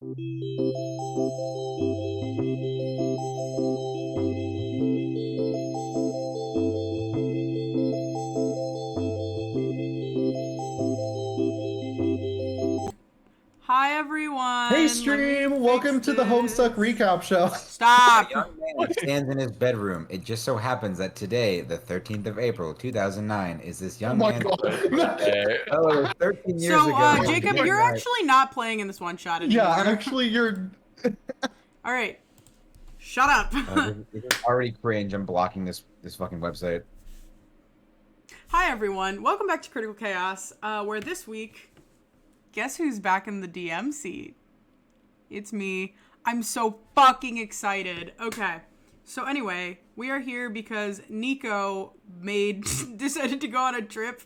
Hi everyone. Hey stream, welcome to the Homestuck recap show. Stop. A young man stands in his bedroom. It just so happens that today, the 13th of April, 2009, is this young man. God. Oh, it was 13 years So, ago. Jacob, you're actually not playing in this one shot anymore. Yeah, actually, you're. All right. Shut up. This is already cringe. I'm blocking this fucking website. Hi everyone. Welcome back to Critical Chaos, where this week, guess who's back in the DM seat? It's me. I'm so fucking excited. Okay. So anyway, we are here because Nico decided to go on a trip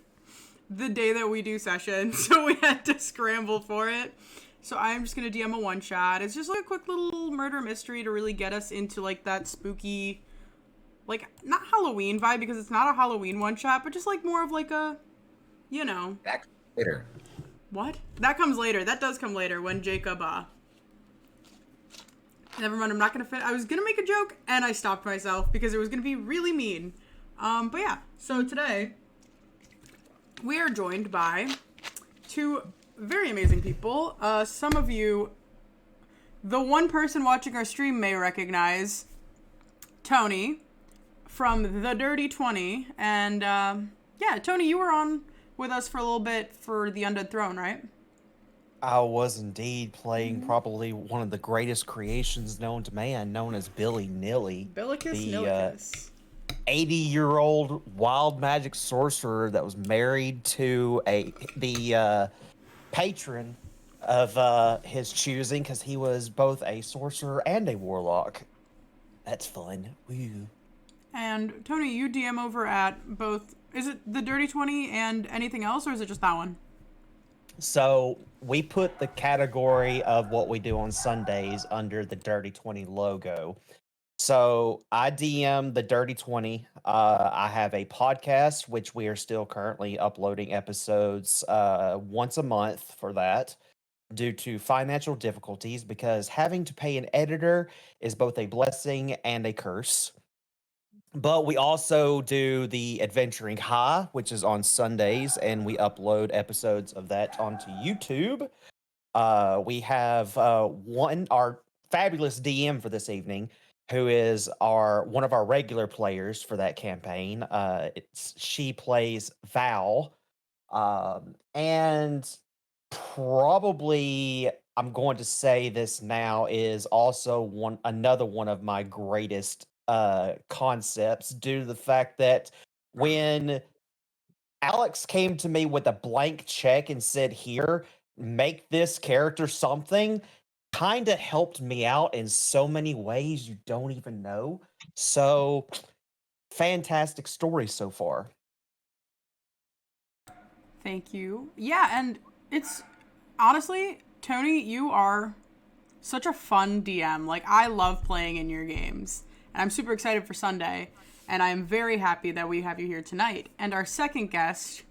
the day that we do session, so we had to scramble for it. So I'm just gonna DM a one shot. It's just like a quick little murder mystery to really get us into like that spooky, like not Halloween vibe because it's not a Halloween one shot, but just like more of like a, you know. Back later. What? That comes later. That does come later when Jacob, never mind, I'm not gonna I was gonna make a joke and I stopped myself because it was gonna be really mean. But yeah, so today we are joined by two very amazing people. Some of you, the one person watching our stream may recognize Tony from The Dirty 20. And yeah, Tony, you were on with us for a little bit for the Undead Throne, right? I was indeed playing probably one of the greatest creations known to man, known as Billy Nilly. Billicus Nillicus. 80-year-old wild magic sorcerer that was married to the patron of his choosing because he was both a sorcerer and a warlock. That's fun. Woo. And Tony, you DM over at both, is it the Dirty 20 and anything else, or is it just that one? So we put the category of what we do on Sundays under the Dirty 20 logo. So I DM the Dirty 20. I have a podcast, which we are still currently uploading episodes once a month for that due to financial difficulties, because having to pay an editor is both a blessing and a curse. But we also do the Adventuring High, which is on Sundays, and we upload episodes of that onto YouTube. We have our fabulous DM for this evening, who is one of our regular players for that campaign. She plays Val, and probably I'm going to say this now is also another one of my greatest concepts, due to the fact that when Alex came to me with a blank check and said, "Here, make this character something," kind of helped me out in so many ways you don't even know. So, fantastic story so far. Thank you. Yeah, and it's honestly, Tony, you are such a fun DM. Like, I love playing in your games, and I'm super excited for Sunday, and I'm very happy that we have you here tonight. And our second guest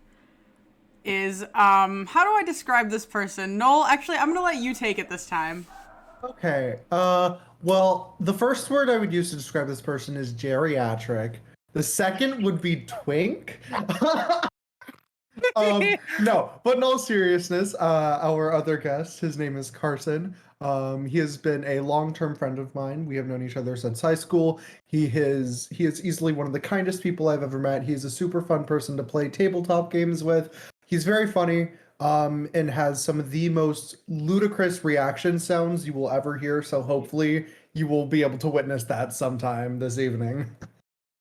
is, how do I describe this person? Noel, actually, I'm gonna let you take it this time. Okay. Well, the first word I would use to describe this person is geriatric. The second would be twink. No, but in all seriousness, our other guest, his name is Carson. He has been a long-term friend of mine. We have known each other since high school. He is easily one of the kindest people I've ever met. He's a super fun person to play tabletop games with. He's very funny, and has some of the most ludicrous reaction sounds you will ever hear. So hopefully you will be able to witness that sometime this evening.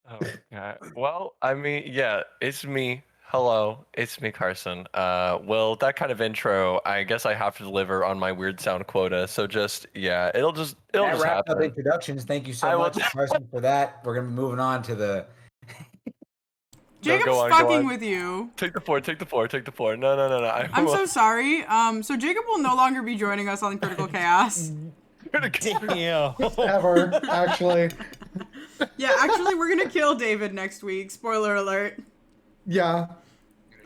Oh, God. Well, I mean, yeah, it's me. Hello, it's me, Carson. Well, that kind of intro, I guess I have to deliver on my weird sound quota. So just, yeah, it'll just That wrapped up happen. introductions. Thank you so much, Carson, for that. We're gonna be moving on to the. Jacob's go on, fucking with you. Take the four. No. I'm so sorry. So Jacob will no longer be joining us on Critical Chaos. Damn. Ever, actually. Yeah, actually, we're gonna kill David next week. Spoiler alert. Yeah.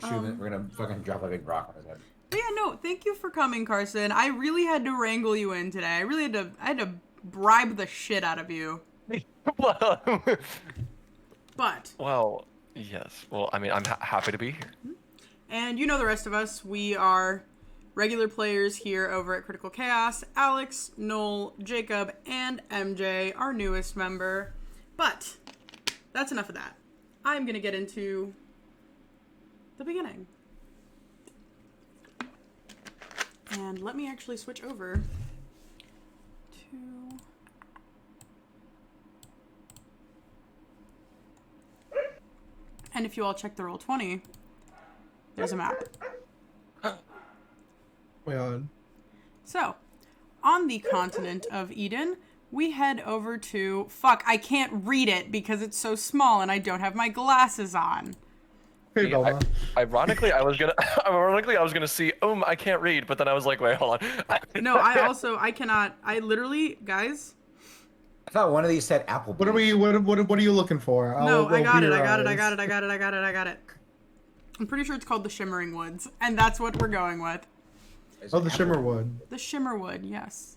We're gonna fucking drop a big rock on his head. But yeah, no, thank you for coming, Carson. I really had to wrangle you in today. I had to bribe the shit out of you. well, But, well, yes. Well, I mean, I'm happy to be here. and you know the rest of us, we are regular players here over at Critical Chaos. Alex, Noel, Jacob, and MJ, our newest member. But, that's enough of that. I'm going to get into the beginning. And let me actually switch over to... And if you all check the Roll20, there's a map. Wait on. So, on the continent of Eden, we head over to... Fuck, I can't read it because it's so small and I don't have my glasses on. Hey, Yeah, Velma. Ironically, I was gonna see. I can't read, but then I was like, wait, hold on. No, I cannot... I literally... Guys? I thought one of these said Applebee's. What are you looking for? No, I got it, your I got eyes. it. I'm pretty sure it's called the Shimmering Woods, and that's what we're going with. Oh, the Shimmerwood. The Shimmerwood, yes.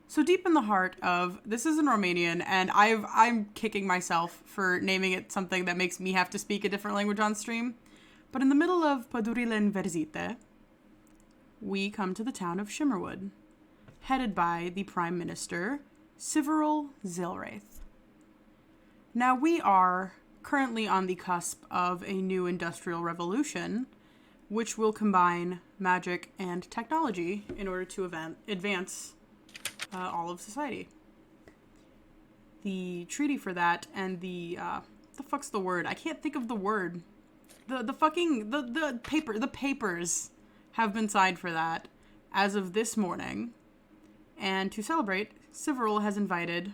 So deep in the heart of, this is in Romanian, and I'm kicking myself for naming it something that makes me have to speak a different language on stream. But in the middle of Pădurile Înverzite, we come to the town of Shimmerwood, headed by the Prime Minister, Siveril Zilraith. Now we are currently on the cusp of a new industrial revolution, which will combine magic and technology in order to advance all of society. The treaty for that and the fuck's the word? I can't think of the word. The papers have been signed for that as of this morning. And to celebrate, Siveril has invited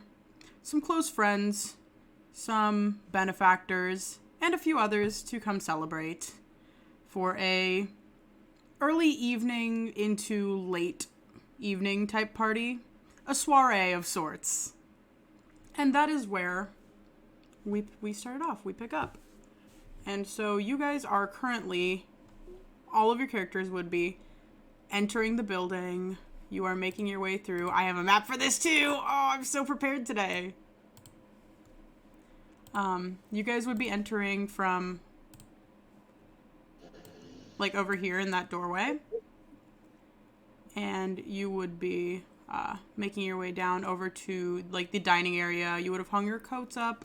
some close friends, some benefactors, and a few others to come celebrate for a early evening into late evening type party, a soiree of sorts. And that is where we started off, we pick up. And so you guys are currently, all of your characters would be entering the building. You are making your way through. I have a map for this too. Oh, I'm so prepared today. You guys would be entering from like over here in that doorway. And you would be making your way down over to like the dining area. You would have hung your coats up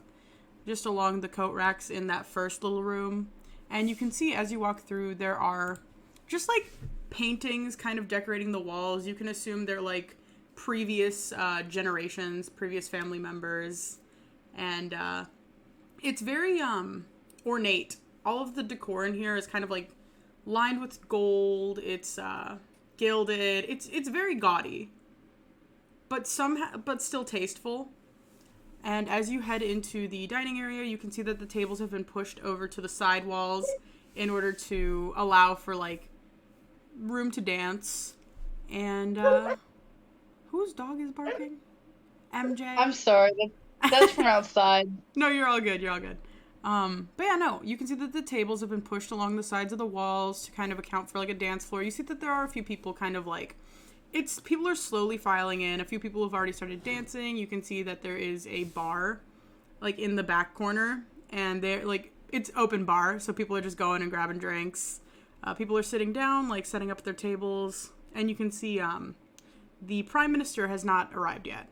just along the coat racks in that first little room. And you can see as you walk through, there are just like paintings kind of decorating the walls. You can assume they're like previous generations, previous family members. And it's very ornate. All of the decor in here is kind of like lined with gold. It's gilded. It's very gaudy, but still tasteful. And as you head into the dining area, you can see that the tables have been pushed over to the side walls in order to allow for like room to dance. And whose dog is barking? MJ. I'm sorry, that's from outside. No, you're all good. You're all good. But yeah, no, you can see that the tables have been pushed along the sides of the walls to kind of account for like a dance floor. You see that there are a few people kind of like, people are slowly filing in. A few people have already started dancing. You can see that there is a bar like in the back corner, and they're like, it's open bar. So people are just going and grabbing drinks. People are sitting down, like setting up their tables, and you can see, the Prime Minister has not arrived yet.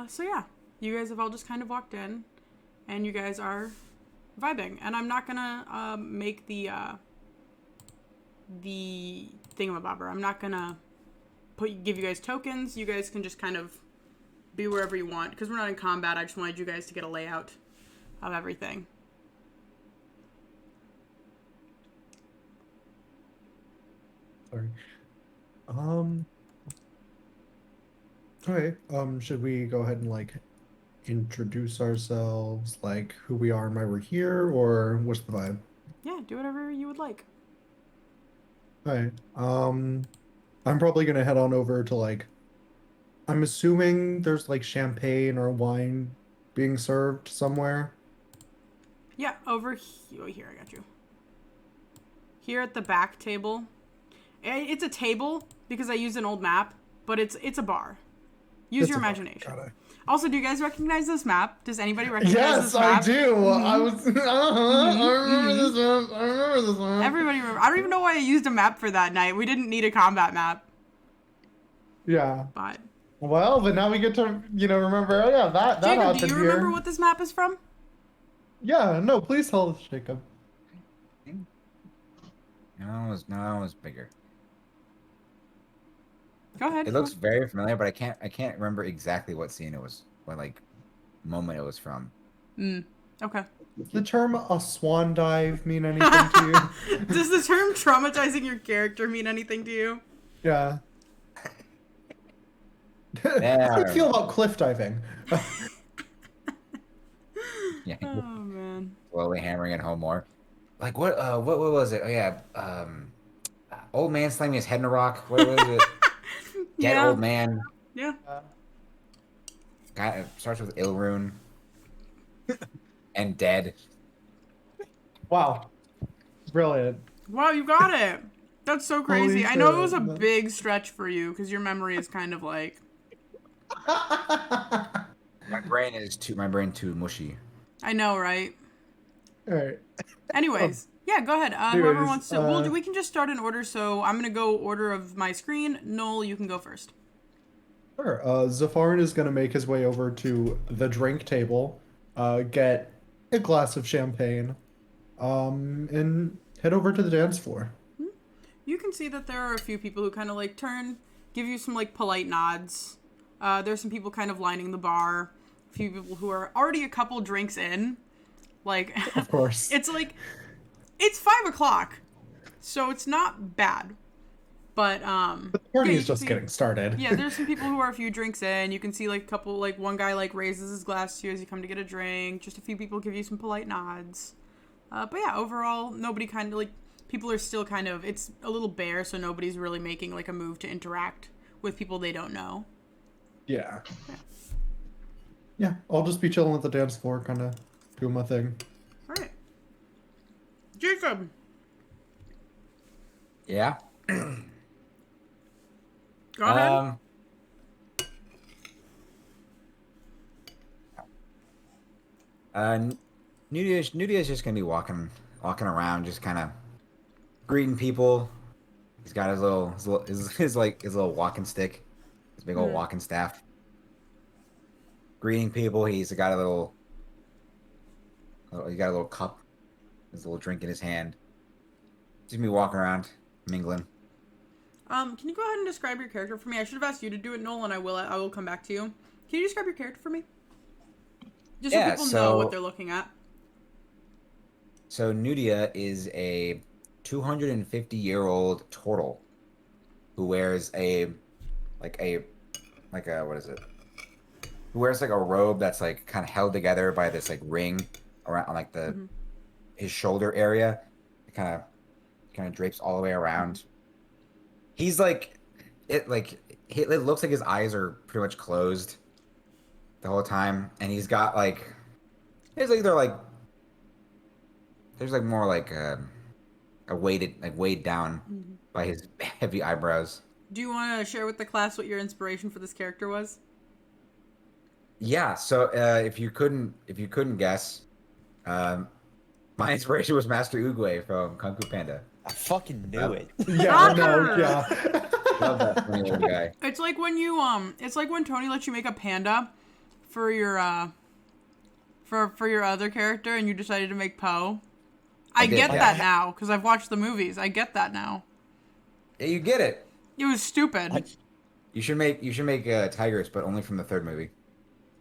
So yeah, you guys have all just kind of walked in. And you guys are vibing. And I'm not gonna make the thingamabobber. I'm not gonna give you guys tokens. You guys can just kind of be wherever you want. Because we're not in combat, I just wanted you guys to get a layout of everything. Sorry. Okay. Should we go ahead and like introduce ourselves, like who we are and why we're here, or what's the vibe? Yeah, do whatever you would like. Okay. I'm probably gonna head on over to like, I'm assuming there's like champagne or wine being served somewhere. Yeah, over here. Oh, here, I got you. here at the back table. It's a table because I used an old map, but it's a bar. Use It's your a bar. imagination. Got it. Also, do you guys recognize this map? Does anybody recognize this Yes, map? I do. I was. I remember this map. I remember this map. Everybody remember. I don't even know why I used a map for that night. We didn't need a combat map, Yeah. but Well, but now we get to remember. Oh yeah, that Jacob, happened do you here. remember what this map is from? Yeah. No, please tell us, Jacob. No, it was bigger. Go ahead. It looks very familiar, but I can't remember exactly what scene it was, what like moment it was from. Okay. Does the term a swan dive mean anything to you? Does the term traumatizing your character mean anything to you? Yeah. How do you feel about cliff diving? Yeah. Oh man. Slowly hammering it home more. Like what was it? Oh yeah. Old man slamming his head in a rock. What was it? Dead Yeah. old man. Yeah. Guy starts with Ilrune. And dead. Wow. Brilliant. Wow, you got it. That's so crazy. Holy I know it was a shit. big stretch for you because your memory is kind of like. My brain too mushy. I know, right? All right. Anyways, yeah, go ahead. Whoever anyways, wants to. We can just start in order. So I'm gonna go order of my screen. Noel, you can go first. Sure. Zafarin is going to make his way over to the drink table, get a glass of champagne, and head over to the dance floor. You can see that there are a few people who kind of like give you some like polite nods. There's some people kind of lining the bar. A few people who are already a couple drinks in. Like, Of course. it's 5:00, so it's not bad. But The party yeah, is you can just see- getting started. Yeah, there's some people who are a few drinks in. You can see like one guy like raises his glass to you as you come to get a drink. Just a few people give you some polite nods. But yeah, overall, nobody kind of like people are still kind of it's a little bare, so nobody's really making like a move to interact with people they don't know. Yeah. Yeah, I'll just be chilling at the dance floor, kind of doing my thing. All right, Jacob. Yeah. Go ahead. Nudia's just gonna be walking around, just kind of greeting people. He's got his little walking stick, his big old walking staff. Greeting people. He's got a little cup, his little drink in his hand. Just gonna be walking around, mingling. Can you go ahead and describe your character for me? I should have asked you to do it, Noel, and I will come back to you. Can you describe your character for me? Just so people know what they're looking at. So Nudia is a 250-year-old turtle who wears a what is it? Who wears like a robe that's like kind of held together by this like ring around on like his shoulder area. It kind of drapes all the way around. He's it looks like his eyes are pretty much closed the whole time, and he's got there's more like a weighed down by his heavy eyebrows. Do you want to share with the class what your inspiration for this character was? Yeah, so if you couldn't guess, my inspiration was Master Oogway from Kung Fu Panda. I fucking knew it. Yeah, no, yeah. Love that funny little guy. It's like when it's like when Tony lets you make a panda for your for your other character, and you decided to make Poe. I did, get yeah. that now because I've watched the movies. I get that now. Yeah, you get it. It was stupid. You should make Tigers, but only from the third movie.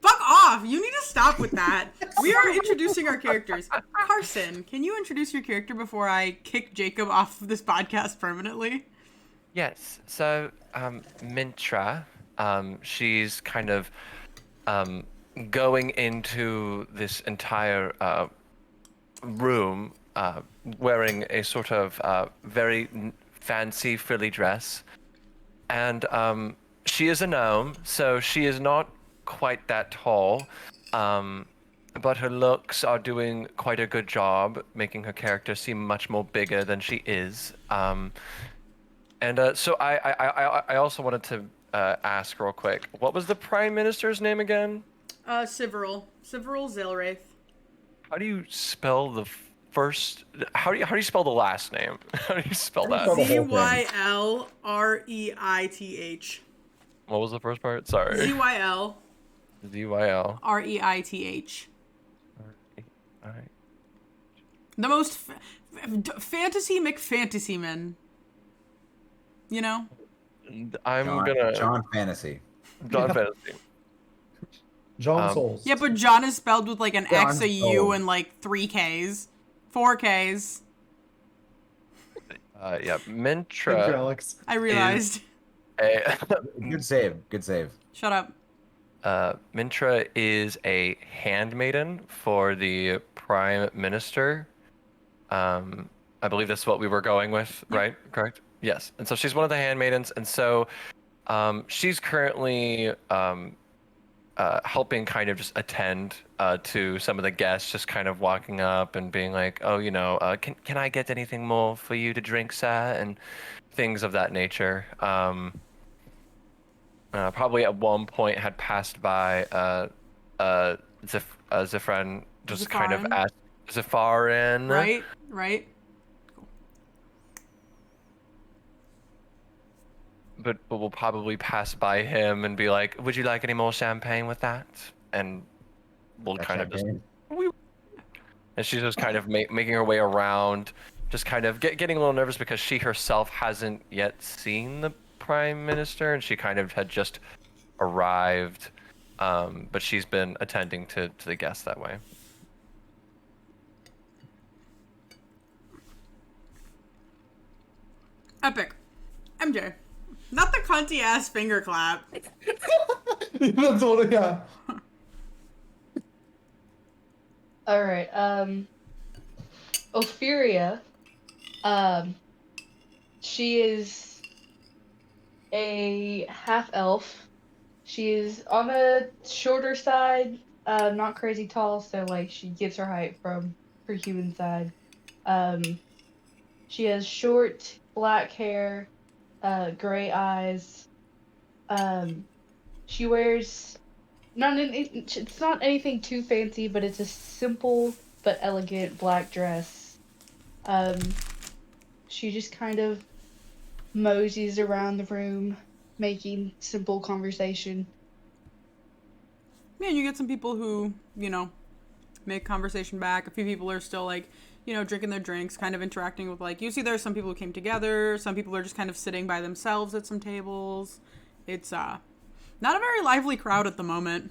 Fuck off! You need to stop with that. We are introducing our characters. Carson, can you introduce your character before I kick Jacob off of this podcast permanently? Yes. So, Mintra, she's kind of going into this entire room wearing a sort of very fancy frilly dress. And she is a gnome, so she is not quite that tall. but her looks are doing quite a good job making her character seem much more bigger than she is. So I also wanted to ask real quick, what was the Prime Minister's name again? Sivril Zilraith. How do you spell the first? How do you spell the last name? How do you spell How do you spell that? the whole thing? Zylreith. What was the first part? Sorry. Zyl Zyl. Reith. Alright. The most fantasy McFantasyman. You know? John Fantasy. John Fantasy. John Souls. Yeah, but John is spelled with like an X, John a U, Souls. and like 3 Ks. 4 Ks. Yeah, Thank you, Mintra. Alex. I realized. Good save. Good save. Shut up. Mintra is a handmaiden for the Prime Minister. I believe that's what we were going with, right? Correct? Yes. And so she's one of the handmaidens, and so she's currently helping kind of just attend to some of the guests, just kind of walking up and being like, oh, can I get anything more for you to drink, sir? And things of that nature. Probably at one point had passed by Zifran, just kind of Zipharin. asked Zipharin. Right. But we'll probably pass by him and be like, would you like any more champagne with that? And we'll kind of just... And she's just kind of making her way around, just kind of getting a little nervous because she herself hasn't yet seen the Prime Minister, and she kind of had just arrived, but she's been attending to the guests that way. Epic. MJ. Not the cunty ass finger clap. That's what, yeah. All right. Opheria. She is a half elf. She is on the shorter side, not crazy tall, so like she gets her height from her human side. She has short black hair, gray eyes. She wears it's not anything too fancy, but it's a simple but elegant black dress. She just kind of moseys around the room, making simple conversation. Yeah, you get some people who, make conversation back. A few people are still like, drinking their drinks, kind of interacting with you see there's some people who came together, some people are just kind of sitting by themselves at some tables. It's not a very lively crowd at the moment.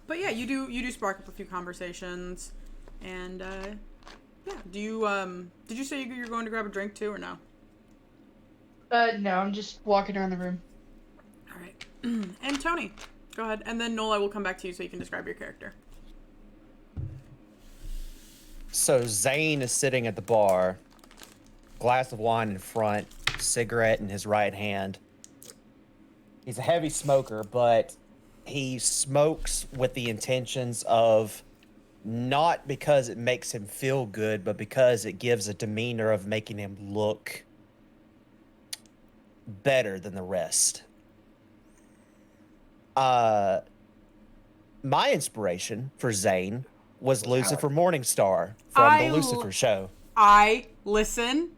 But yeah, you do spark up a few conversations. And yeah, did you say you're going to grab a drink too or no? No, I'm just walking around the room. All right. And Tony, go ahead. And then Nola will come back to you so you can describe your character. So Zane is sitting at the bar, glass of wine in front, cigarette in his right hand. He's a heavy smoker, but he smokes with the intentions of not because it makes him feel good, but because it gives a demeanor of making him look better than the rest. My inspiration for Zane was Lucifer Morningstar from the Lucifer show. Listen,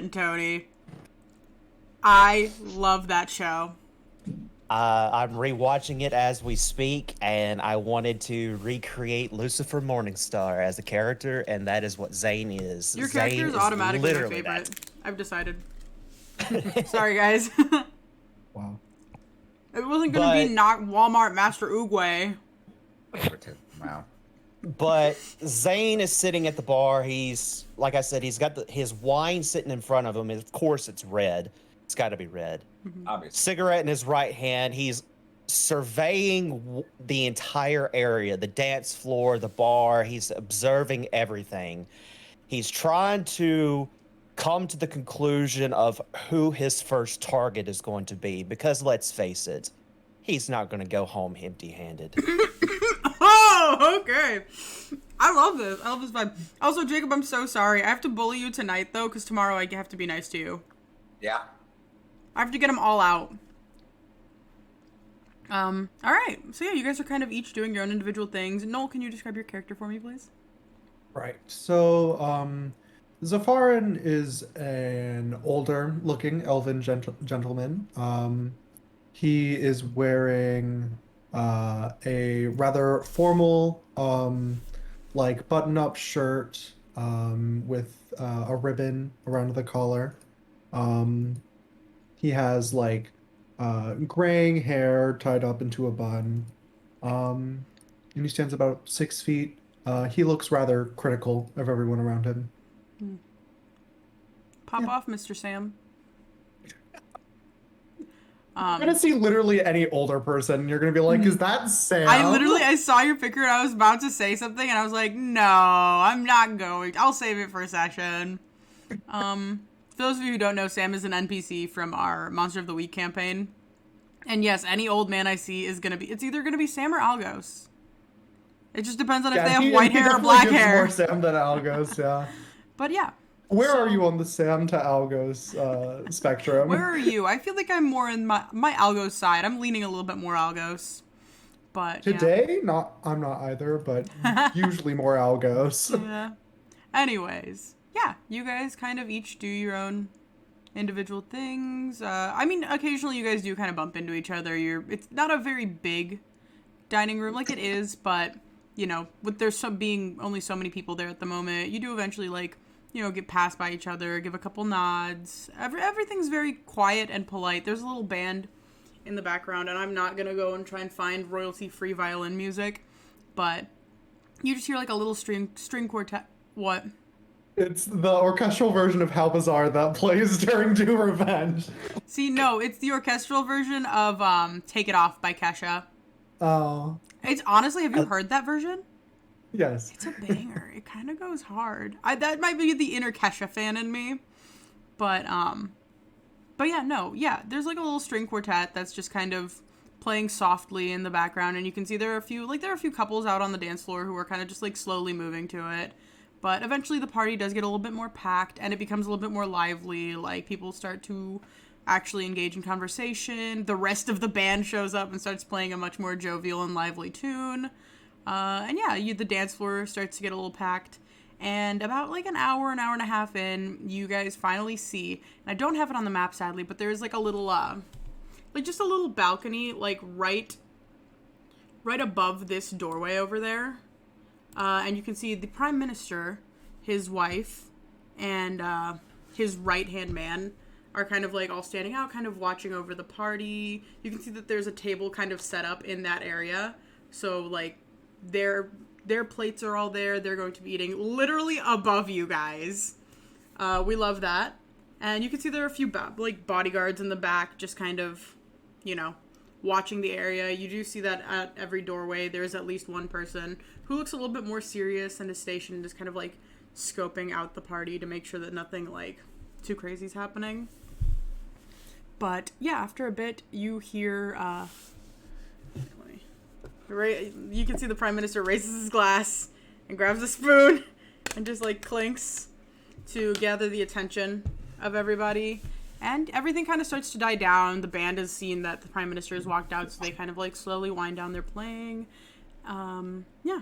Tony. I love that show. I'm rewatching it as we speak, and I wanted to recreate Lucifer Morningstar as a character, and that is what Zane is. Your Zane character is automatically my literally favorite. that. I've decided. Sorry, guys. Wow. It wasn't going to be not Walmart Master Oogway. Wow. But Zane is sitting at the bar. He's, like I said, he's got his wine sitting in front of him. Of course, it's red. It's got to be red. Obviously. Cigarette in his right hand. He's surveying the entire area, the dance floor, the bar. He's observing everything. He's trying to come to the conclusion of who his first target is going to be. Because let's face it, he's not going to go home empty-handed. Oh, Okay. I love this. I love this vibe. Also, Jacob, I'm so sorry. I have to bully you tonight, though, because tomorrow I have to be nice to you. Yeah. I have to get them all out. All right. So, yeah, you guys are kind of each doing your own individual things. Noel, can you describe your character for me, please? Right. So, Zafarin is an older-looking elven gentleman. He is wearing a rather formal, like button-up shirt with a ribbon around the collar. He has like graying hair tied up into a bun. And he stands about 6 feet. He looks rather critical of everyone around him. Pop off, Mr. Sam. You're gonna see literally any older person, and you're gonna be like, "Is that Sam?" I saw your picture and I was about to say something and I was like, no, I'm not going. I'll save it for a session. For those of you who don't know, Sam is an NPC from our Monster of the Week campaign. And yes, any old man I see is it's either gonna be Sam or Algos. It just depends on if they have white hair or black hair. More Sam than Algos, yeah. But yeah. Where are you on the Sam to Algos spectrum? Where are you? I feel like I'm more in my Algos side. I'm leaning a little bit more Algos. But today, I'm not either, but usually more Algos. Yeah. Anyways, yeah, you guys kind of each do your own individual things. I mean, occasionally you guys do kind of bump into each other. It's not a very big dining room like it is, but you know, with being only so many people there at the moment, you do eventually like, you know, get passed by each other, give a couple nods. Everything's very quiet and polite. There's a little band in the background, and I'm not gonna go and try and find royalty-free violin music, but you just hear like a little string quartet. What? It's the orchestral version of How Bizarre that plays during Do Revenge. See, no, it's the orchestral version of Take It Off by Kesha. Oh. It's honestly, have you heard that version? Yes. It's a banger. It kind of goes hard. That might be the inner Kesha fan in me. But yeah, no. Yeah, there's like a little string quartet that's just kind of playing softly in the background, and you can see there are a few couples out on the dance floor who are kind of just like slowly moving to it. But eventually the party does get a little bit more packed and it becomes a little bit more lively. Like people start to actually engage in conversation. The rest of the band shows up and starts playing a much more jovial and lively tune. And yeah, the dance floor starts to get a little packed. And about like an hour and a half in, you guys finally see, and I don't have it on the map sadly, but there's like a little, like just a little balcony, like right above this doorway over there. And you can see the Prime Minister, his wife, and his right-hand man are kind of like all standing out, kind of watching over the party. You can see that there's a table kind of set up in that area. So like their plates are all there. They're going to be eating literally above you guys. We love that. And you can see there are a few like bodyguards in the back just kind of, you know, watching the area. You do see that at every doorway there's at least one person who looks a little bit more serious and is stationed, just kind of like scoping out the party to make sure that nothing like too crazy is happening. But yeah, after a bit you hear you can see the Prime Minister raises his glass and grabs a spoon and just like clinks to gather the attention of everybody. And everything kind of starts to die down. The band has seen that the Prime Minister has walked out, so they kind of like slowly wind down their playing. Yeah.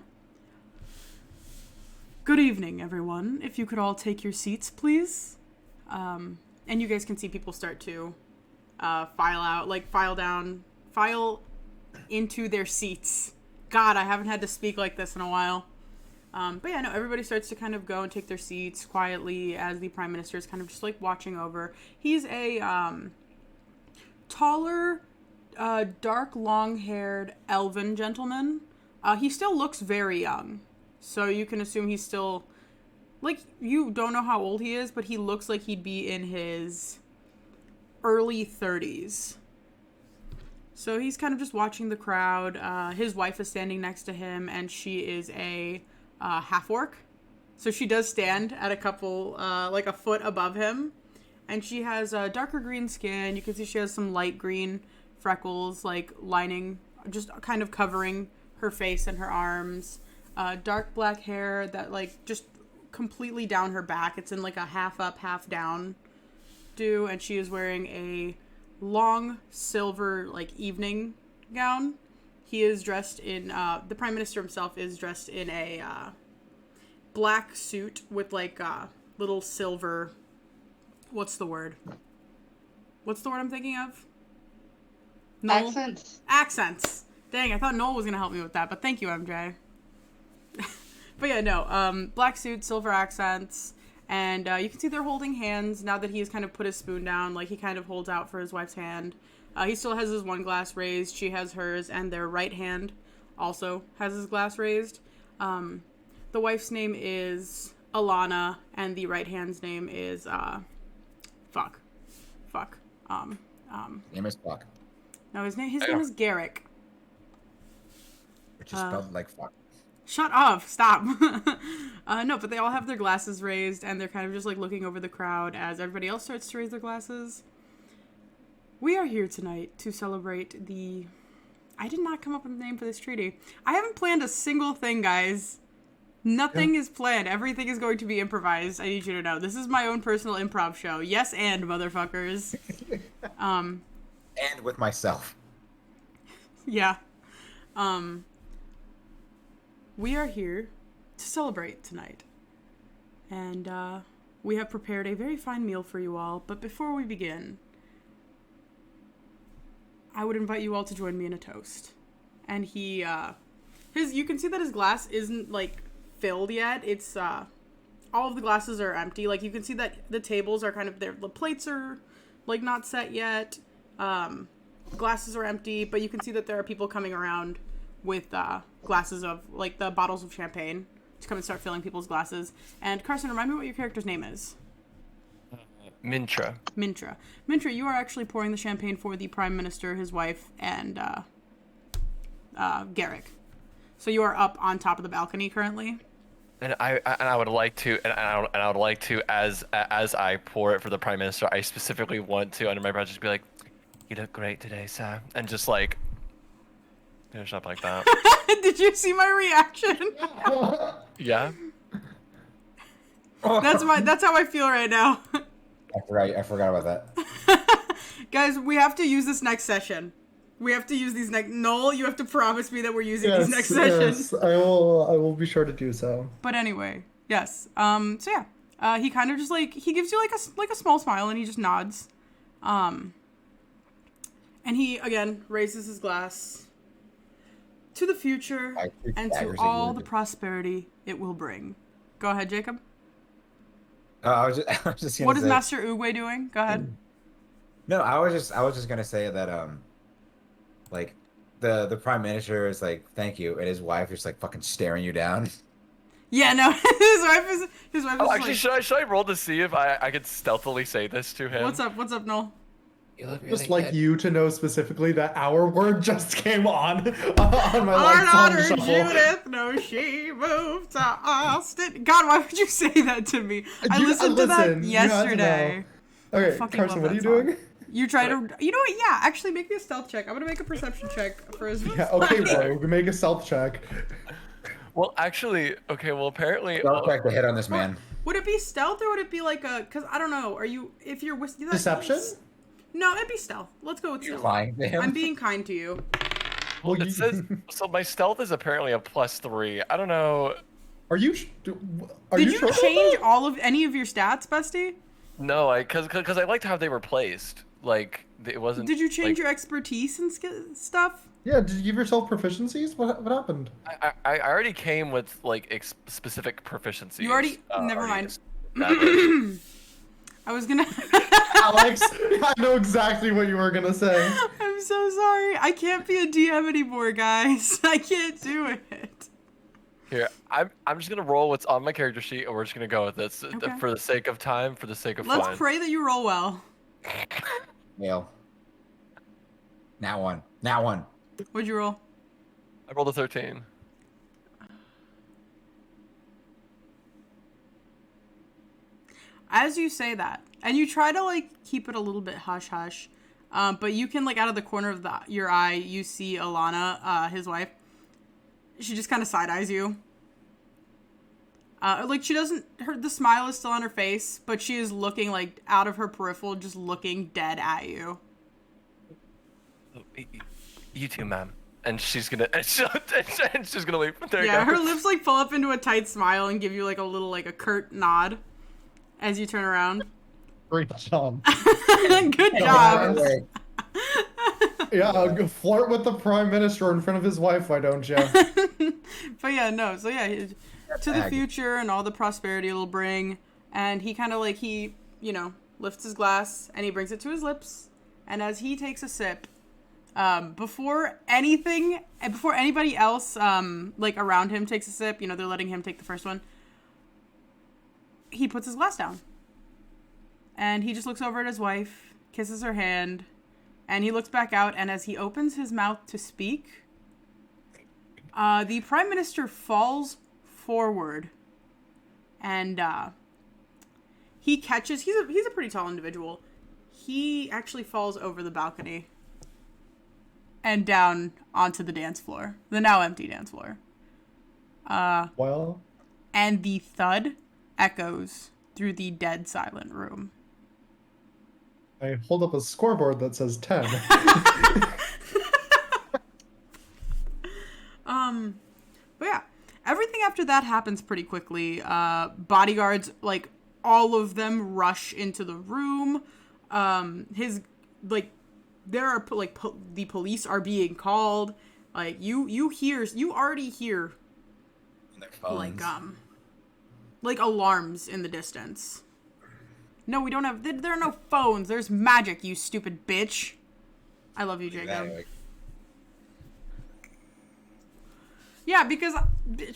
Good evening, everyone. If you could all take your seats, please. And you guys can see people start to file into their seats. God, I haven't had to speak like this in a while. But yeah, no, everybody starts to kind of go and take their seats quietly as the Prime Minister is kind of just like watching over. He's a taller, dark, long-haired elven gentleman. He still looks very young. So you can assume he's still, like, you don't know how old he is, but he looks like he'd be in his early 30s. So he's kind of just watching the crowd. His wife is standing next to him, and she is a half-orc. So she does stand at a couple, like a foot above him. And she has darker green skin. You can see she has some light green freckles, like lining, just kind of covering her face and her arms. dark black hair that like just completely down her back. It's in like a half up, half down do, and she is wearing a long silver like evening gown. He is dressed in the Prime Minister himself is dressed in a black suit with like little silver, what's the word I'm thinking of? Noel? Accents. Dang, I thought Noel was gonna help me with that, but thank you, MJ. But yeah, no, black suit, silver accents, and you can see they're holding hands now that he has kind of put his spoon down. Like, he kind of holds out for his wife's hand. He still has his one glass raised, she has hers, and their right hand also has his glass raised. The wife's name is Alana, and the right hand's name is, Name is fuck. No, his name is Garrick. Which is spelled like fuck. Shut up! Stop! No, but they all have their glasses raised, and they're kind of just like looking over the crowd as everybody else starts to raise their glasses. We are here tonight to celebrate the... I did not come up with a name for this treaty. I haven't planned a single thing, guys. Nothing is planned. Everything is going to be improvised. I need you to know. This is my own personal improv show. Yes, and motherfuckers. And with myself. Yeah. We are here to celebrate tonight. And we have prepared a very fine meal for you all. But before we begin, I would invite you all to join me in a toast. And you can see that his glass isn't like filled yet. It's all of the glasses are empty. Like, you can see that the tables are kind of there. The plates are like not set yet. Glasses are empty, but you can see that there are people coming around with glasses of like the bottles of champagne to come and start filling people's glasses. And Carson, remind me what your character's name is. Mintra. Mintra, you are actually pouring the champagne for the Prime Minister, his wife, and Garrick. So you are up on top of the balcony currently. And I would like to, as I pour it for the Prime Minister, I specifically want to, under my breath, just be like, "You look great today, sir," and just like finish up like that. Did you see my reaction? Yeah. That's how I feel right now. I forgot about that. Guys, we have to use this next session. We have to use these next... Noel, you have to promise me that we're using these next sessions. Yes, I will be sure to do so. But anyway, yes. So yeah. He kind of just like... He gives you like a small smile and he just nods. And he, again, raises his glass to the future and to all the prosperity it will bring. Go ahead, Jacob. I was just gonna What is say, Master Uguay doing? Go ahead. No, I was just gonna say that like the Prime Minister is like, "Thank you," and his wife is like fucking staring you down. Yeah, no, his wife is Oh, actually, like, should I roll to see if I could stealthily say this to him? What's up, Noel? You look really Just like good. you to know specifically that our word just came on my Our like daughter tongue shuffle. Judith, no, she moved to Austin. God, why would you say that to me? I listened to that listen, you had to yesterday. know. Okay, fucking Carson, love what are that you song. doing? You try to... You know what? Yeah, actually, make me a stealth check. I'm gonna make a perception check for his... Yeah, okay, Rogue, make a stealth check. Well, actually, okay. Well, apparently, Don't crack the hit on this man. Would it be stealth or would it be like a... Because I don't know. Are you... If you're... Deception? No, it'd be stealth. Let's go with You're stealth. lying to him. I'm being kind to you. Well, it says so. My stealth is apparently a +3. I don't know. Are you? Did you sure about change that? any of your stats, bestie? No, because I liked how they were placed. Like it wasn't. Did you change like, your expertise and stuff? Yeah, did you give yourself proficiencies? What happened? I already came with like specific proficiencies. You already... Never already mind. established. I was gonna... Alex, I know exactly what you were gonna say. I'm so sorry. I can't be a DM anymore, guys. I can't do it. Here, I'm just gonna roll what's on my character sheet, and we're just gonna go with this Okay. for the sake of time, for the sake of Let's fun. pray that you roll well. Nail. Now one. Now one. What'd you roll? I rolled a 13. As you say that, and you try to like keep it a little bit hush hush, but you can like out of the corner of your eye, you see Alana, his wife. She just kind of side eyes you, Like she doesn't, the smile is still on her face, but she is looking like out of her peripheral, just looking dead at you. You too, ma'am. And she's gonna, and she's gonna leave. There Yeah, you go. her lips like pull up into a tight smile and give you like a little like a curt nod as you turn around. Great job. Good job. Wait, Yeah, flirt with the prime minister in front of his wife, why don't you? But yeah, no. So yeah, to the future and all the prosperity it'll bring. And he kind of like, he, you know, lifts his glass and he brings it to his lips. And as he takes a sip, before anybody else, like around him takes a sip, you know, they're letting him take the first one. He puts his glass down. And he just looks over at his wife, kisses her hand, and he looks back out, and as he opens his mouth to speak, the Prime Minister falls forward, and he catches, he's a pretty tall individual, he actually falls over the balcony and down onto the dance floor, the now empty dance floor. Well, And the thud echoes through the dead silent room. I hold up a scoreboard that says 10. But yeah, everything after that happens pretty quickly. Bodyguards, like, all of them rush into the room. There are, like, the police are being called. Like, you already hear, their phones. like alarms in the distance. No, we don't have, there are no phones. There's magic, you stupid bitch. I love you, Jacob. Yeah, because fuck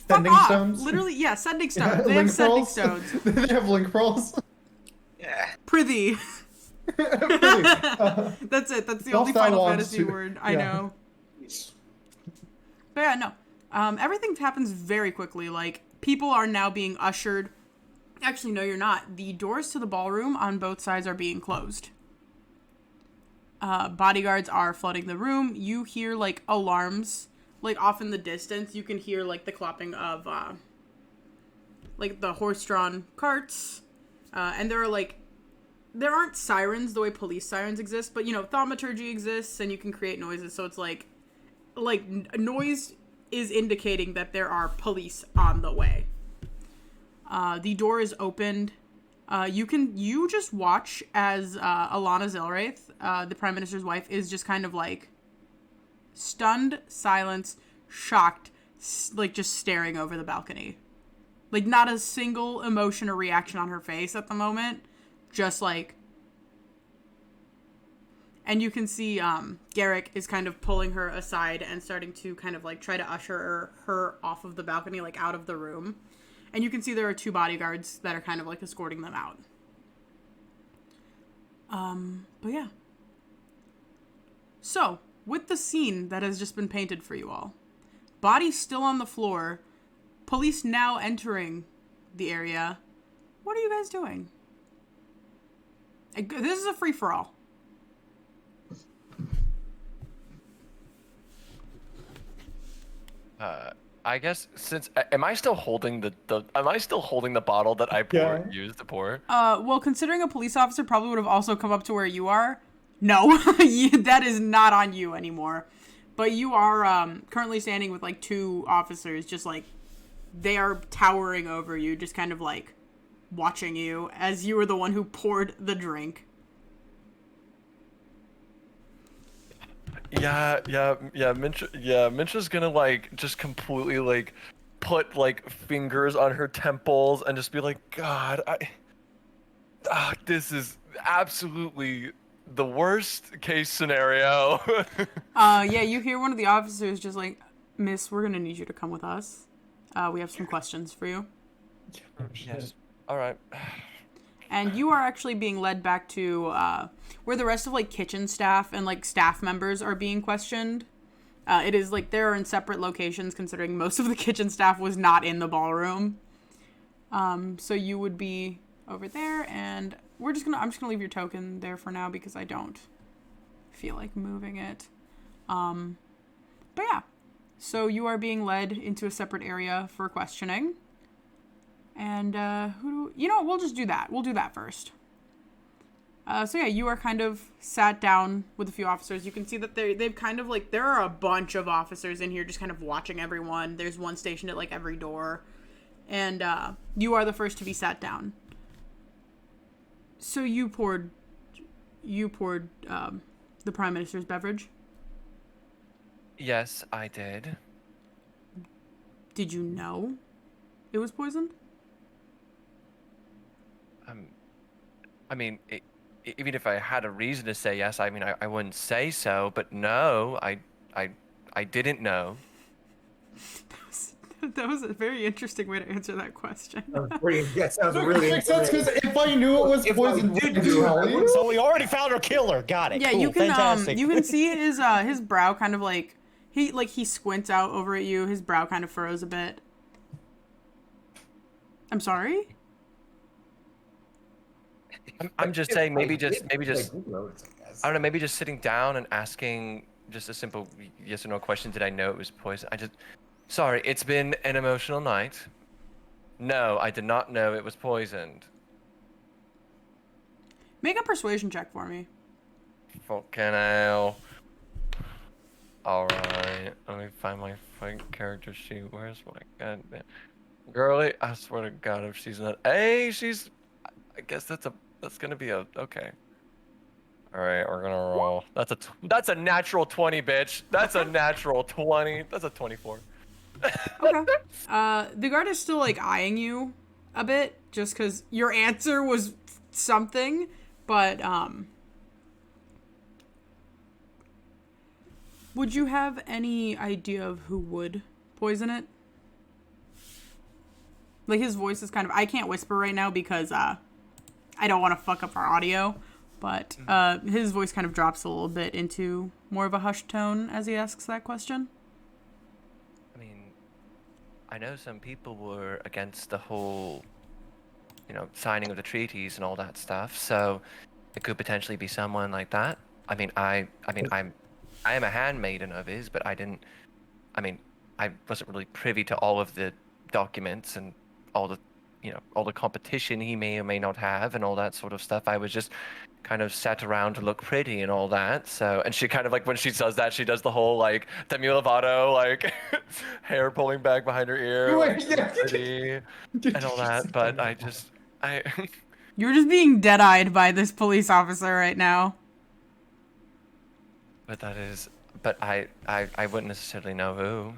Sending off. stones? Literally, yeah, sending stones. Yeah, They have link sending rolls. stones. They have link rolls. Yeah. Prithee. Pretty. That's it. That's the Golf only Final dialogues Fantasy too. word I Yeah. know. But yeah, no. Everything happens very quickly. Like, people are now being ushered. Actually, no, you're not. The doors to the ballroom on both sides are being closed. Bodyguards are flooding the room. You hear, like, alarms. Like, off in the distance, you can hear, like, the clopping of, like, the horse-drawn carts. And there are, like, there aren't sirens the way police sirens exist, but, you know, thaumaturgy exists, and you can create noises, so it's, like, noise is indicating that there are police on the way. The door is opened. You just watch as Alana Zilraith, the Prime Minister's wife, is just kind of like stunned, silence, shocked, like just staring over the balcony. Like not a single emotion or reaction on her face at the moment. Just like, and you can see Garrick is kind of pulling her aside and starting to kind of like try to usher her off of the balcony, like out of the room. And you can see there are two bodyguards that are kind of like escorting them out. But yeah. So, with the scene that has just been painted for you all, bodies still on the floor, police now entering the area, what are you guys doing? This is a free-for-all. I guess since am I still holding the bottle that I used to pour? Well, considering a police officer probably would have also come up to where you are, no, that is not on you anymore. But you are currently standing with like two officers, just like they are towering over you, just kind of like watching you as you were the one who poured the drink. Yeah. Mintra's gonna like just completely like put like fingers on her temples and just be like, God, this is absolutely the worst case scenario. Yeah, you hear one of the officers just like, Miss, we're gonna need you to come with us. We have some questions for you. Yes. All right. And you are actually being led back to where the rest of like kitchen staff and like staff members are being questioned. It is like they are in separate locations considering most of the kitchen staff was not in the ballroom. So you would be over there, and I'm just gonna leave your token there for now because I don't feel like moving it. But yeah. So you are being led into a separate area for questioning. And you know what? We'll just do that. We'll do that first. So yeah, you are kind of sat down with a few officers. You can see that they've kind of like, there are a bunch of officers in here just kind of watching everyone. There's one stationed at like every door. And you are the first to be sat down. So you poured the Prime Minister's beverage? Yes, I did. Did you know it was poisoned? I mean, even if I had a reason to say yes, I mean, I wouldn't say so. But no, I didn't know. That was a very interesting way to answer that question. That sounds It really makes sense because if I knew it was If I poison, did would I do it, tell I you? So we already found our killer. Got it. Yeah, Cool. you can Fantastic. you can see his brow kind of like he squints out over at you. His brow kind of furrows a bit. I'm sorry? I'm just saying, maybe just Like, I don't know, maybe just sitting down and asking just a simple yes or no question. Did I know it was poison? Sorry, it's been an emotional night. No, I did not know it was poisoned. Make a persuasion check for me. Fucking hell. Alright, let me find my fucking character sheet. Where's my goddamn girly? I swear to God, if she's not. Hey, she's. I guess that's gonna be a. Okay. Alright, we're gonna roll. That's a natural 20, bitch. That's a natural 20. That's a 24. Okay. The guard is still like eyeing you a bit, just because your answer was something, but would you have any idea of who would poison it? Like, his voice is kind of, I can't whisper right now because I don't want to fuck up our audio, but his voice kind of drops a little bit into more of a hushed tone as he asks that question. I mean, I know some people were against the whole, signing of the treaties and all that stuff, so it could potentially be someone like that. I mean, I am a handmaiden of his, but I wasn't really privy to all of the documents and all the competition he may or may not have and all that sort of stuff. I was just kind of sat around to look pretty and all that. So, and she kind of like, when she does that, she does the whole like Demi Lovato, like hair pulling back behind her ear, Wait, like, yeah. pretty and all that. But I You're just being dead-eyed by this police officer right now. but I wouldn't necessarily know who.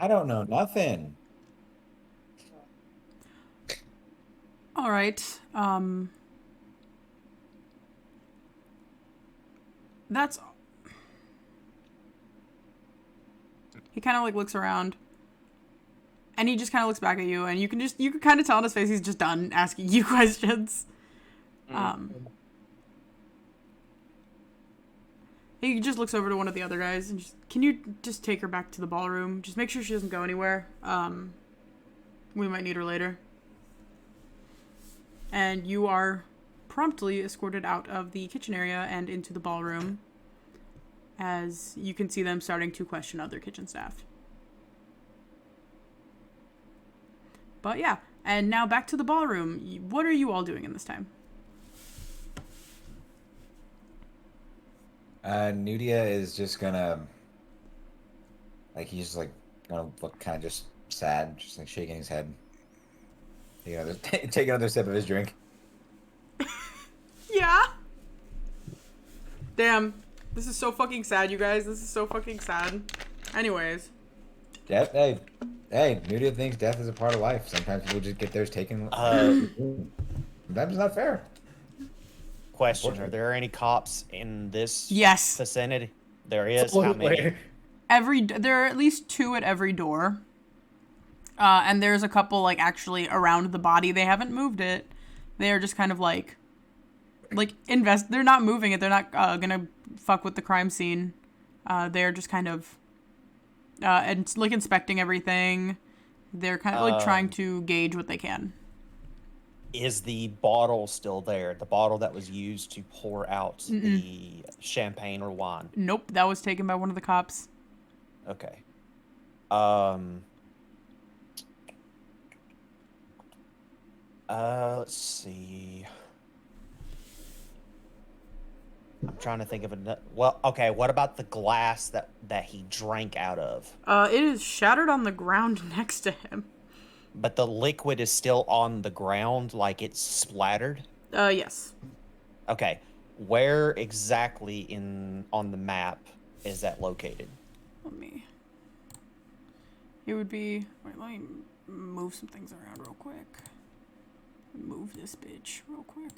I don't know nothing. All right. That's. He kind of like looks around, and he just kind of looks back at you, and you can kind of tell on his face he's just done asking you questions. He just looks over to one of the other guys and can you just take her back to the ballroom? Just make sure she doesn't go anywhere. We might need her later. And you are promptly escorted out of the kitchen area and into the ballroom, as you can see them starting to question other kitchen staff. But yeah, and now back to the ballroom. What are you all doing in this time? Nudia is just gonna, he's like gonna look kind of just sad, just like shaking his head. Take another sip of his drink. Yeah. Damn. This is so fucking sad, you guys. This is so fucking sad. Anyways. Death, hey, Nudia thinks death is a part of life. Sometimes people just get theirs taken. Sometimes it's not fair. Question: are there any cops in this Yes. vicinity? There is. How many? There are at least 2 at every door. And there's a couple like actually around the body. They haven't moved it. They are just kind of like they're not moving it. They're not gonna fuck with the crime scene. They're just kind of and like inspecting everything. They're kind of like trying to gauge what they can. Is the bottle still there? The bottle that was used to pour out the champagne or wine? Nope, that was taken by one of the cops. Okay. Um. Let's see. I'm trying to think of another. Well, okay. What about the glass that he drank out of? It is shattered on the ground next to him. But the liquid is still on the ground, like it's splattered. Yes. Okay. Where exactly on the map is that located? Let me. It would be. Wait, let me move some things around real quick. Move this bitch real quick.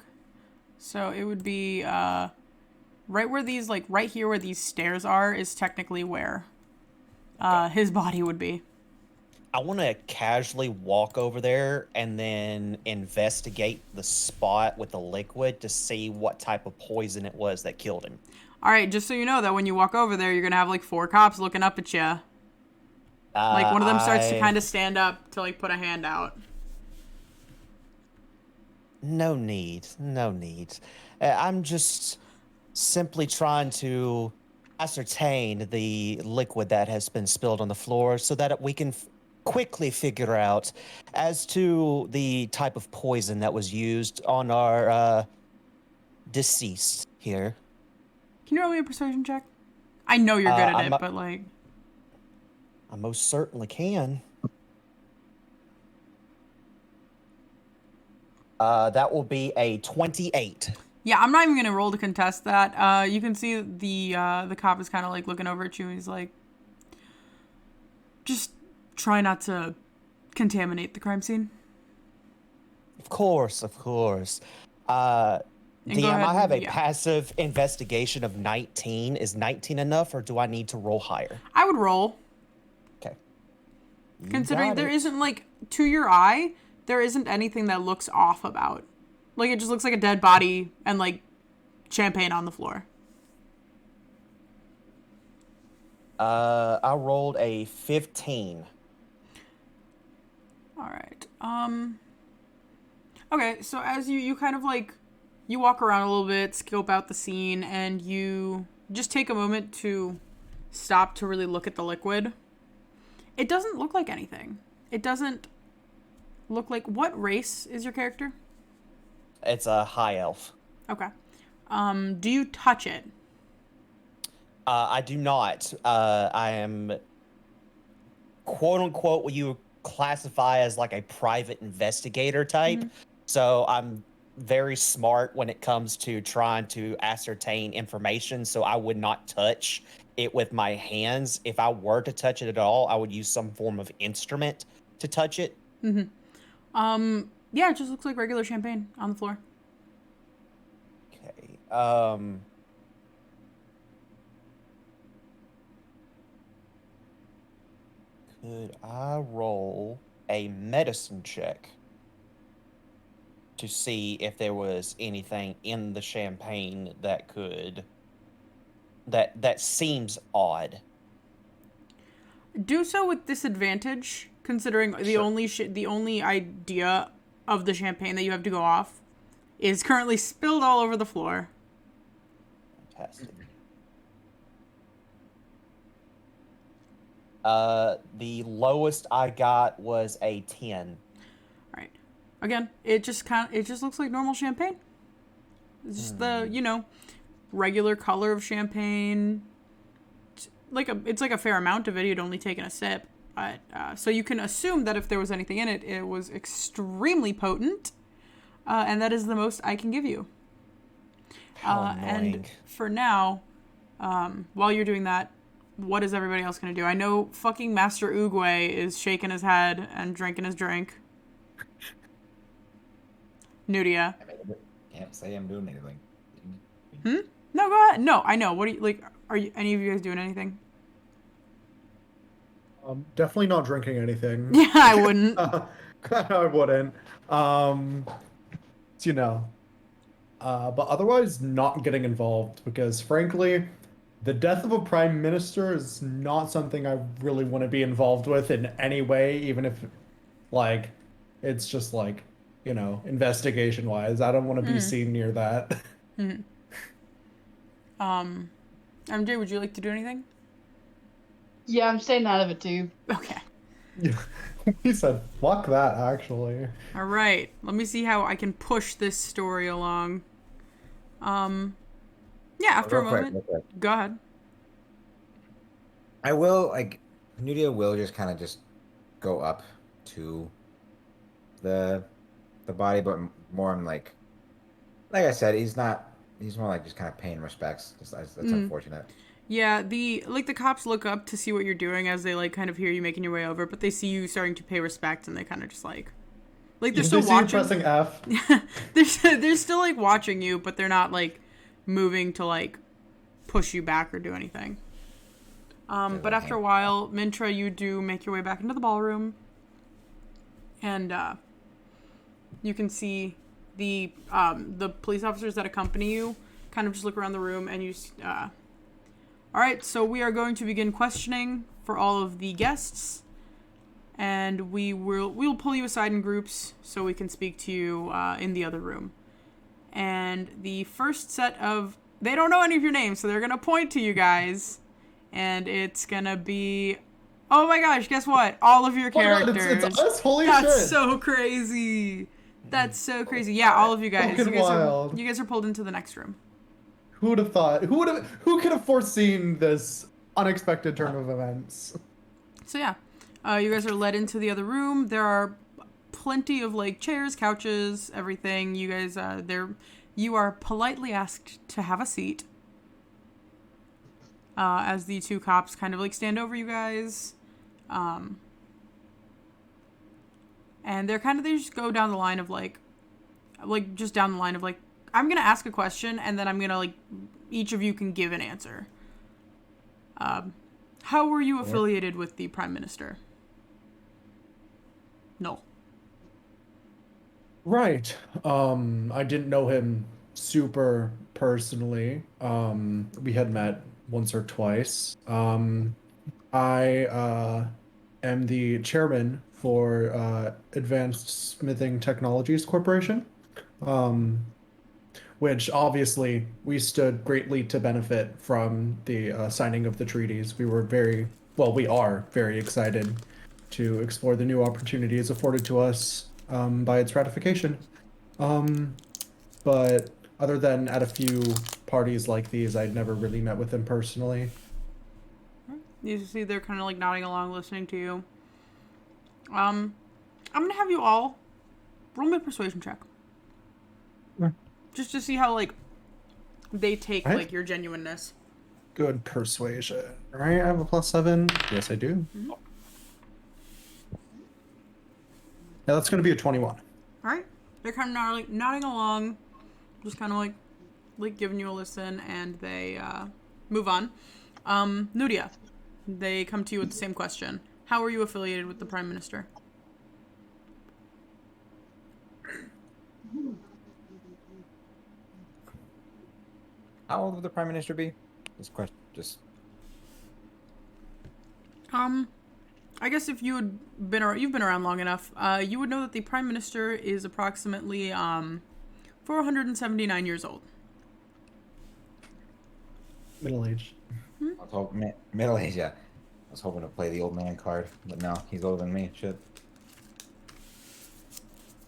So it would be right where these, like right here where these stairs are, is technically where his body would be. I want to casually walk over there and then investigate the spot with the liquid to see what type of poison it was that killed him. All right, just so you know that when you walk over there, you're gonna have like 4 cops looking up at you. Like one of them starts to kind of stand up to like put a hand out. No need. No need. I'm just simply trying to ascertain the liquid that has been spilled on the floor so that we can quickly figure out as to the type of poison that was used on our deceased here. Can you roll me a persuasion check? I know you're good at I'm it, but like... I most certainly can. That will be a 28. Yeah, I'm not even gonna roll to contest that. You can see the cop is kind of like looking over at you and he's like, just try not to contaminate the crime scene. Of course, of course. And go DM, ahead I have a and- yeah. passive investigation of 19. Is 19 enough, or do I need to roll higher? I would roll. Okay. You Considering got there it. isn't, like, to your eye, there isn't anything that looks off about. Like, it just looks like a dead body and, like, champagne on the floor. I rolled a 15. All right. Okay, so as you kind of, like, you walk around a little bit, scope out the scene, and you just take a moment to stop to really look at the liquid. It doesn't look like anything. It doesn't look like... What race is your character? It's a high elf. Okay. Do you touch it? I do not. I am, quote unquote, what you would classify as like a private investigator type. So I'm very smart when it comes to trying to ascertain information. So I would not touch it with my hands. If I were to touch it at all, I would use some form of instrument to touch it. Yeah, it just looks like regular champagne on the floor. Okay. Could I roll a medicine check to see if there was anything in the champagne that could that seems odd? Do so with disadvantage, considering the only idea of the champagne that you have to go off is currently spilled all over the floor. Fantastic. The lowest I got was a 10. Right. Again, it just looks like normal champagne. It's just the, regular color of champagne. It's like a fair amount of it. You'd only taken a sip. But so you can assume that if there was anything in it, it was extremely potent. And that is the most I can give you. How annoying. And for now, while you're doing that, what is everybody else going to do? I know fucking Master Oogway is shaking his head and drinking his drink. Nudia. Can't say I'm doing anything. No, go ahead. No, I know. What do you, like, are you, any of you guys doing anything? Definitely not drinking anything. Yeah, I wouldn't. I wouldn't. But otherwise not getting involved because frankly, the death of a prime minister is not something I really want to be involved with in any way, even if like it's just like, investigation wise. I don't want to be seen near that. MJ, would you like to do anything? Yeah, I'm staying out of it too. Okay. He said, "Fuck that." Actually, All right. Let me see how I can push this story along. Yeah. After a Real quick, moment, real quick. go ahead. I will like Nudia will just kind of just go up to the body, but more on like I said, he's not. He's more like just kind of paying respects. That's unfortunate. Yeah, the cops look up to see what you're doing as they like kind of hear you making your way over, but they see you starting to pay respect and they kind of just like they're they still see you watching. pressing F. they're still like watching you, but they're not like moving to like push you back or do anything. But after a while, Mintra, you do make your way back into the ballroom, and you can see the police officers that accompany you kind of just look around the room, and you. All right, so we are going to begin questioning for all of the guests, and we'll pull you aside in groups so we can speak to you in the other room. And the first set of they don't know any of your names, so they're gonna point to you guys, and it's gonna be, oh my gosh, guess what? All of your Oh my God, characters. it's us! Holy That's shit! so crazy. That's so crazy. Yeah, all of you guys. Fucking wild. You guys are pulled into the next room. Who would have thought? Who could have foreseen this unexpected turn of events? So yeah, you guys are led into the other room. There are plenty of like chairs, couches, everything. You guys, you are politely asked to have a seat. As the two cops kind of like stand over you guys, and they just go down the line of like just down the line of like, I'm gonna ask a question and then I'm gonna like each of you can give an answer. How were you affiliated with the Prime Minister? No. Right. I didn't know him super personally. We had met once or twice. I am the chairman for Advanced Smithing Technologies Corporation, which obviously we stood greatly to benefit from the signing of the treaties. We are very excited to explore the new opportunities afforded to us by its ratification. But other than at a few parties like these, I'd never really met with him personally. You see they're kind of like nodding along, listening to you. I'm gonna have you all roll me a persuasion check. Just to see how like they take Right. like your genuineness. Good persuasion. All right, I have a +7. Yes, I do. Mm-hmm. Yeah, that's going to be a 21. All right, they're kind of like nodding along, just kind of like giving you a listen, and they move on. Nudia, they come to you with the same question. How are you affiliated with the Prime Minister? How old would the Prime Minister be? This question just. I guess if you had you've been around long enough, you would know that the Prime Minister is approximately 479 years old. Middle age. I was hoping middle age. Yeah, I was hoping to play the old man card, but no, he's older than me. Shit.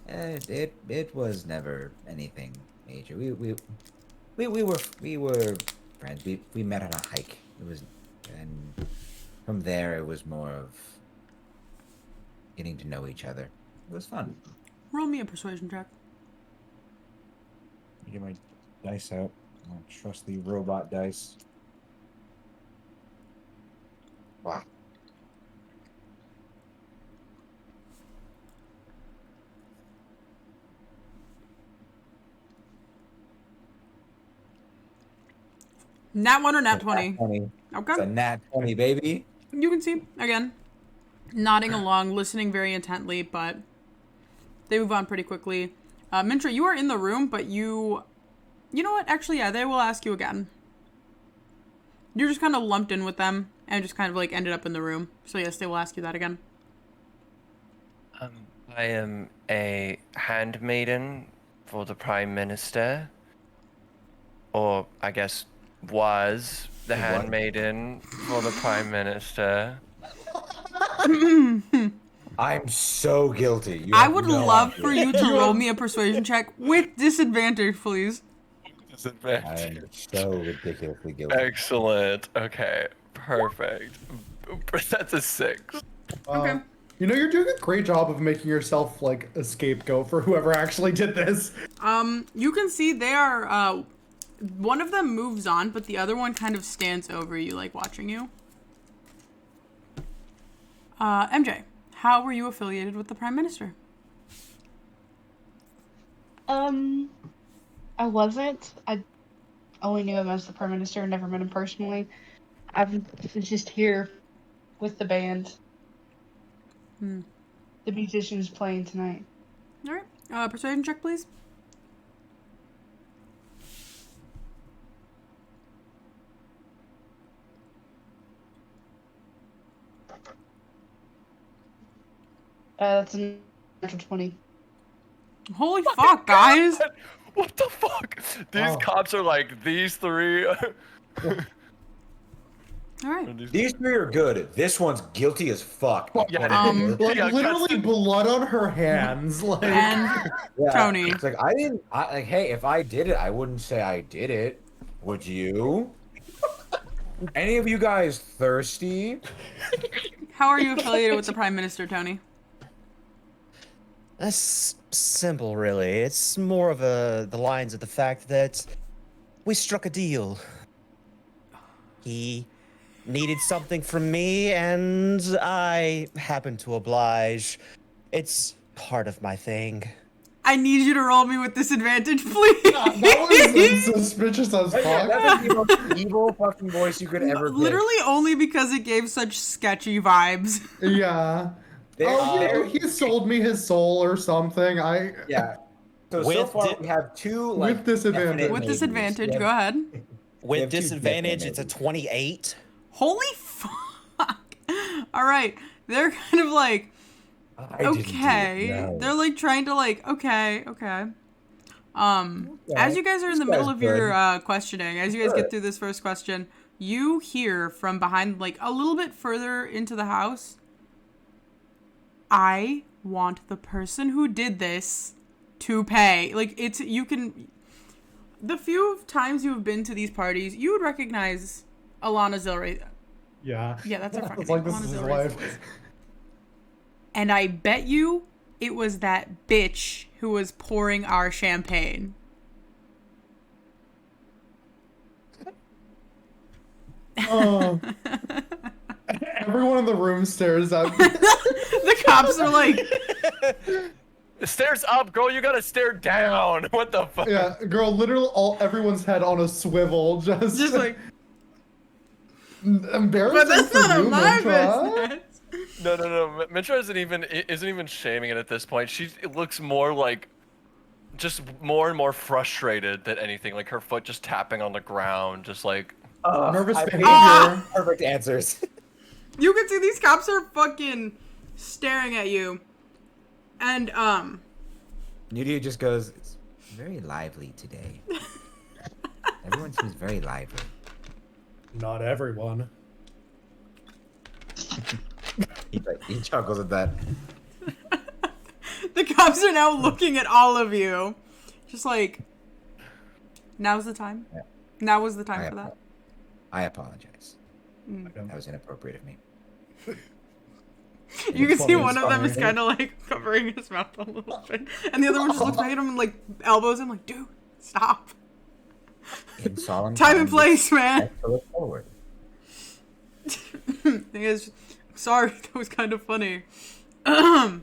It was never anything major. We were friends. We met on a hike. It was, and from there it was more of getting to know each other. It was fun. Roll me a persuasion check. Get my dice out. I don't trust the robot dice. Wow. Nat 1 or nat 20? 20. Okay. It's a nat 20, baby. You can see, again, nodding along, listening very intently, but they move on pretty quickly. Mintra, you are in the room, but you know what? Actually, yeah, they will ask you again. You're just kind of lumped in with them and just kind of like ended up in the room. So yes, they will ask you that again. I am a handmaiden for the Prime Minister. Or, I guess, was the handmaiden for the Prime Minister. I'm so guilty. You I have would no love idea. for you to roll me a persuasion check with disadvantage, please. I'm so ridiculously guilty. Excellent. Okay. Perfect. That's a 6. Okay. You know, you're doing a great job of making yourself like a scapegoat for whoever actually did this. You can see they are, one of them moves on, but the other one kind of stands over you, like watching you. MJ, how were you affiliated with the Prime Minister? I wasn't. I only knew him as the Prime Minister, never met him personally. I was just here with the band. The musicians playing tonight. All right. Persuasion check, please. That's a natural 20. Holy fuck, guys! What the fuck? These Wow. cops are like, these 3. All right. These 3 are good. This one's guilty as fuck. Yeah, Like Yeah, literally Justin. blood on her hands. Like And Yeah, Tony. It's like like, hey, if I did it, I wouldn't say I did it. Would you? Any of you guys thirsty? how are you affiliated with the Prime Minister, Tony? That's simple, really. It's more of the lines of the fact that we struck a deal. He needed something from me, and I happened to oblige. It's part of my thing. I need you to roll me with disadvantage, please. that was suspicious as fuck. That's the most evil fucking voice you could ever pick. Literally only because it gave such sketchy vibes. Yeah. He sold me his soul or something. Yeah. So With far di- we have 2 like With disadvantage. definite With maybes. disadvantage, We go have- ahead. We With have 2 disadvantage, definite it's a maybes. 28. Holy fuck. All right. They're kind of like, I didn't do it, okay. no. They're like trying to like, okay. As you guys are in the This middle guy's of your good. questioning, as you guys get through this first question, you hear from behind, like a little bit further into the house, I want the person who did this to pay. Like, it's, you can, the few times you've been to these parties, you would recognize Alana Zilray. Yeah. Yeah, that's her fucking It's like name. this Alana is his Zilray's life. And I bet you it was that bitch who was pouring our champagne. Oh. Everyone in the room stares at me. The cops are like, Stairs up, girl. You gotta stare down. What the fuck? Yeah, girl, literally everyone's head on a swivel, just like, embarrassing but that's for none you, of my Mintra. business. No. Mitra isn't even shaming it at this point. It looks more like just more and more frustrated than anything. Like her foot just tapping on the ground, just like Nervous I behavior. Ah! Perfect answers. You can see these cops are fucking staring at you. And, Nudie just goes, it's very lively today. Everyone seems very lively. Not everyone. He chuckles at that. the cops are now looking at all of you. Just like, now's the time. Yeah. Now was the time for that. I apologize. Mm. That was inappropriate of me. You can see funny one of them is story. kind of like covering his mouth a little bit. And the other one just looks back at him and like elbows him like, dude, stop. In solemn Time and times, place, man. let's look forward. Thing is, sorry, that was kind of funny. That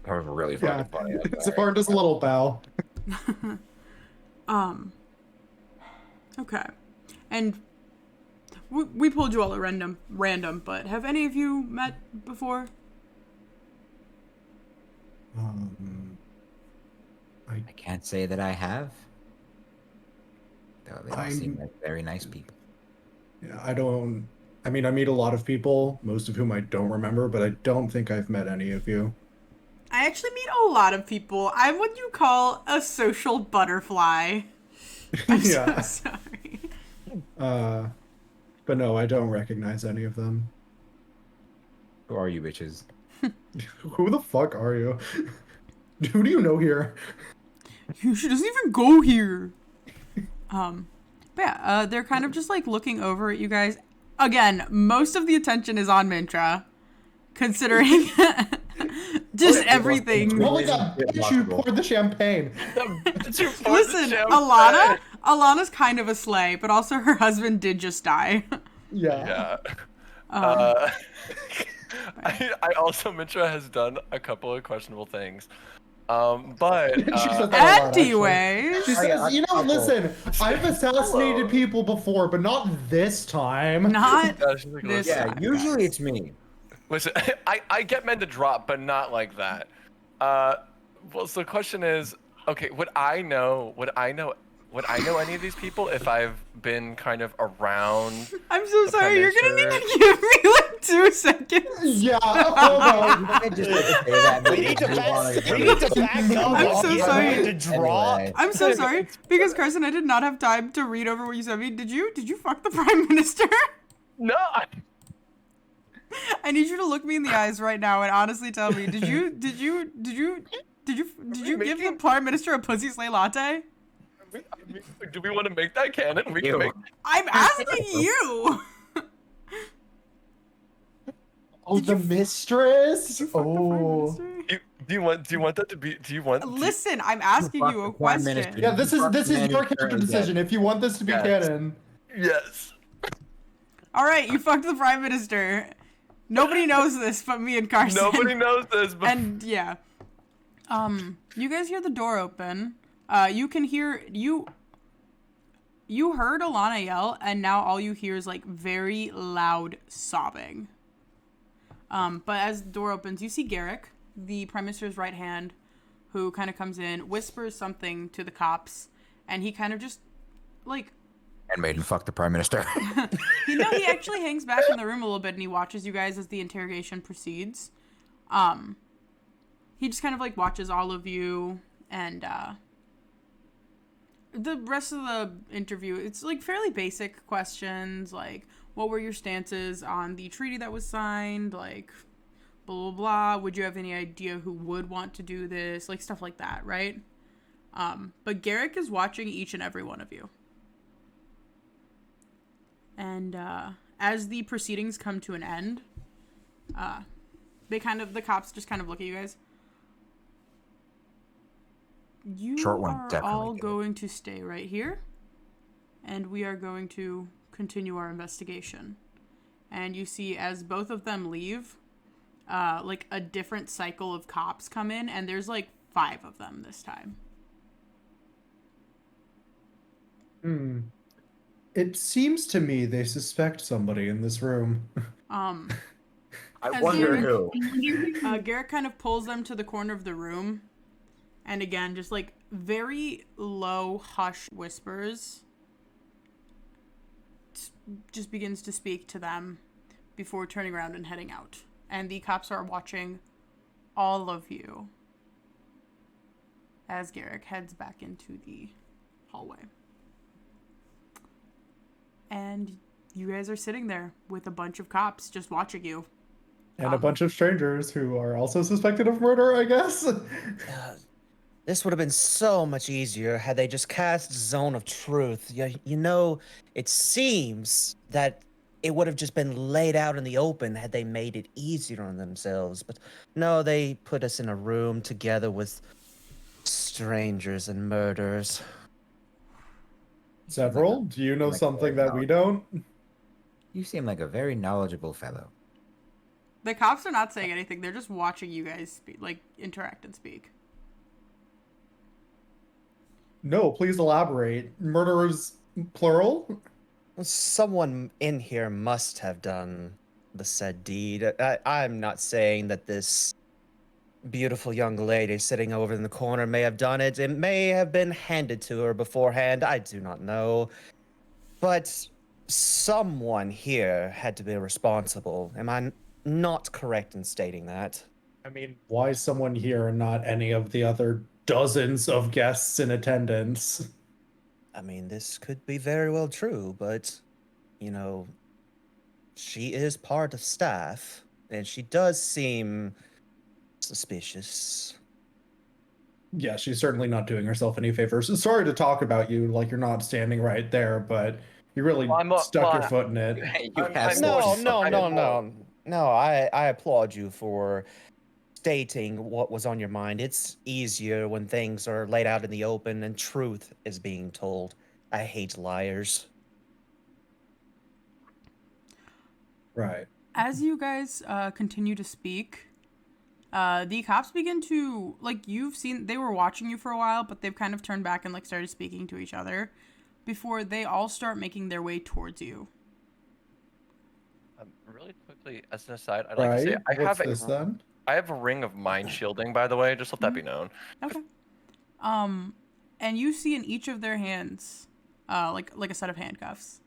was really Yeah. fucking funny. I'm sorry. Zafar does a little bow. Okay. And we pulled you all at random, but have any of you met before? I can't say that I have. Though they all seem I'm- like very nice people. Yeah, I mean, I meet a lot of people, most of whom I don't remember, but I don't think I've met any of you. I actually meet a lot of people. I'm what you call a social butterfly. I'm Yeah. so sorry. But no, I don't recognize any of them. Who are you, bitches? Who the fuck are you? Who do you know here? She doesn't even go here. But yeah, they're kind of just like looking over at you guys. Again, most of the attention is on Mintra, considering just everything. Holy god, bitch, you poured the champagne. Listen, Alana's kind of a slay, but also her husband did just die. Yeah. Yeah. I also, Mitra has done a couple of questionable things. But She says that a lot, actually. Anyways, She says, you know, listen, I've assassinated people before, but not this time. not she's like, this Yeah, time. usually it's me. listen, I get men to drop, but not like that. Well, so the question is, okay, would I know any of these people if I've been kind of around? I'm so the sorry. You're gonna need Punisher? to give me like 2 seconds. Yeah, hold on. I just like to say that. We need to back up. I'm so sorry. To drop. Anyway. I'm so sorry because Carson, I did not have time to read over what you sent me. Did you fuck the Prime Minister? No. I need you to look me in the eyes right now and honestly tell me, did you give the Prime Minister a pussy slay latte? Do we want to make that canon? We can Ew. make. I'm asking you. Oh, Did the you- mistress? Did you fuck the Prime Oh. Minister? Do you want that to be? Do you want? Listen, I'm asking Fuck you a the Prime question. Minister. Yeah, this is your character decision. If you want this to be Yes. canon. Yes. All right, you fucked the Prime Minister. Nobody knows this but me and Carson. Nobody knows this, but And yeah, you guys hear the door open. You can hear you heard Alana yell, and now all you hear is like very loud sobbing. But as the door opens, you see Garrick, the Prime Minister's right hand, who kind of comes in, whispers something to the cops, and he kind of just like And made him fuck the Prime Minister. he actually hangs back in the room a little bit and he watches you guys as the interrogation proceeds. He just kind of like watches all of you and the rest of the interview, it's like fairly basic questions like what were your stances on the treaty that was signed, like blah blah blah, would you have any idea who would want to do this, like stuff like that, right? But Garrick is watching each and every one of you. And as the proceedings come to an end, the cops just kind of look at you guys. You Short one, are definitely all did. going to stay right here, and we are going to continue our investigation. And you see, as both of them leave, like a different cycle of cops come in, and there's like 5 of them this time. It seems to me they suspect somebody in this room. I As wonder you- who. Garrett kind of pulls them to the corner of the room. And again, just like very low, hushed whispers. Just begins to speak to them before turning around and heading out. And the cops are watching all of you as Garrick heads back into the hallway. And you guys are sitting there with a bunch of cops just watching you. And a bunch of strangers who are also suspected of murder, I guess. This would have been so much easier had they just cast Zone of Truth. You know, it seems that it would have just been laid out in the open had they made it easier on themselves. But no, they put us in a room together with strangers and murderers. Several? Do you know Like, something that we don't? You seem like a very knowledgeable fellow. The cops are not saying anything. They're just watching you guys speak, like interact and speak. No, please elaborate. Murderers, plural? Someone in here must have done the said deed. I'm not saying that this beautiful young lady sitting over in the corner may have done it. It may have been handed to her beforehand. I do not know. But someone here had to be responsible. Am I not correct in stating that? I mean, why someone here and not any of the other dozens of guests in attendance? I mean, this could be very well true, but, you know, she is part of staff, and she does seem suspicious. Yeah, she's certainly not doing herself any favors. Sorry to talk about you like you're not standing right there, but you really Well, stuck your foot in it. You I'm have more No, such no, I'm no, more- no. No, I applaud you for stating what was on your mind. It's easier when things are laid out in the open and truth is being told. I hate liars. Right. As you guys continue to speak, the cops begin to, like, you've seen, they were watching you for a while, but they've kind of turned back and, like, started speaking to each other before they all start making their way towards you. Really quickly, as an aside, I'd like to say Right. What's this then? I have a ring of mind shielding, by the way. Just let that be known. Okay. And you see in each of their hands, like a set of handcuffs.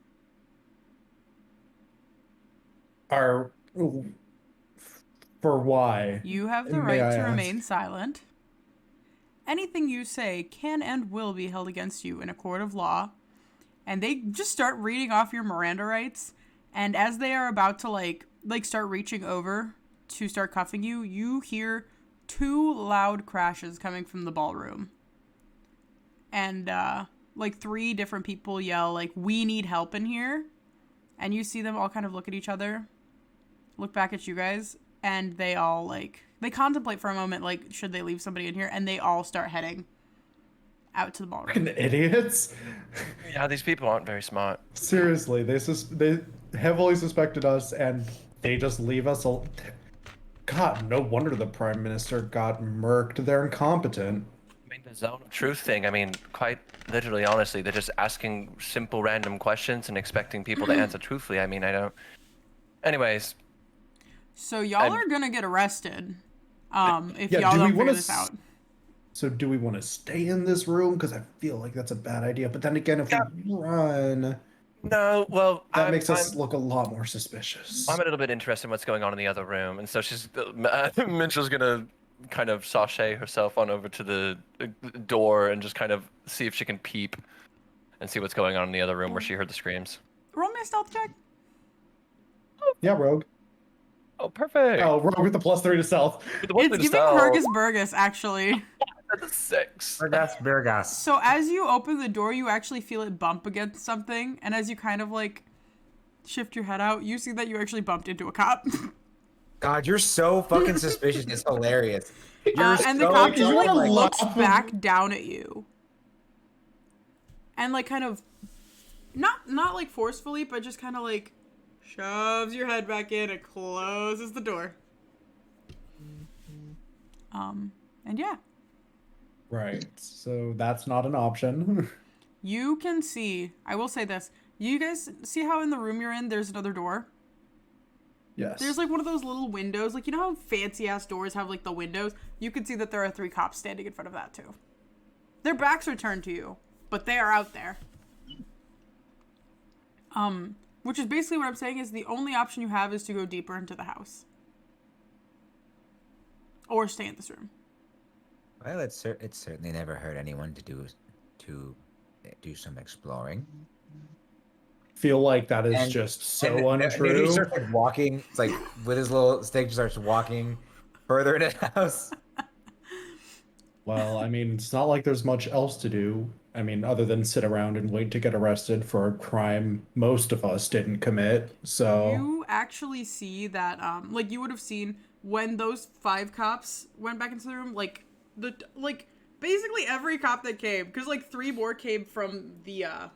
Are for why? You have the May right I to ask? remain silent. Anything you say can and will be held against you in a court of law. And they just start reading off your Miranda rights. And as they are about to like start reaching over to start cuffing you, you hear 2 loud crashes coming from the ballroom. And like 3 different people yell like, "We need help in here." And you see them all kind of look at each other, look back at you guys, and they all they contemplate for a moment, like, should they leave somebody in here? And they all start heading out to the ballroom. Fucking idiots. Yeah, these people aren't very smart. Seriously, they heavily suspected us, and they just leave us. God, no wonder the prime minister got murked. They're incompetent. I mean, the zone of truth thing, I mean, quite literally, honestly, they're just asking simple random questions and expecting people to answer truthfully. I mean, I don't. Anyways, So y'all And- are gonna get arrested if Yeah, y'all do we don't wanna figure this out. So do we want to stay in this room? Because I feel like that's a bad idea. But then again, if we run, no, well, that makes us look a lot more suspicious. I'm a little bit interested in what's going on in the other room, and so she's Mitchell's gonna kind of sashay herself on over to the door and just kind of see if she can peep and see what's going on in the other room where she heard the screams. Roll me a stealth check. Yeah, Rogue. Oh, perfect. Oh, Rogue with the +3 to stealth. With the one It's thing to giving sell, Hergus Burgus, actually. that's a 6. Burgas. So as you open the door, you actually feel it bump against something, and as you kind of shift your head out, you see that you actually bumped into a cop. God, you're so fucking suspicious. It's hilarious. You're And the so cop just fucking, looks back down at you, and kind of not forcefully, but just kind of shoves your head back in and closes the door. And yeah, Right. So that's not an option. you can see. I will say this: you guys see how in the room you're in, there's another door. Yes. There's one of those little windows, you know how fancy ass doors have the windows? You can see that there are 3 cops standing in front of that too. Their backs are turned to you, but they are out there. Which is basically what I'm saying is the only option you have is to go deeper into the house. Or stay in this room. Well, it's certainly never hurt anyone to do some exploring. Feel like that is And- just so And then he untrue. starts walking. It's like with his little stick, starts walking further into the house. Well, I mean, it's not like there's much else to do. I mean, other than sit around and wait to get arrested for a crime most of us didn't commit. So You actually see that, you would have seen when those 5 cops went back into the room, basically every cop that came, because 3 more came from the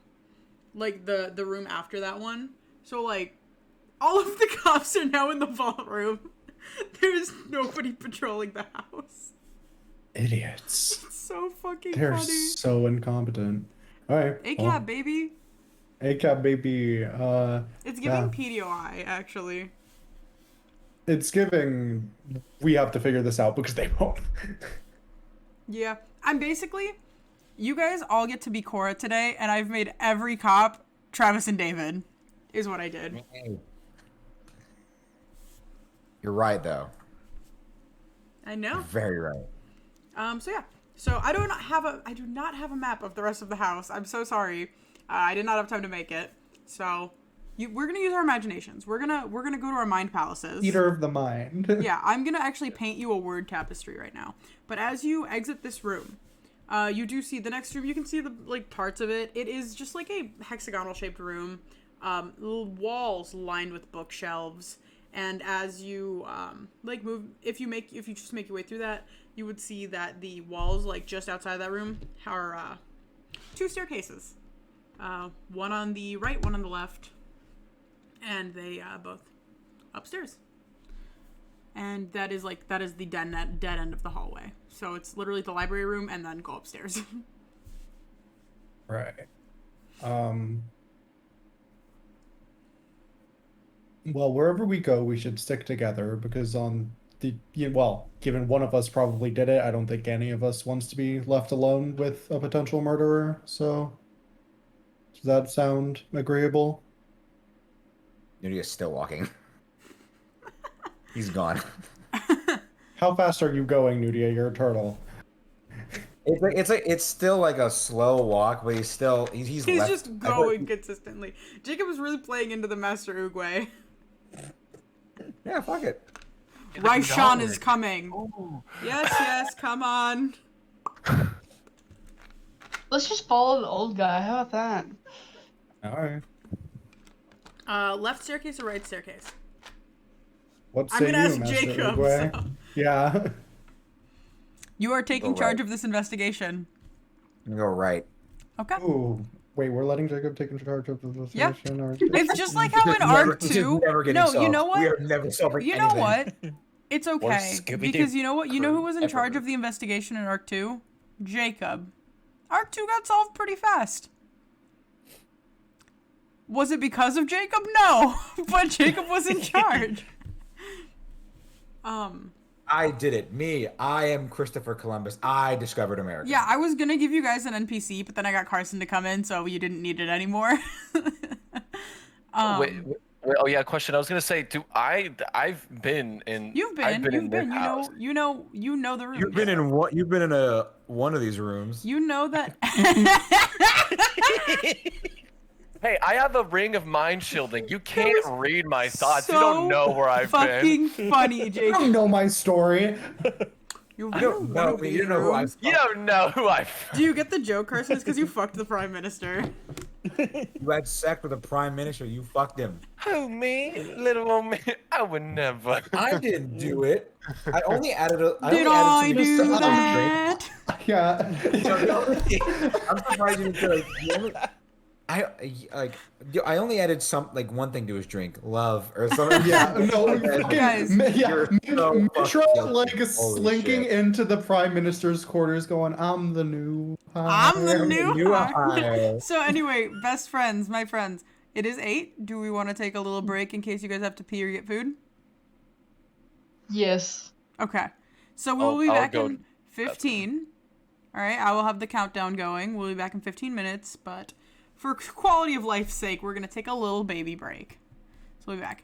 room after that one. So all of the cops are now in the vault room. There's nobody patrolling the house. idiots. It's so fucking They're funny. so incompetent. All right. ACAB, baby. ACAB, baby. It's giving yeah. PDOI, actually. It's giving. We have to figure this out because they won't. Yeah. I'm basically... You guys all get to be Cora today, and I've made every cop Travis and David, is what I did. You're right, though. I know. You're very right. So yeah, So I do not have a map of the rest of the house. I'm so sorry. I did not have time to make it. So we're gonna use our imaginations. We're gonna go to our mind palaces. Eater of the mind. Yeah, I'm gonna actually paint you a word tapestry right now. But as you exit this room, you do see the next room. You can see the parts of it. It is just like a hexagonal shaped room. Little walls lined with bookshelves. And as you move, if you just make your way through that, you would see that the walls just outside that room are 2 staircases. One on the right, one on the left, and they both upstairs. And that is the dead end of the hallway. So it's literally the library room and then go upstairs. Right. Well, wherever we go, we should stick together because given one of us probably did it, I don't think any of us wants to be left alone with a potential murderer. So, does that sound agreeable? Nudia's still walking. He's gone. How fast are you going, Nudia? You're a turtle. It's still like a slow walk, but he's left. Just going consistently. Jacob is really playing into the Master Oogway. Yeah, fuck it. Raishan is coming. Ooh. Yes, come on. Let's just follow the old guy. How about that? All right. Left staircase or right staircase? I'm gonna ask Jacob. So. Yeah. You are taking charge of this investigation. I'm gonna go right. Okay. Ooh. Wait, we're letting Jacob take charge of the investigation? Yeah. Or... It's just like how in Arc 2. No, solved. You know what? We are never solving You know what? It's okay. Because you know what? You know who was in charge of the investigation in Arc 2? Jacob. Arc 2 got solved pretty fast. Was it because of Jacob? No. But Jacob was in charge. I did it. Me. I am Christopher Columbus. I discovered America. Yeah, I was gonna give you guys an NPC, but then I got Carson to come in, so you didn't need it anymore. Wait, oh yeah, question. I was gonna say, I've been in. You've been. You know the room. You've been in what? You've been in one of these rooms. You know that. Hey, I have a ring of mind shielding. You can't read my thoughts. So you don't know where I've been. fucking funny, Jake. You don't know my story. You don't know who I've. You don't know who I've. Do you get the joke, Carson? It's because you fucked the Prime Minister. You had sex with the Prime Minister. You fucked him. Who, me? Little old me? I would never. I didn't do it. I only added a. Did I do that? Yeah. I'm surprised you didn't. I only added one thing to his drink, love or something. Yeah, no, guys. Mitra slinking into the Prime Minister's quarters, going, "I'm the new hire." I'm the new hire. So anyway, best friends, my friends, it is 8. Do we want to take a little break in case you guys have to pee or get food? Yes. Okay, so we'll be back in 15. All right, I will have the countdown going. We'll be back in 15 minutes, but. For quality of life's sake, we're going to take a little baby break. So we'll be back.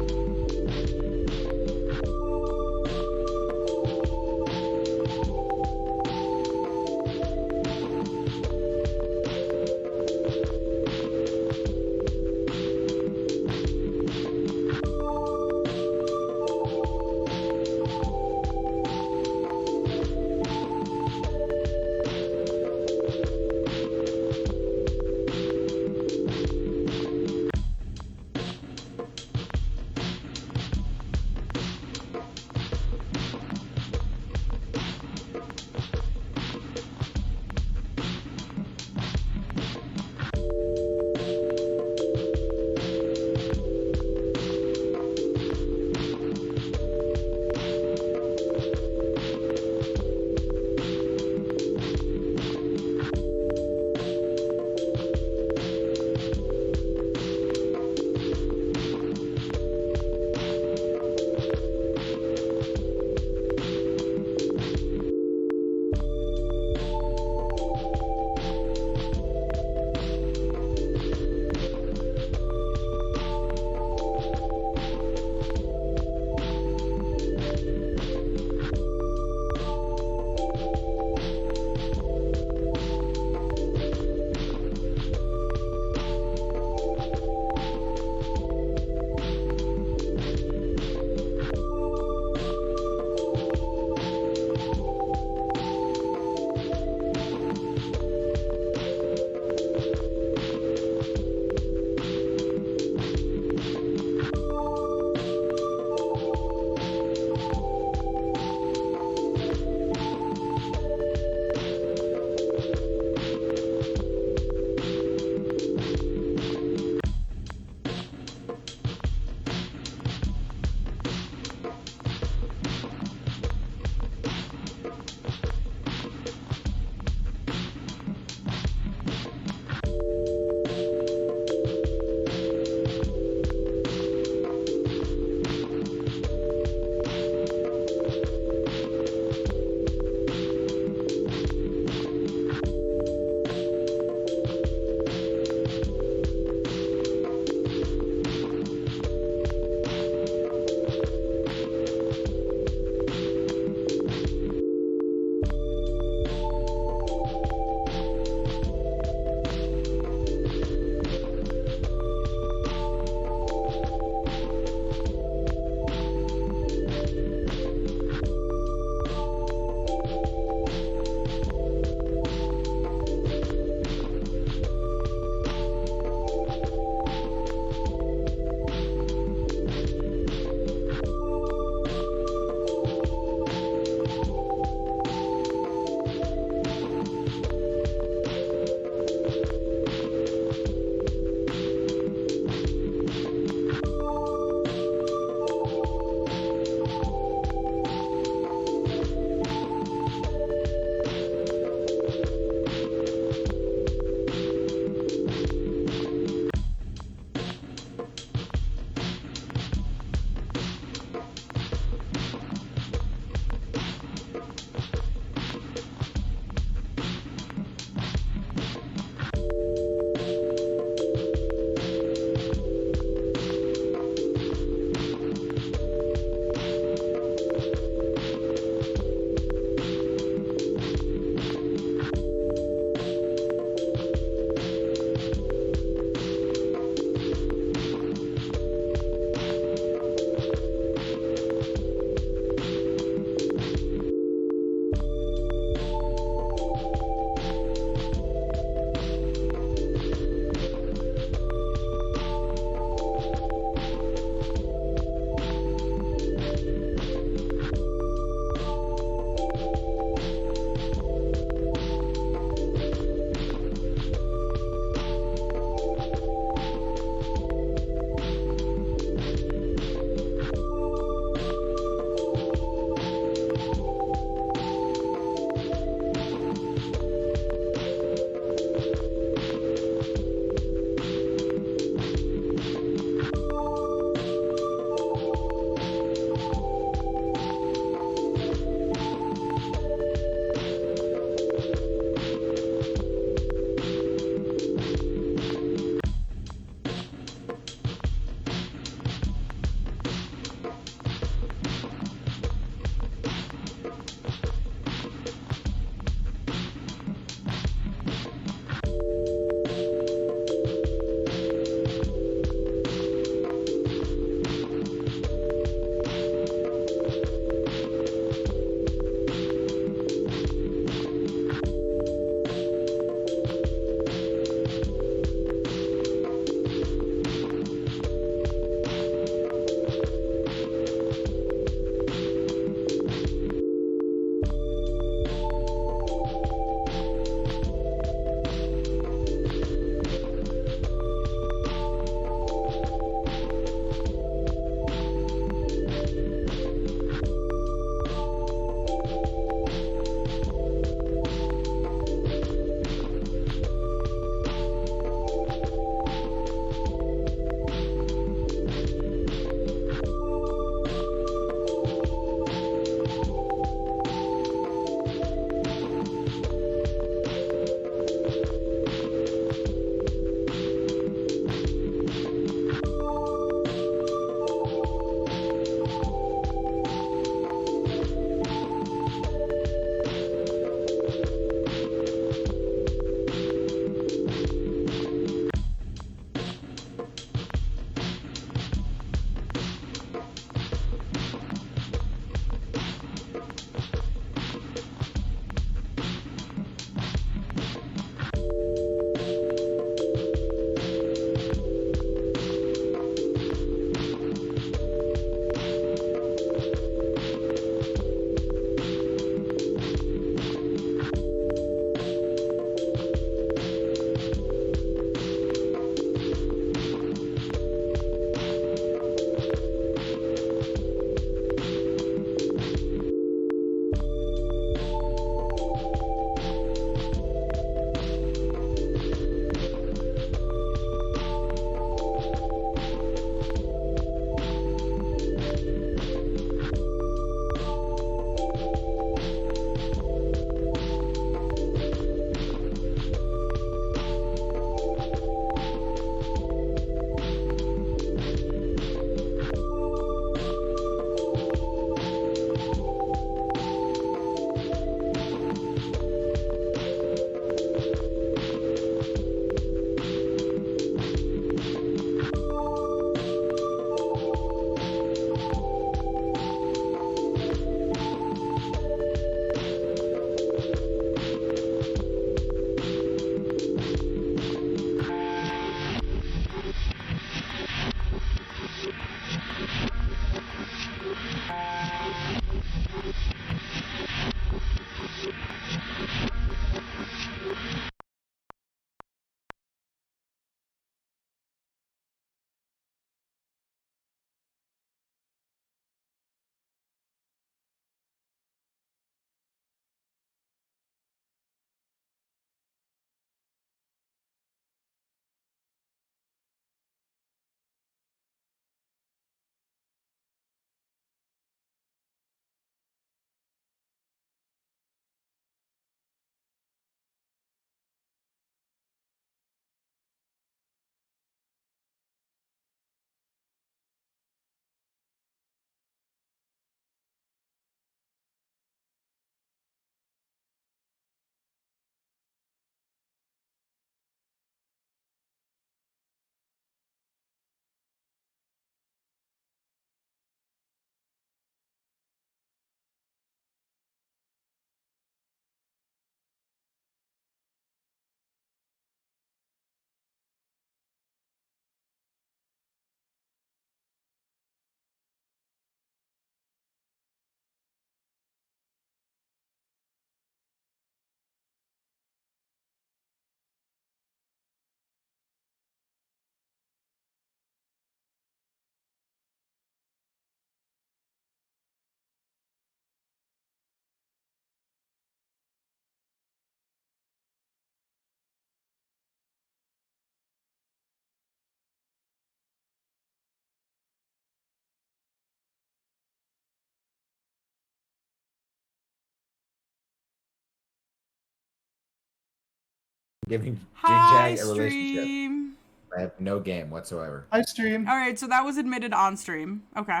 Giving Jig Hi, Jag a relationship. stream. I have no game whatsoever. Hi, stream. All right, so that was admitted on stream. Okay.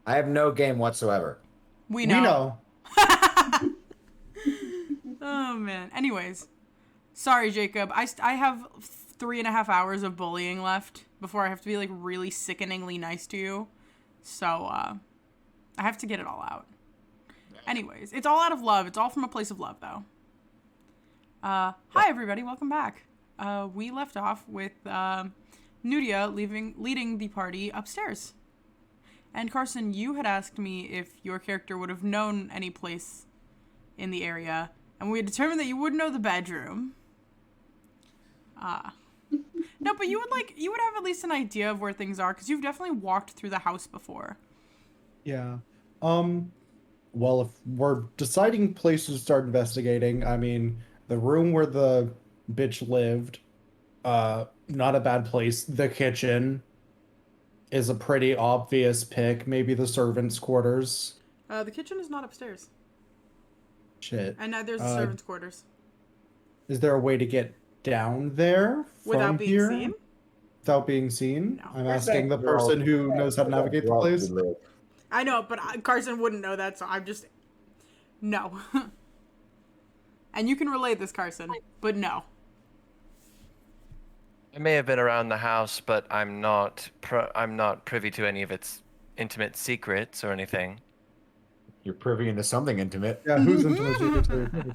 I have no game whatsoever. We We know. know. Oh, man. Anyways. Sorry, Jacob. I have 3.5 hours of bullying left before I have to be, like, really sickeningly nice to you. So, I have to get it all out. Anyways, it's all out of love. It's all from a place of love, though. Hi, everybody. Welcome back. We left off with Nudia leading the party upstairs. And Carson, you had asked me if your character would have known any place in the area, and we had determined that you would know the bedroom. No, but you would have at least an idea of where things are, because you've definitely walked through the house before. Yeah. Well, if we're deciding places to start investigating, I mean, the room where the bitch lived, not a bad place. The kitchen is a pretty obvious pick. Maybe the servants' quarters. The kitchen is not upstairs, Shit. and neither is the servants' quarters. Is there a way to get down there Without from being here? seen? Without being seen? No. I'm asking the person who knows how to navigate the place. I know, but Carson wouldn't know that, so I'm just... No. And you can relate this, Carson, but no. I may have been around the house, but I'm not privy to any of its intimate secrets or anything. You're privy into something intimate. Yeah, who's intimate secrets are you privy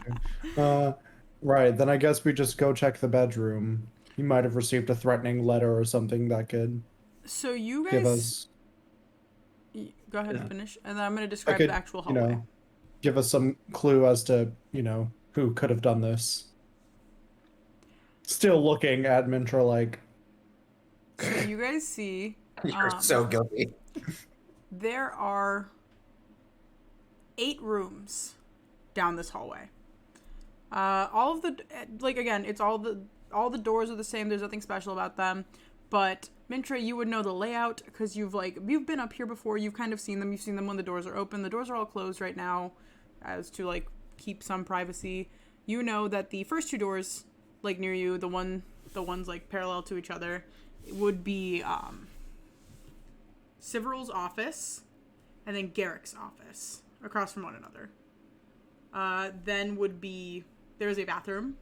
to? Right, then I guess we just go check the bedroom. He might have received a threatening letter or something that could So you guys... give us... Go ahead and finish, and then I'm going to I describe could, the actual hallway. give us some clue as to, who could have done this. Still looking at Mintra like... So you guys see... You're so guilty. There are 8 rooms down this hallway. All of the... Like, again, it's all the doors are the same. There's nothing special about them. But Mintra, you would know the layout because you've been up here before. You've kind of seen them. You've seen them when the doors are open. The doors are all closed right now as to, like, keep some privacy. You know that the first 2 doors, like, near you, the ones, like, parallel to each other, would be Siveral's office and then Garrick's office across from one another. Then would be... There's a bathroom.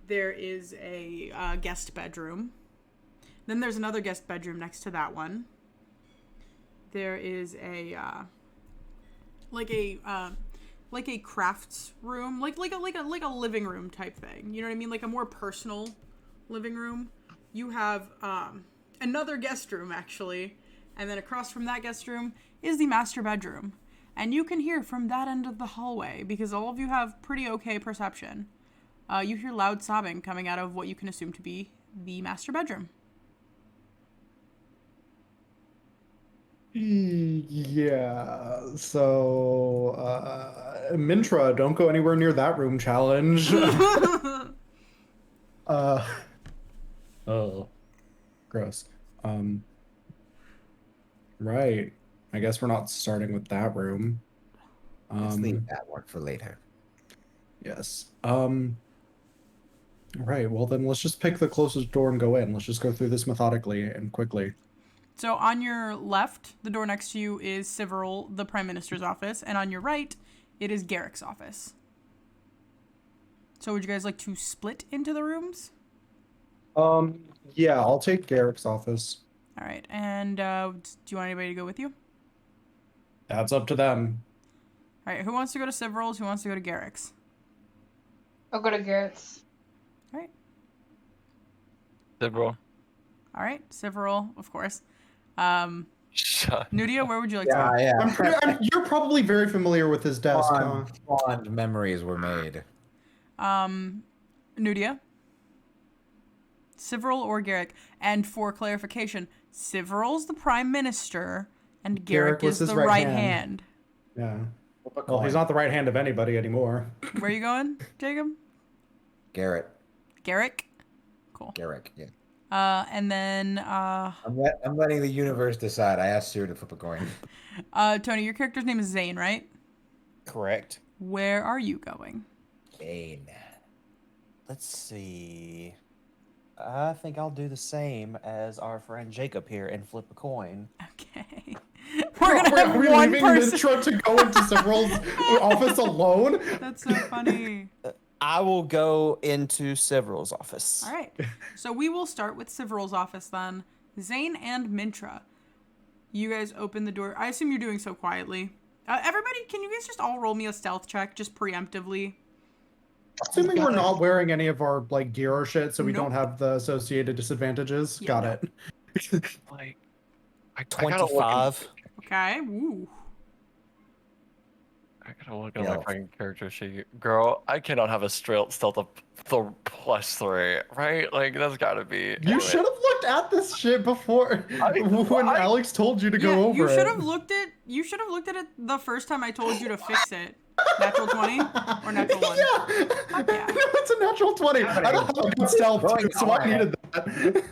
There is a guest bedroom. Then there's another guest bedroom next to that one. There is a like a crafts room, like a living room type thing. You know what I mean? Like a more personal living room. You have another guest room actually, and then across from that guest room is the master bedroom. And you can hear from that end of the hallway, because all of you have pretty okay perception. You hear loud sobbing coming out of what you can assume to be the master bedroom. Yeah, so, Mintra, don't go anywhere near that room challenge. Oh, gross. Right. I guess we're not starting with that room. Let's leave that one for later. Yes. Right, well then let's just pick the closest door and go in. Let's just go through this methodically and quickly. So on your left, the door next to you is Siveral, the Prime Minister's office, and on your right, it is Garrick's office. So would you guys like to split into the rooms? Yeah, I'll take Garrick's office. All right, and do you want anybody to go with you? That's up to them. All right, who wants to go to Siveral's? Who wants to go to Garrick's? I'll go to Garrett's. All right. Liberal. All right, Siveral, of course. Shut. Nudia, where would you like to go? Yeah. You're probably very familiar with his desk, huh? Fond memories were made. Nudia, Siveral or Garrick? And for clarification, Siveral's the Prime Minister, and Garrick was is his the right right hand. hand. Yeah. Well, he's not the right hand of anybody anymore. Where are you going, Jacob? Garrett. Garrick? Cool. Garrick, yeah. And then, I'm letting the universe decide. I asked Sue to flip a coin. Tony, your character's name is Zane, right? Correct. Where are you going? Bane. Let's see. I think I'll do the same as our friend Jacob here and flip a coin. Okay. We're gonna have Are we one leaving person. Mintra to go into Several's office alone? That's so funny. I will go into Several's office. All right. So we will start with Sivral's office then. Zane and Mintra. You guys open the door. I assume you're doing so quietly. Everybody, can you guys just all roll me a stealth check, just preemptively? Assuming we're not wearing any of our like gear or shit, so we Nope. don't have the associated disadvantages. Yeah, Got no. it. Like, I gotta look 25. Okay. Woo. I gotta look at my Yeah. fucking character sheet. Girl, I cannot have a straight stealth of +3, right? Like, that's gotta be. You should have looked at this shit before when Alex told you to go over you should it. have looked at. You should have looked at it the first time I told you to fix it. Natural 20 or natural 1? Yeah. yeah. No, it's a natural 20. I don't have a good stealth too, so I needed that.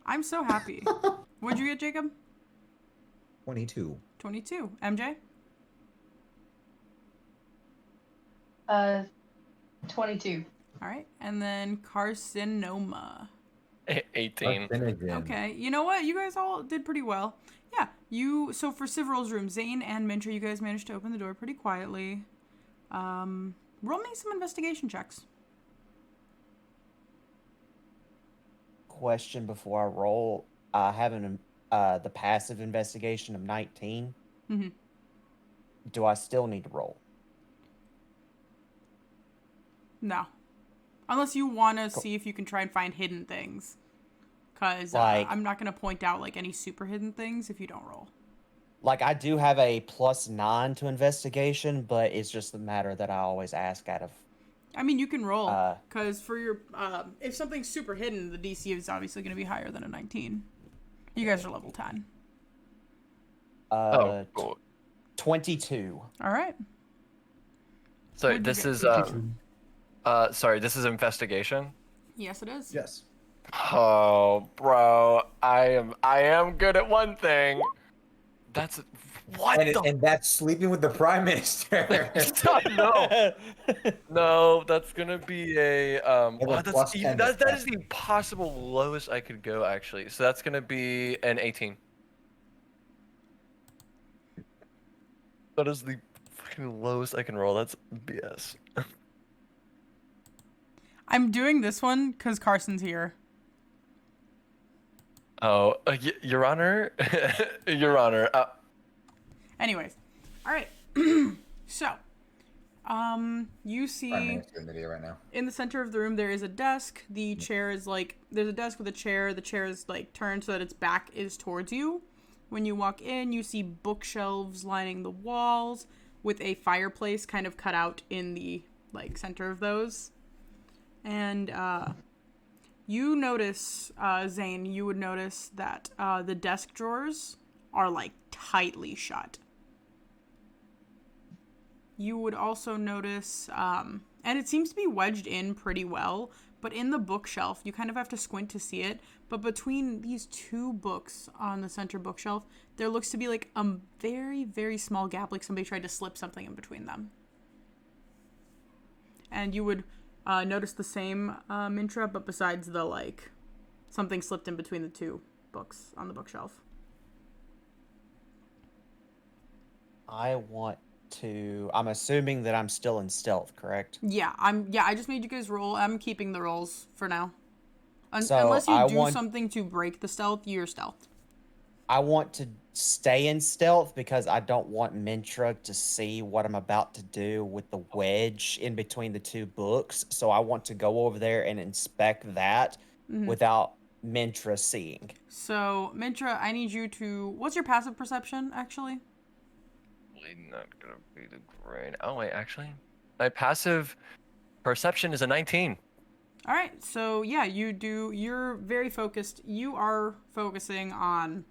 I'm so happy. What'd you get, Jacob? 22. 22. MJ? 22. All right. And then Carcinoma. 18. Okay. You know what? You guys all did pretty well. Yeah. So for Sivral's room, Zane and Mintra, you guys managed to open the door pretty quietly. Roll me some investigation checks. Question before I roll. I have the passive investigation of 19. Mm-hmm. Do I still need to roll? No. Unless you want to see if you can try and find hidden things. Because Like- I'm not going to point out like any super hidden things if you don't roll. Like, I do have a +9 to investigation, but it's just a matter that I always ask out of. I mean, you can roll. Because for your... if something's super hidden, the DC is obviously going to be higher than a 19. You guys are level 10. Oh, cool. 22. All right. So What'd you this get? is sorry, this is investigation. Yes, it is. Yes. Oh, bro, I am good at one thing. That's what And that's sleeping with the Prime Minister. no, no, that's gonna be a a that's plus 10 that to is the possible lowest I could go actually. So that's gonna be an 18. That is the fucking lowest I can roll. That's BS. I'm doing this one because Carson's here. Oh, Your Honor, Your Honor. Anyways. All right. So, you Prime see Minister in the video right now. in the center of the room there is a desk. The chair is like, there's a desk with a chair. The chair is like turned so that its back is towards you. When you walk in, you see bookshelves lining the walls with a fireplace kind of cut out in the like center of those. And you notice, Zane, you would notice that the desk drawers are like tightly shut. You would also notice, and it seems to be wedged in pretty well, but in the bookshelf, you kind of have to squint to see it. But between these two books on the center bookshelf, there looks to be like a very, very small gap, like somebody tried to slip something in between them. And you would notice the same, Mintra, but besides the like, something slipped in between the two books on the bookshelf. I'm assuming that I'm still in stealth, correct? Yeah, I just made you guys roll. I'm keeping the rolls for now. So Unless you I do want- something to break the stealth, you're stealth. I want to stay in stealth because I don't want Mintra to see what I'm about to do with the wedge in between the two books. So I want to go over there and inspect that without Mintra seeing. So, Mintra, I need you to... What's your passive perception, actually? Probably not gonna be the great. Oh wait, actually, my passive perception is a 19. All right, so yeah, you're very focused. You are focusing on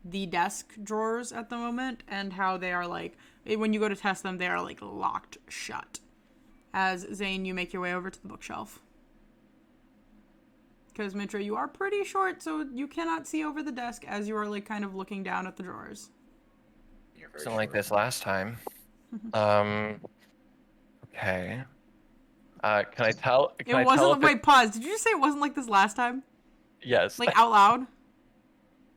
the desk drawers at the moment and how they are like, when you go to test them, they are like locked shut. As Zane, you make your way over to the bookshelf. Because Mintra, you are pretty short, so you cannot see over the desk as you are like kind of looking down at the drawers. Something like this last time. Okay. Can I tell? It Can I tell wasn't. if Wait, pause. Did you say it wasn't like this last time? yes. Like out loud?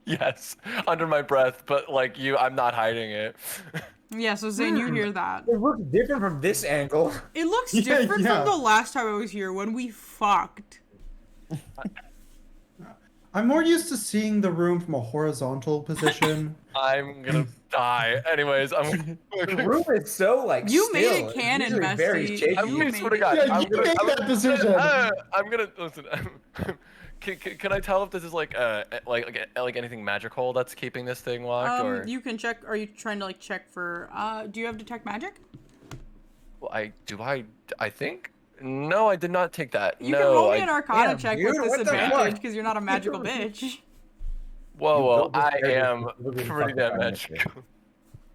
Yes, under my breath, but like you, I'm not hiding it. Yeah. So Zane, you hear that? It looks different from this angle. It looks Yeah, different yeah. from the last time I was here when we fucked. I'm more used to seeing the room from a horizontal position. I'm gonna die. Anyways, I'm. The room is so like You made still. it It's canon, usually very Bestie. shaky. I You mean, made swear to it. God, Yeah, I'm you gonna, made that decision. I'm gonna listen. Can I tell if this is like anything magical that's keeping this thing locked, or You can check. Are you trying to like check for? Do you have detect magic? well, I think no, I did not take that. You no, can roll me I an Arcana Damn, check dude, with what the disadvantage fuck? because you're not a magical bitch. whoa, You whoa, built this I character am specifically to pretty fuck damn with magical.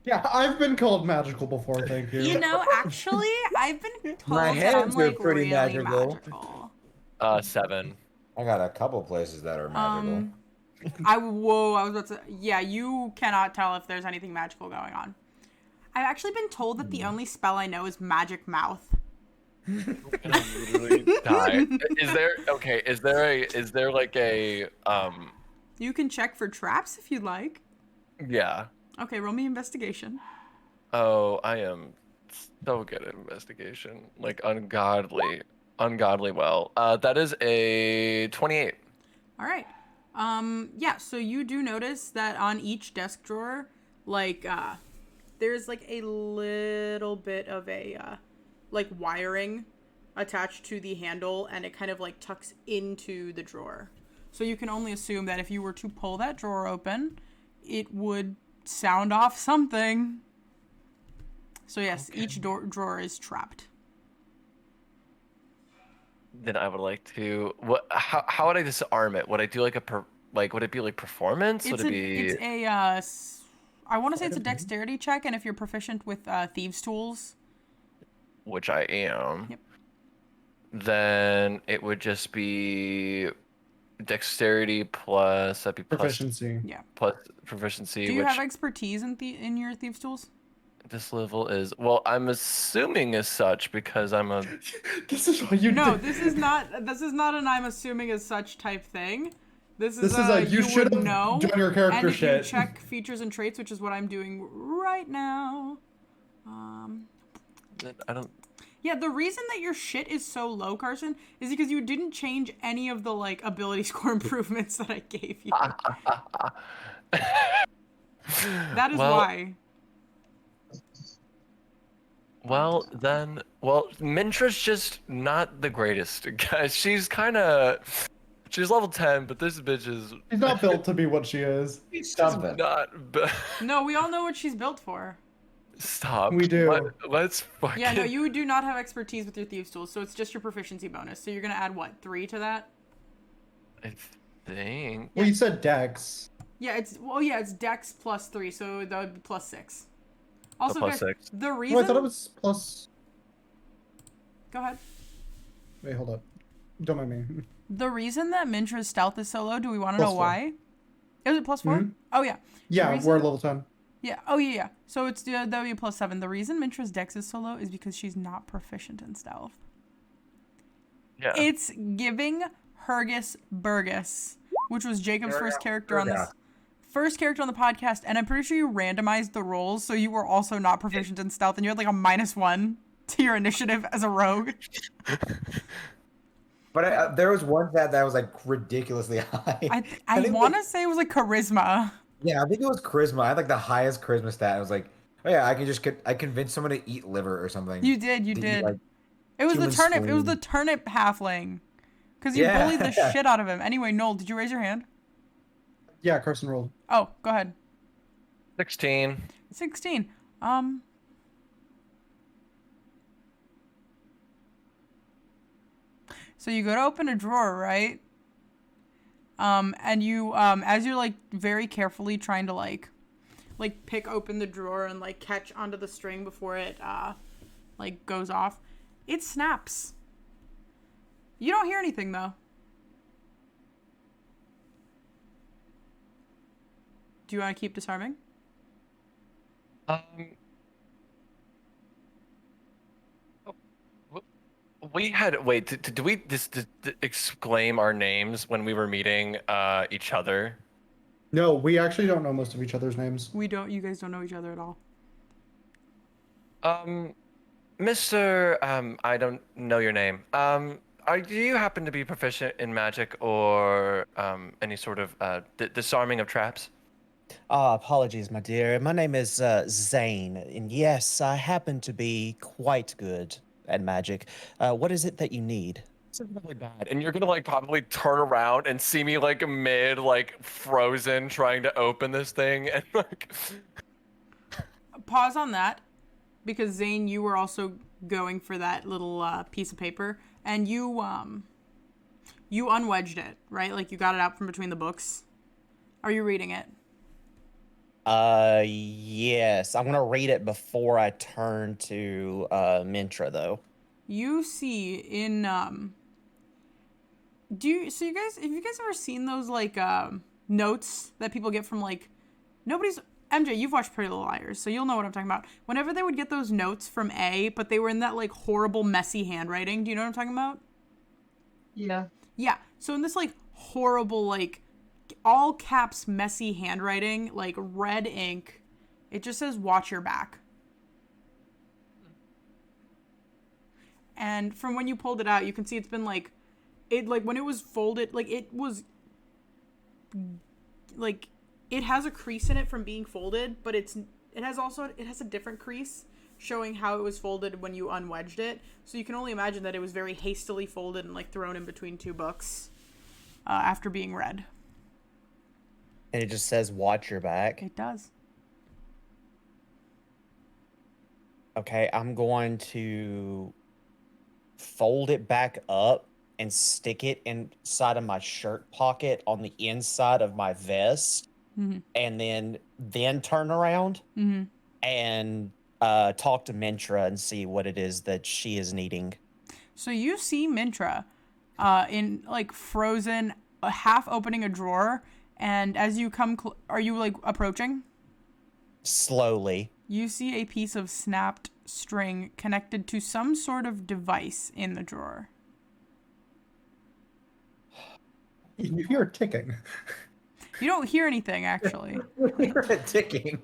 Yeah, I've been called magical before, thank you. You know, actually, I've been told My that I'm hands are like pretty really magical. magical. 7. I got a couple places that are magical. I was about to. Yeah, you cannot tell if there's anything magical going on. I've actually been told that the only spell I know is Magic Mouth. I'm gonna literally die. Is there like a You can check for traps if you'd like. yeah. Okay, roll me investigation. Oh, I am so good at investigation. Like ungodly well. That is a 28. All right. Yeah, so you do notice that on each desk drawer, like, there's like a little bit of a, like wiring attached to the handle, and it kind of like tucks into the drawer. So you can only assume that if you were to pull that drawer open, it would sound off something. So yes, Okay. each drawer is trapped. Then I would like to how would I disarm it? Would I do like would it be like performance? Would it be I want to say it's a dexterity check, and if you're proficient with thieves' tools, which I am. Yep. Then it would just be dexterity plus that'd be plus Proficiency. yeah. plus proficiency, Do you which have expertise in your thieves' tools? this level is well, I'm assuming as such because I'm a This is why you No, did. this is not an I'm assuming as such type thing. This is You should would have know. done your character And if you shit. check features and traits, which is what I'm doing right now. I don't Yeah, the reason that your shit is so low, Carson, is because you didn't change any of the like ability score improvements that I gave you. That is why. Well, then, Mintra's just not the greatest, guys. She's level 10, but this bitch is She's not built to be what she is. Something. not. No, we all know what she's built for. Stop. We do. Let's fucking. Yeah, no, you do not have expertise with your thieves' tools, so it's just your proficiency bonus. So you're gonna add what, 3 to that? I think. Well, you said Dex. Yeah, it's Dex plus 3, so that would be plus 6. Also, plus guys, 6. the Oh, reason. I thought it was plus. Go ahead. Wait, hold up. Don't mind me. The reason that Mintra's stealth is so low, do we want to know Plus 4. why? Is it plus 4? Mhm. Oh yeah. Yeah, reason- we're at level 10. Yeah. Oh yeah. So it's that would be plus 7. The reason Mintra's Dex is so low is because she's not proficient in stealth. Yeah. It's giving Hergus Burgess, which was Jacob's first character on this. First character on the podcast, and I'm pretty sure you randomized the rolls, so you were also not proficient in stealth, and you had like a -1 to your initiative as a rogue. But there was one that was like ridiculously high. I think, want to like- say it was like charisma. Yeah, I think it was charisma. I had like the highest charisma stat. I was like, oh yeah, I convinced someone to eat liver or something. You did. To eat, like, It was the human turnip. It was spleen. the turnip halfling. Because you Yeah. bullied the shit out of him. Anyway, Noel, did you raise your hand? Yeah, Carson rolled. Oh, go ahead. 16. 16. So you go to open a drawer, right? And you, as you're like very carefully trying to like pick open the drawer and like catch onto the string before it, like goes off, it snaps. You don't hear anything though. Do you want to keep disarming? We had wait. Did we just exclaim our names when we were meeting each other? No, we actually don't know most of each other's names. We don't. You guys don't know each other at all. Mr. I don't know your name. Do you happen to be proficient in magic or any sort of disarming of traps? Apologies, my dear. My name is Zane, and yes, I happen to be quite good at magic. What is it that you need? This is really bad. And you're gonna like probably turn around and see me like mid like frozen trying to open this thing and like Pause on that, because Zane, you were also going for that little piece of paper, and you unwedged it, right? Like you got it out from between the books. Are you reading it? Yes. I'm gonna read it before I turn to Mintra, though. You see in have you guys ever seen those like notes that people get from like MJ, you've watched Pretty Little Liars, so you'll know what I'm talking about. Whenever they would get those notes from A, but they were in that like horrible messy handwriting. Do you know what I'm talking about? Yeah. Yeah. So in this like horrible like all caps messy handwriting, like red ink, it just says watch your back. And from when you pulled it out, you can see it's been like it like when it was folded, like it was like it has a crease in it from being folded, but it has a different crease showing how it was folded when you unwedged it. So you can only imagine that it was very hastily folded and like thrown in between two books after being read. And it just says watch your back. It does. Okay, I'm going to fold it back up and stick it inside of my shirt pocket on the inside of my vest, and then turn around and talk to Mintra and see what it is that she is needing. So you see Mintra in like frozen, half opening a drawer, and as you come, are you like approaching? Slowly. You see a piece of snapped string connected to some sort of device in the drawer. You hear ticking. You don't hear anything, actually. You're ticking.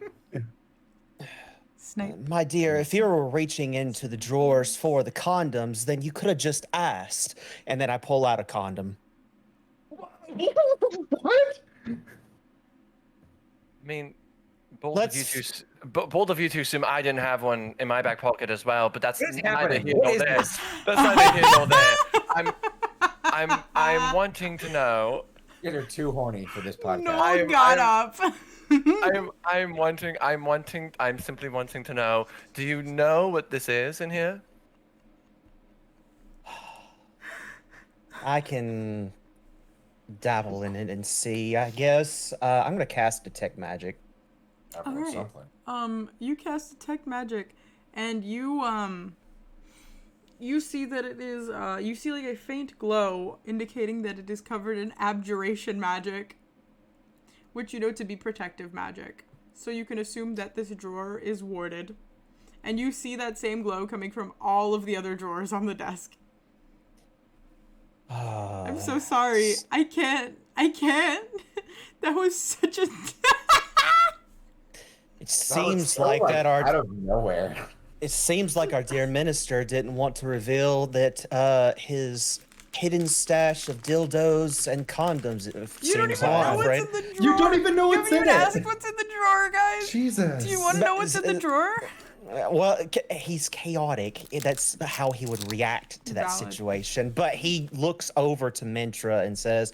Snape. My dear, if you were reaching into the drawers for the condoms, then you could have just asked. And then I pull out a condom. What? I mean, both of you two assume I didn't have one in my back pocket as well, but that's neither here nor there. That's neither here nor there. I'm wanting to know. You guys are too horny for this podcast. No one got up. I'm simply wanting to know, do you know what this is in here? I can dabble in it and see, I guess. I'm going to cast Detect Magic. All right. You cast Detect Magic, and you see that it is, you see like a faint glow indicating that it is covered in abjuration magic, which you know to be protective magic. So you can assume that this drawer is warded. And you see that same glow coming from all of the other drawers on the desk. I'm so sorry. I can't. That was such a... It seems like that out of nowhere. It seems like our dear minister didn't want to reveal that his hidden stash of dildos and condoms. You don't even know what's in the drawer. You don't even know what's in it. Ask what's in the drawer, guys. Jesus. Do you want to know what's in the drawer? Well, he's chaotic. That's how he would react to that Valid. situation. But he looks over to Mintra and says,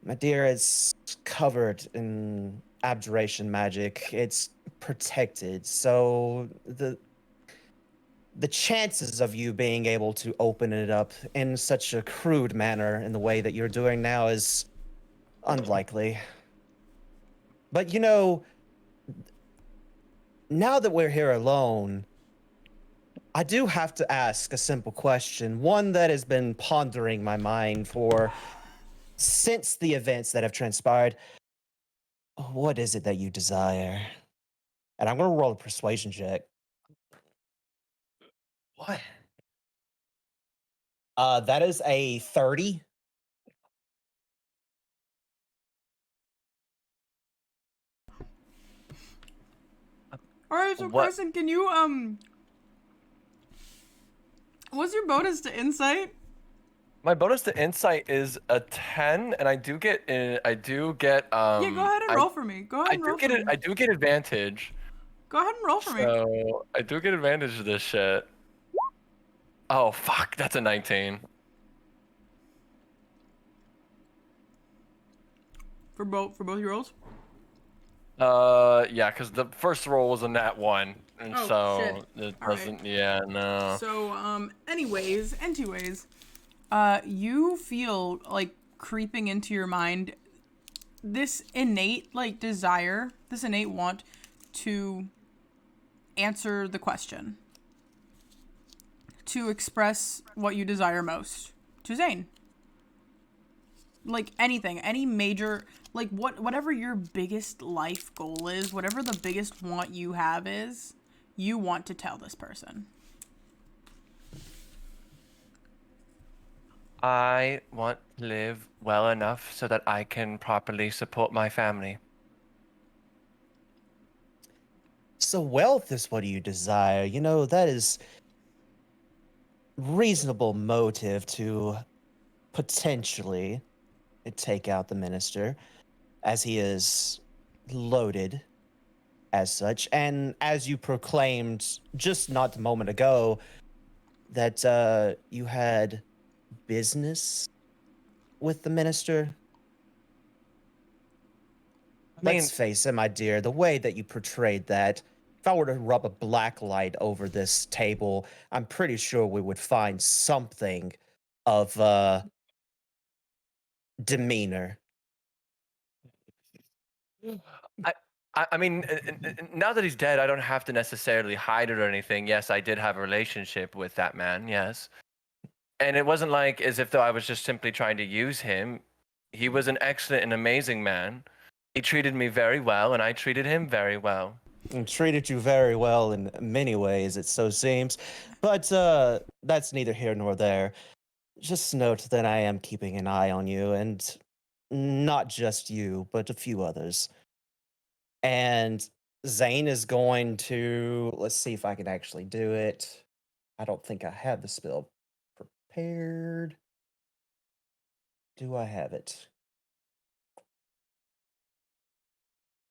"My dear, it's covered in abjuration magic. It's protected. So the chances of you being able to open it up in such a crude manner in the way that you're doing now is unlikely. But you know, now that we're here alone, I do have to ask a simple question, one that has been pondering my mind since the events that have transpired. What is it that you desire?" And I'm going to roll a persuasion check. What? That is a 30. All right, so What? Carson, can you what's your bonus to insight? My bonus to insight is a 10, and I do get Yeah, go ahead and roll for me. Go ahead and roll for me. I do get advantage. Go ahead and roll for me. So I do get advantage of this shit. Oh fuck, that's a 19. For both your rolls. Yeah, because the first roll was a nat 1, and Oh, so shit. it All right. doesn't. Yeah, no. So anyways, you feel like creeping into your mind this innate like desire, this innate want to answer the question, to express what you desire most to Zane. Like anything, any major, like whatever your biggest life goal is, whatever the biggest want you have is, you want to tell this person. I want to live well enough so that I can properly support my family. So wealth is what you desire. You know, that is reasonable motive to potentially take out the minister, as he is loaded as such. And as you proclaimed just not a moment ago, that you had business with the minister. I mean, Let's face it, my dear, the way that you portrayed that, if I were to rub a black light over this table, I'm pretty sure we would find something of demeanor. I mean, now that he's dead, I don't have to necessarily hide it or anything. Yes, I did have a relationship with that man, yes. And it wasn't like as if though I was just simply trying to use him. He was an excellent and amazing man. He treated me very well, and I treated him very well. And treated you very well in many ways, it so seems. But that's neither here nor there. Just note that I am keeping an eye on you, and not just you, but a few others. And Zane is going to, let's see if I can actually do it. I don't think I have the spell prepared. Do I have it?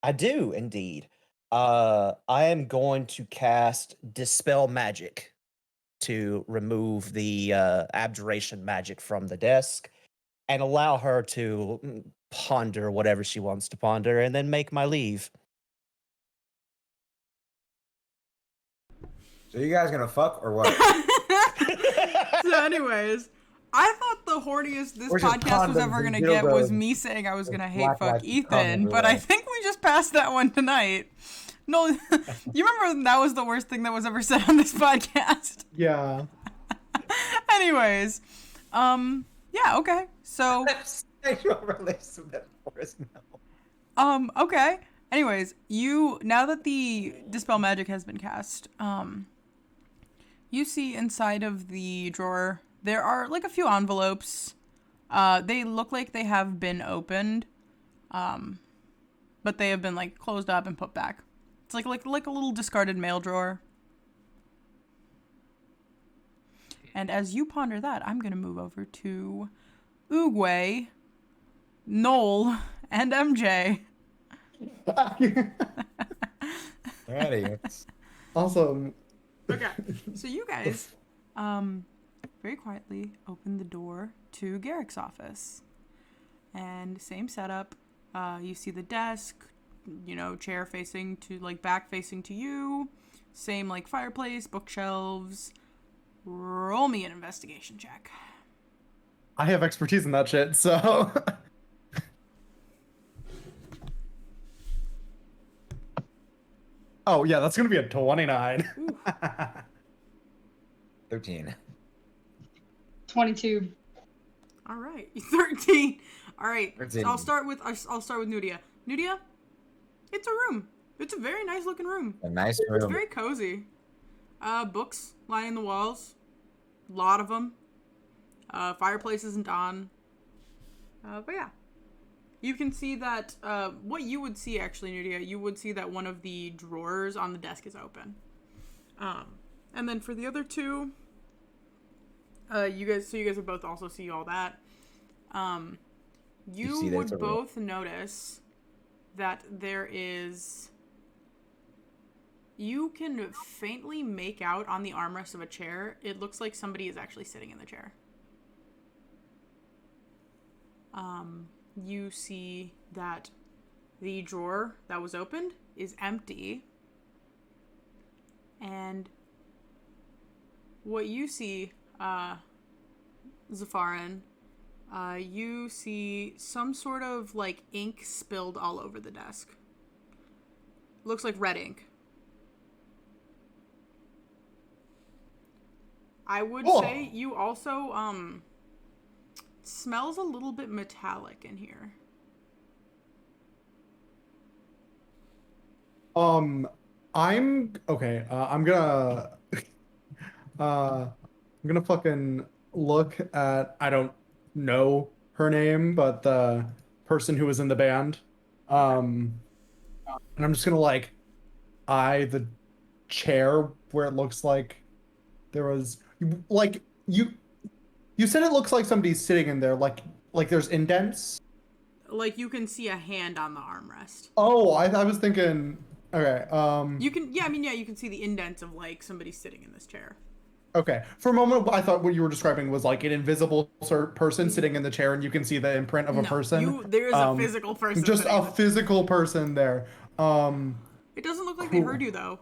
I do indeed. I am going to cast Dispel Magic to remove the abjuration magic from the desk and allow her to ponder whatever she wants to ponder and then make my leave. So you guys gonna fuck or what? So anyways, I thought the horniest this We're just podcast was condoms ever and gonna get was dildos me saying I was and gonna hate black fuck lights and Ethan, condoms but I away. think we just passed that one tonight. No, you remember that was the worst thing that was ever said on this podcast. Yeah. Anyways, yeah, okay. So, Sexual relationship metaphors, no. okay. Anyways, now that the Dispel Magic has been cast, you see inside of the drawer there are like a few envelopes. They look like they have been opened, but they have been like closed up and put back. It's like a little discarded mail drawer. And as you ponder that, I'm gonna move over to Oogway, Noel, and MJ. Alrighty. Awesome. Okay, so you guys, very quietly open the door to Garrick's office, and same setup. You see the desk, chair facing to back facing to you. Same fireplace, bookshelves. Roll me an investigation check. I have expertise in that shit, so. Oh, yeah, that's going to be a 29. 13. 22. All right, 13. All right, 13. so I'll start with Nudia. Nudia, it's a room. It's a very nice looking room. A nice It's room. very cozy. Books lining the walls. A lot of them. Fireplace isn't on. But yeah. You can see that, what you would see actually, Nudia, you would see that one of the drawers on the desk is open. And then for the other two, you guys would both also see all that. You see that it's would a room. both notice that there is, you can faintly make out on the armrest of a chair, it looks like somebody is actually sitting in the chair. You see that the drawer that was opened is empty. And what you see, Zafaran, you see some sort of like ink spilled all over the desk. Looks like red ink. I would say you also, smells a little bit metallic in here. I'm okay. I'm gonna fucking look at, I don't know her name, but the person who was in the band. And I'm just gonna like eye the chair where it looks like there was like you said it looks like somebody's sitting in there, like there's indents. Like you can see a hand on the armrest. Oh, I was thinking. Okay. You can, you can see the indents of like somebody sitting in this chair. Okay. For a moment, I thought what you were describing was like an invisible person sitting in the chair, and you can see the imprint of a person. There is a physical person. Just a physical person there. It doesn't look like they heard you though.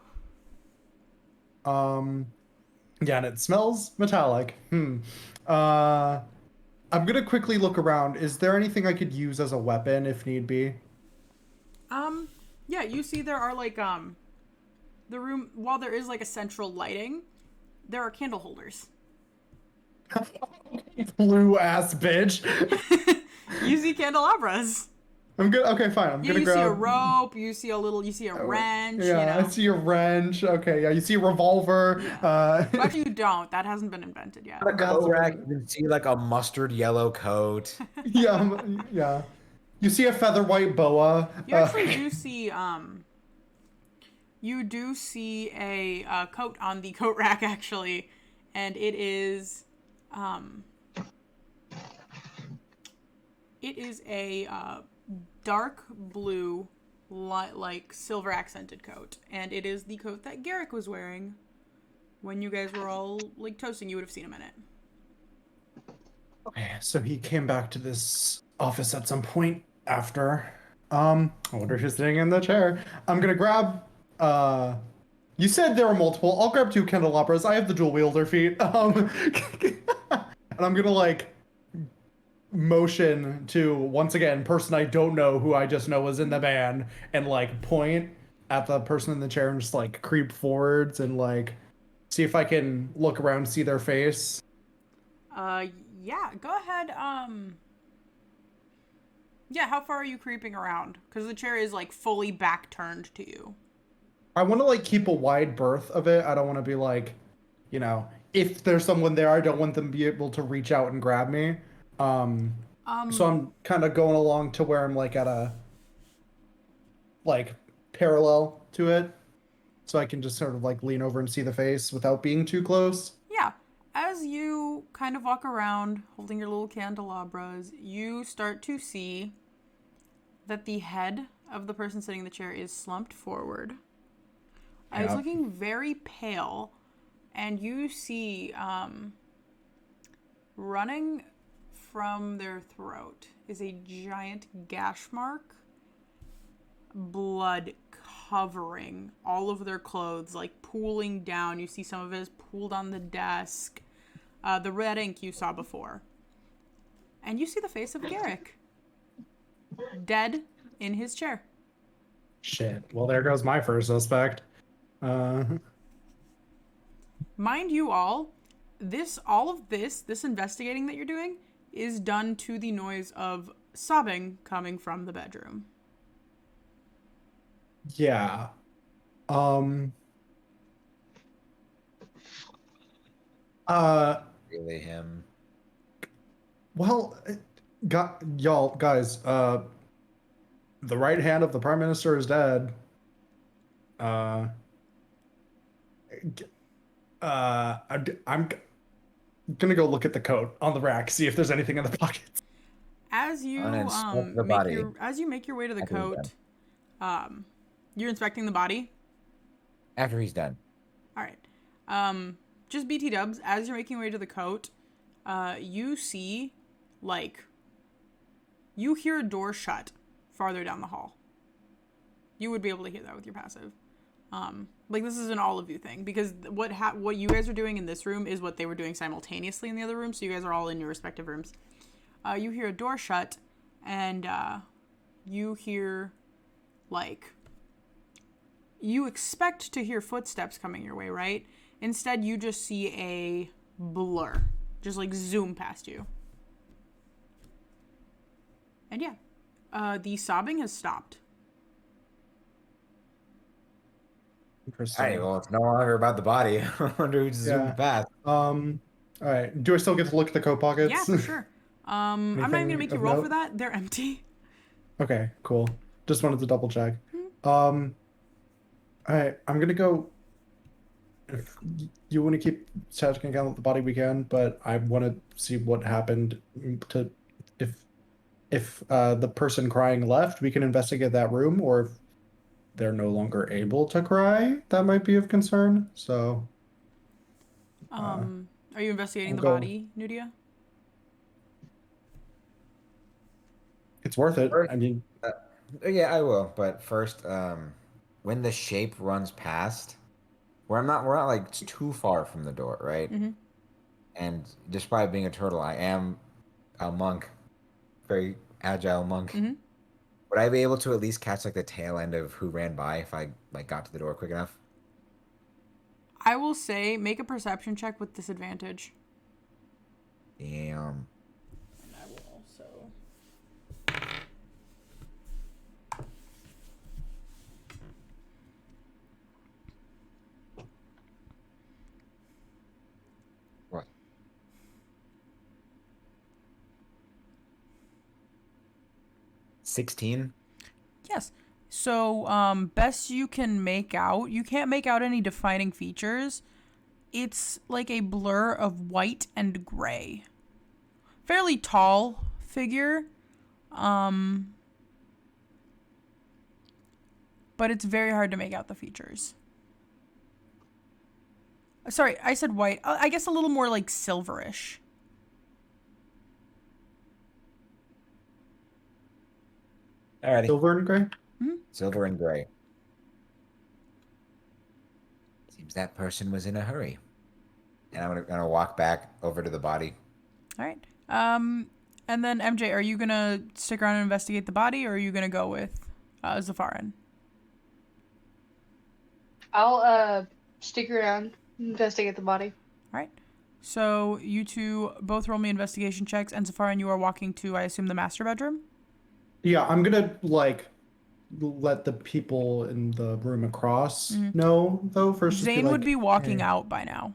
Yeah, and it smells metallic. I'm gonna quickly look around. Is there anything I could use as a weapon if need be? Yeah, you see there are like, the room, while there is like a central lighting, there are candle holders. Blue ass bitch. You see candelabras. I'm good. Okay, fine. I'm gonna grab. You see a rope. You see a wrench. Yeah, I see a wrench. Okay, yeah, you see a revolver. Yeah. Actually, you don't. That hasn't been invented yet. A coat rack, you can see like a mustard yellow coat. Yeah, yeah. You see a feather white boa. You actually do see you do see a coat on the coat rack actually, and it is a dark blue like silver accented coat, and it is the coat that Garrick was wearing when you guys were all like toasting. You would have seen him in it. Okay, so he came back to this office at some point after. I wonder who's sitting in the chair. I'm gonna grab. You said there were multiple. I'll grab 2 candelabras. I have the dual wielder feat. And I'm gonna like motion to, once again, person I don't know who I just know was in the band, and like point at the person in the chair and just like creep forwards and like see if I can look around, see their face. Yeah, go ahead. Yeah, how far are you creeping around? Because the chair is like fully back turned to you. I want to like keep a wide berth of it. I don't want to be like, if there's someone there, I don't want them to be able to reach out and grab me. So I'm kind of going along to where I'm like at a like parallel to it, so I can just sort of like lean over and see the face without being too close. Yeah. As you kind of walk around holding your little candelabras, you start to see that the head of the person sitting in the chair is slumped forward. It's looking very pale, and you see running from their throat is a giant gash mark, blood covering all of their clothes, like pooling down. You see some of it is pooled on the desk. The red ink you saw before. And you see the face of Garrick. Dead in his chair. Shit. Well, there goes my first suspect. Mind you all of this investigating that you're doing is done to the noise of sobbing coming from the bedroom. Yeah. Really him. Well, y'all guys, the right hand of the prime minister is dead. Uh, g- I'm gonna go look at the coat on the rack, see if there's anything in the pockets. As you Uninspect the body. make your way to the After he's coat, you're inspecting the body. After he's done. All right. Just BT dubs. As you're making your way to the coat, you see, you hear a door shut farther down the hall. You would be able to hear that with your passive. This is an all of you thing because what you guys are doing in this room is what they were doing simultaneously in the other room. So you guys are all in your respective rooms. You hear a door shut, and you hear you expect to hear footsteps coming your way, right? Instead, you just see a blur, just zoom past you. And yeah, the sobbing has stopped. Interesting. Alright, well, it's no longer about the body. I wonder who just zoomed past. All right. Do I still get to look at the coat pockets? Yeah, for sure. I'm not even gonna make you roll for that. They're empty. Okay, cool. Just wanted to double check. All right, I'm gonna go. If you want to keep checking out the body, we can, but I want to see what happened to if the person crying left, we can investigate that room, or if they're no longer able to cry, that might be of concern. So, Are you investigating I'll the go. body, Nudia? It's worth it. First- I mean, Yeah, I will. But first, when the shape runs past, we're not too far from the door, right? Mm-hmm. And despite being a turtle, I am a monk, very agile monk. Mm-hmm. Would I be able to at least catch the tail end of who ran by if I got to the door quick enough? I will say, make a perception check with disadvantage. Damn. And I will also. What? $16? Yes. So, best you can make out, you can't make out any defining features. It's like a blur of white and gray. Fairly tall figure. But it's very hard to make out the features. Sorry, I said white. I guess a little more silverish. Alrighty. silver and gray. Silver and gray. Seems that person was in a hurry. And I'm gonna walk back over to the body. All right. And then MJ, are you gonna stick around and investigate the body, or are you gonna go with Zafaran? I'll stick around, investigate the body. All right. So you two both roll me investigation checks, and Zafaran, you are walking to, I assume, the master bedroom. Yeah, I'm gonna let the people in the room across know though. First, just Zane would be walking "Hey." out by now.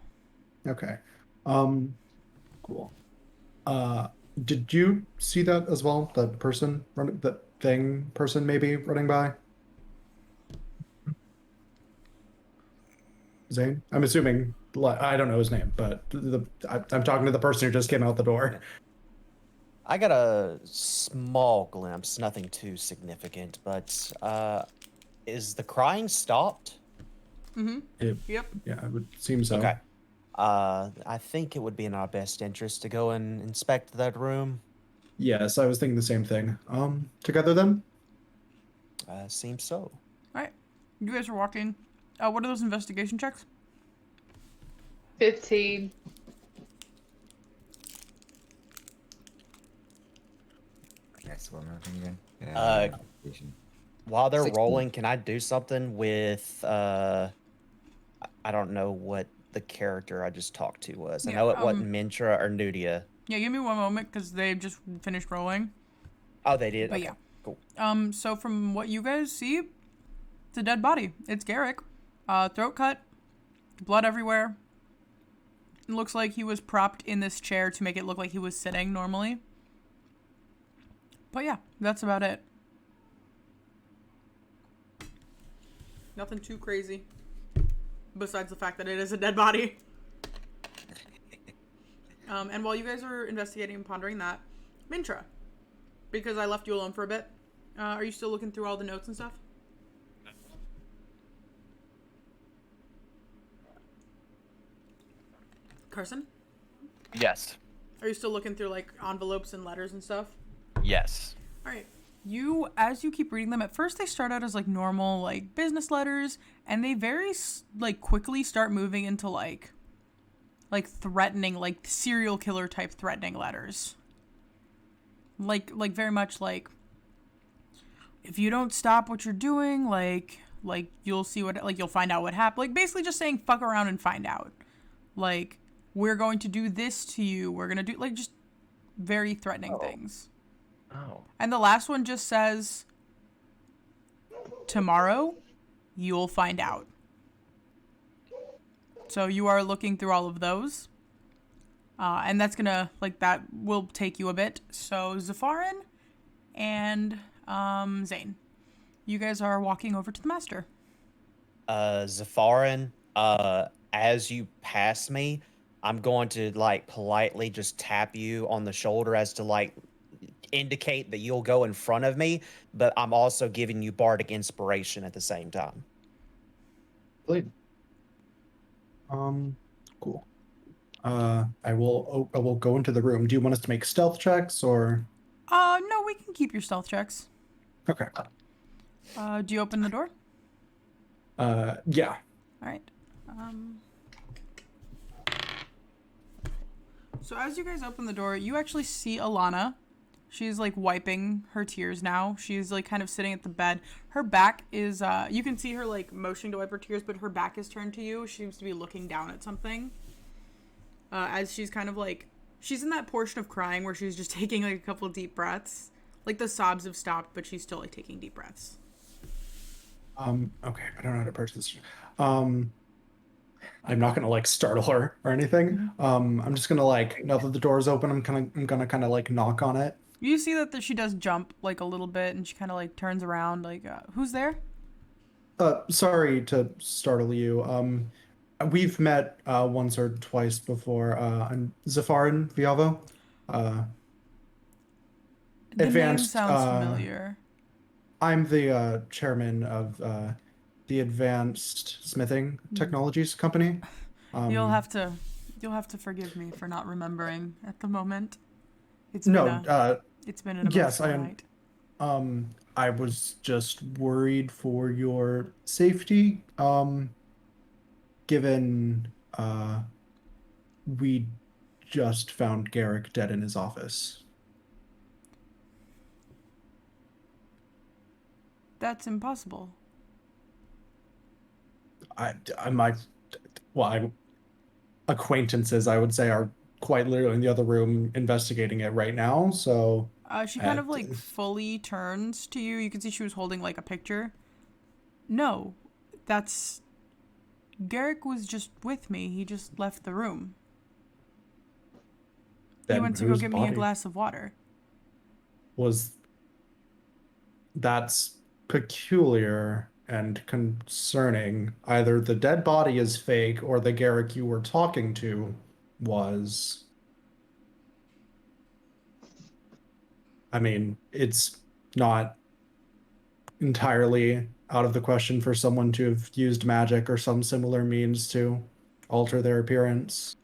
Okay. Cool. Did you see that as well? The person running, person maybe running by? Zane? I'm assuming, I don't know his name, but I'm talking to the person who just came out the door. I got a small glimpse, nothing too significant, but is the crying stopped? Mm-hmm. Yep. Yeah, it would seem so. Okay. I think it would be in our best interest to go and inspect that room. Yes, I was thinking the same thing. Together then? Seems so. All right. You guys are walking. What are those investigation checks? 15. That's what I'm thinking again. While they're 16. rolling, can I do something with I don't know what the character I just talked to was. I Yeah, know it wasn't Mintra or Nudia. Yeah, give me one moment because they just finished rolling. Oh, they did? But Okay, yeah. cool. So from what you guys see, it's a dead body. It's Garrick. Throat cut, blood everywhere. It looks like he was propped in this chair to make it look like he was sitting normally. But yeah, that's about it. Nothing too crazy. Besides the fact that it is a dead body. And while you guys are investigating and pondering that, Mintra, because I left you alone for a bit, are you still looking through all the notes and stuff? Carson? Yes. Are you still looking through, like, envelopes and letters and stuff? Yes. All right. As you keep reading them, at first they start out as, like, normal, like, business letters, and they very, like, quickly start moving into, like threatening, like, serial killer type threatening letters. Like, very much like, if you don't stop what you're doing, like, you'll see what, like, you'll find out what happened. Like, basically just saying, fuck around and find out. Like, we're going to do this to you. We're going to do, like, just very threatening things. Oh. And the last one just says, tomorrow, you'll find out. So you are looking through all of those. And that's gonna, like, that will take you a bit. So Zafarin and Zane, you guys are walking over to the master. Zafarin, as you pass me, I'm going to, like, politely just tap you on the shoulder as to, like, indicate that you'll go in front of me, but I'm also giving you bardic inspiration at the same time. Blade. Cool. I will go into the room. Do you want us to make stealth checks or? No, we can keep your stealth checks. Okay. Do you open the door? Yeah. All right. So as you guys open the door, you actually see Alana. She's, like, wiping her tears now. She's, like, kind of sitting at the bed. Her back is, you can see her, like, motioning to wipe her tears, but her back is turned to you. She seems to be looking down at something. As she's kind of, like, she's in that portion of crying where she's just taking, like, a couple deep breaths. Like, the sobs have stopped, but she's still, like, taking deep breaths. Okay, I don't know how to approach this. I'm not gonna, like, startle her or anything. I'm just gonna, like, now that the door is open, I'm gonna kind of, like, knock on it. You see that she does jump, like, a little bit, and she kind of, like, turns around, like, who's there? Sorry to startle you. We've met once or twice before. I'm Zafarin Viavo. The name Advanced. sounds familiar. I'm the chairman of the Advanced Smithing Technologies Company. You'll have to forgive me for not remembering at the moment. It's been an yes, emotional night. I was just worried for your safety. Given we just found Garrick dead in his office. That's impossible. My acquaintances, I would say, are quite literally in the other room investigating it right now. So She kind of, like, fully turns to you. You can see she was holding, like, a picture. No, that's... Garrick was just with me. He just left the room. He went to go get me a glass of water. That's peculiar and concerning. Either the dead body is fake or the Garrick you were talking to was. I mean, it's not entirely out of the question for someone to have used magic or some similar means to alter their appearance.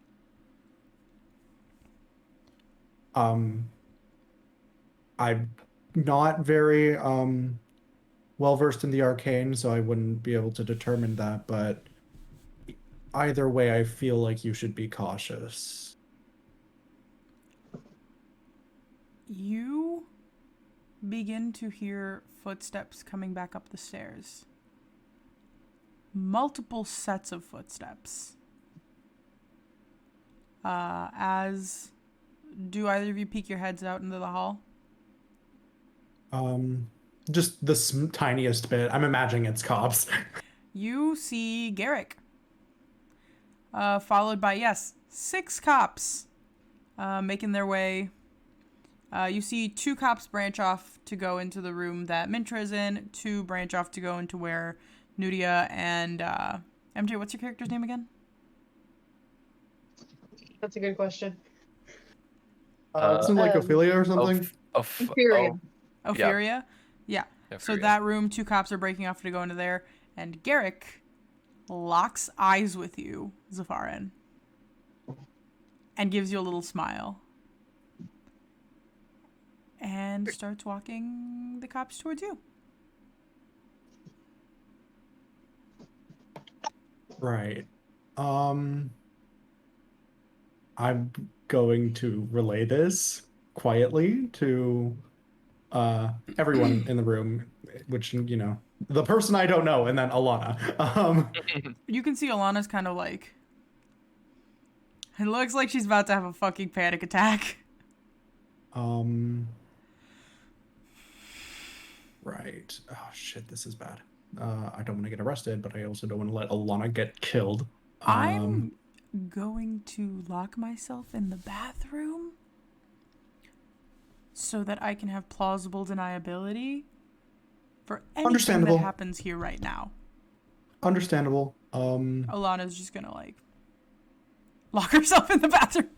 I'm not very well versed in the arcane, so I wouldn't be able to determine that, but either way, I feel like you should be cautious. You begin to hear footsteps coming back up the stairs. Multiple sets of footsteps. Do either of you peek your heads out into the hall? Just the tiniest bit. I'm imagining it's cops. You see Garrick. Followed by, 6 cops making their way You see 2 cops branch off to go into the room that Mintra is in. 2 branch off to go into where Nudia and MJ. What's your character's name again? That's a good question. Isn't like Ophelia or something? Inferior. Ophelia? Yeah. So Ophelia. that room, 2 cops are breaking off to go into there, and Garrick locks eyes with you, Zafarin, and gives you a little smile. And starts walking the cops towards you. Right. I'm going to relay this quietly to everyone in the room, which, you know, the person I don't know, and then Alana. You can see Alana's kind of like... It looks like she's about to have a fucking panic attack. Right. Oh, shit, this is bad. I don't want to get arrested, but I also don't want to let Alana get killed. I'm going to lock myself in the bathroom so that I can have plausible deniability for anything that Understandable. happens here right now. Understandable. Alana's just gonna like lock herself in the bathroom.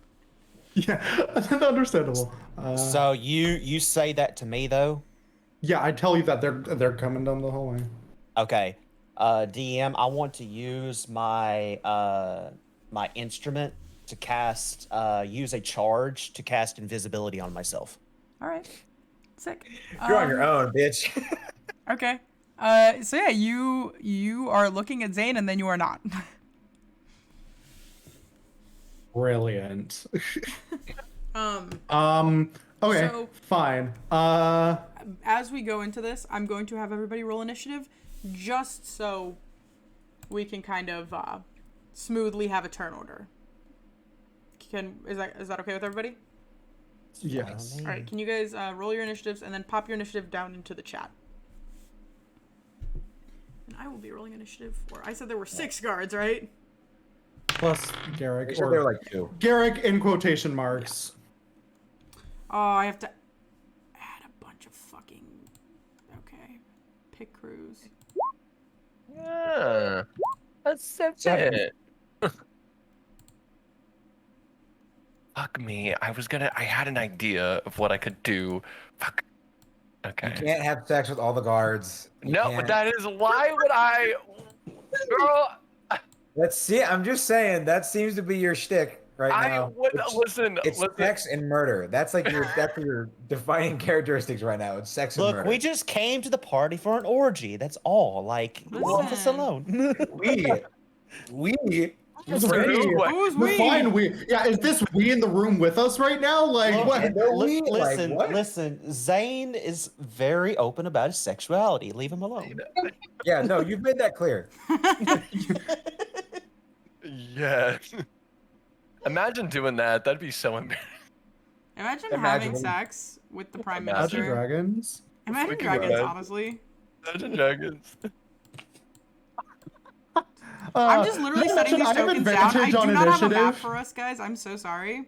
Yeah, understandable. So you say that to me though? Yeah, I tell you that they're coming down the hallway. Okay. DM, I want to use my my instrument to cast use a charge to cast invisibility on myself. All right, sick. You're on your own, bitch. Okay. So yeah, you are looking at Zane and then you are not. Brilliant. Um. Okay, So- fine. As we go into this, I'm going to have everybody roll initiative, just so we can kind of smoothly have a turn order. Is that okay with everybody? Yes. All right. Can you guys roll your initiatives and then pop your initiative down into the chat? And I will be rolling initiative for. I said there were 6 guards, right? Plus Garrick. Make sure they're like 2. Garrick in quotation marks. Oh, I have to add a bunch of fucking. Okay. Pick crews. Yeah. That's it. Fuck me. I had an idea of what I could do. Fuck. Okay. You can't have sex with all the guards. You No, can't- but that is why would I. Girl, Let's see. I'm just saying that seems to be your shtick right I now. would It's- listen. It's sex and murder. That's like your defining characteristics right now. It's sex and Look, murder. we just came to the party for an orgy. That's all. Like, leave us Listen. alone. we. Who's Fine, we. Yeah, is this we in the room with us right now? Like, Look, what? No, we, like, listen, what? listen. Zane is very open about his sexuality. Leave him alone. Yeah, no, you've made that clear. Yes. Imagine doing that. That'd be so embarrassing. Imagine Imagine having when- sex with the prime Imagine minister. Dragons. Imagine We can dragons, imagine. honestly. Imagine dragons. I'm just literally did I setting mention these I have tokens down. I advantage do on not have a map initiative? for us, guys. I'm so sorry.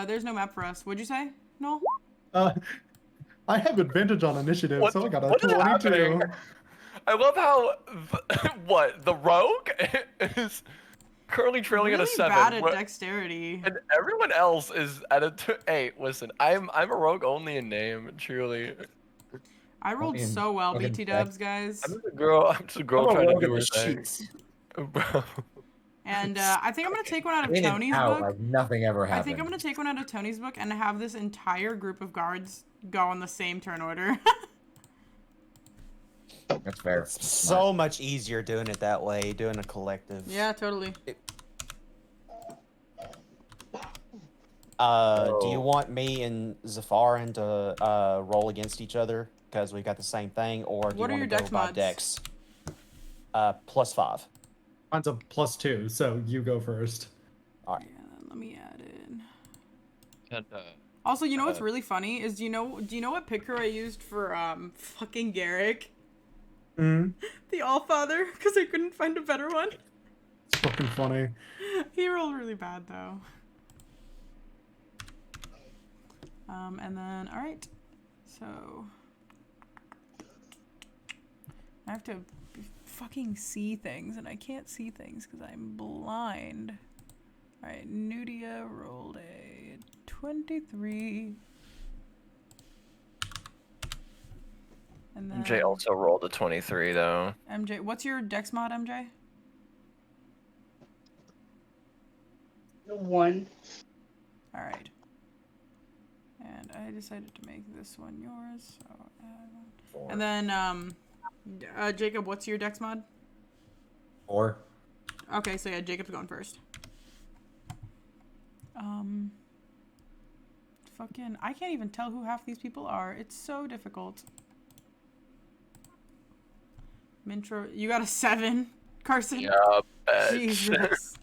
There's no map for us. What'd you say, Noel? I have advantage on initiative, so I got a what is 22. happening? I love how the rogue is currently trailing Really at a 7, bad at dexterity. and everyone else is at a 8. Listen, I'm a rogue only in name, truly. I rolled mean, so well, fucking BT dubs, guys. I'm just a girl I'm a trying to rogue do in her the thing. sheets. Bro. And I think I'm gonna take one out of In and Tony's out book. like nothing ever I happened. think I'm gonna take one out of Tony's book and have this entire group of guards go on the same turn order. That's fair. So much easier doing it that way, doing a collective. Yeah, totally. Do you want me and Zafarin to roll against each other because we got the same thing, or do What are you your want to go dex by mods? dex? +5. Mine's a +2, so you go first. Yeah, let me add in. And, Also, you know what's really funny is do you know what picker I used for fucking Garrick? Mm, The Allfather, because I couldn't find a better one. it's fucking funny. He rolled really bad though. And then, all right. So I have to fucking see things, and I can't see things because I'm blind. All right, Nudia rolled a 23. And then MJ also rolled a 23 though. MJ, what's your dex mod, MJ? 1. All right. And I decided to make this one yours. So, and then, Jacob, what's your dex mod? 4. Okay, so yeah, Jacob's going first. Fucking, I can't even tell who half these people are. It's so difficult. Mintro, you got a 7, Carson? Yeah, bet. Jesus.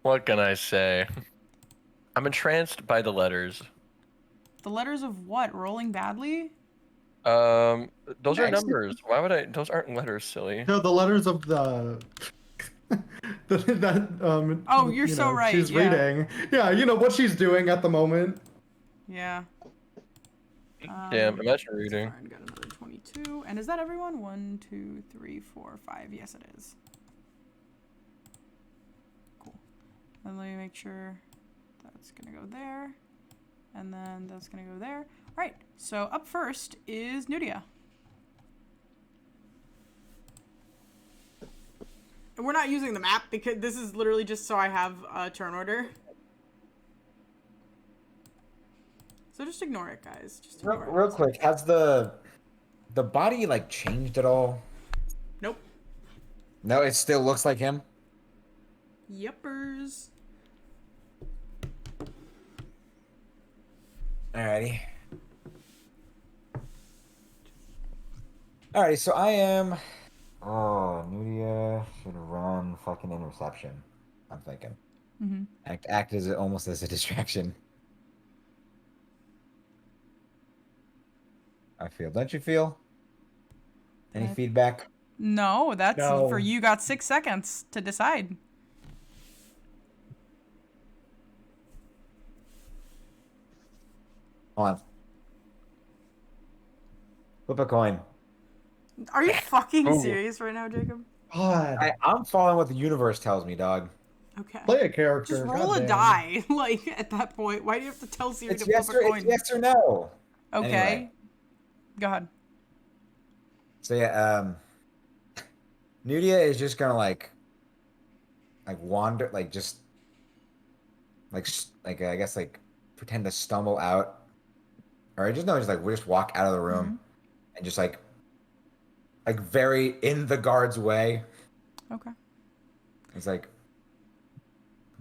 What can I say? I'm entranced by the letters. The letters of what? Rolling badly? Those are Nice. numbers. Why would I? Those aren't letters, silly. No, the letters of the Oh, you're so right, she's yeah. reading. Yeah, you know what she's doing at the moment. Yeah. Damn, imagine so reading. far I got another 22. And is that everyone? 1, 2, 3, 4, 5. Yes, it is. Cool. And let me make sure that's going to go there. And then that's going to go there. All right. So up first is Nudia. And we're not using the map because this is literally just so I have a turn order. So just ignore it, guys. Just ignore Real it. quick, has the body like changed at all? Nope. No, it still looks like him. Yuppers. Alrighty. Alrighty, so I am. Oh, Nudia should run fucking interception. I'm thinking. Mm-hmm. Act as almost as a distraction. I feel. Don't you feel? Any feedback? No, that's No. for you. Got 6 seconds to decide. Hold on. Flip a coin. Are you fucking Ooh. serious right now, Jacob? God. I'm following what the universe tells me, dog. Okay. Play a character. Just roll a goddamn. die. Like at that point, why do you have to tell Siri It's to yes, flip a or, coin? it's yes or no. Okay. Anyway. Go ahead. So yeah, Nudia is just gonna like wander, like just like I guess like pretend to stumble out, or just no, just like we'll just walk out of the room and just like very in the guard's way. Okay. It's like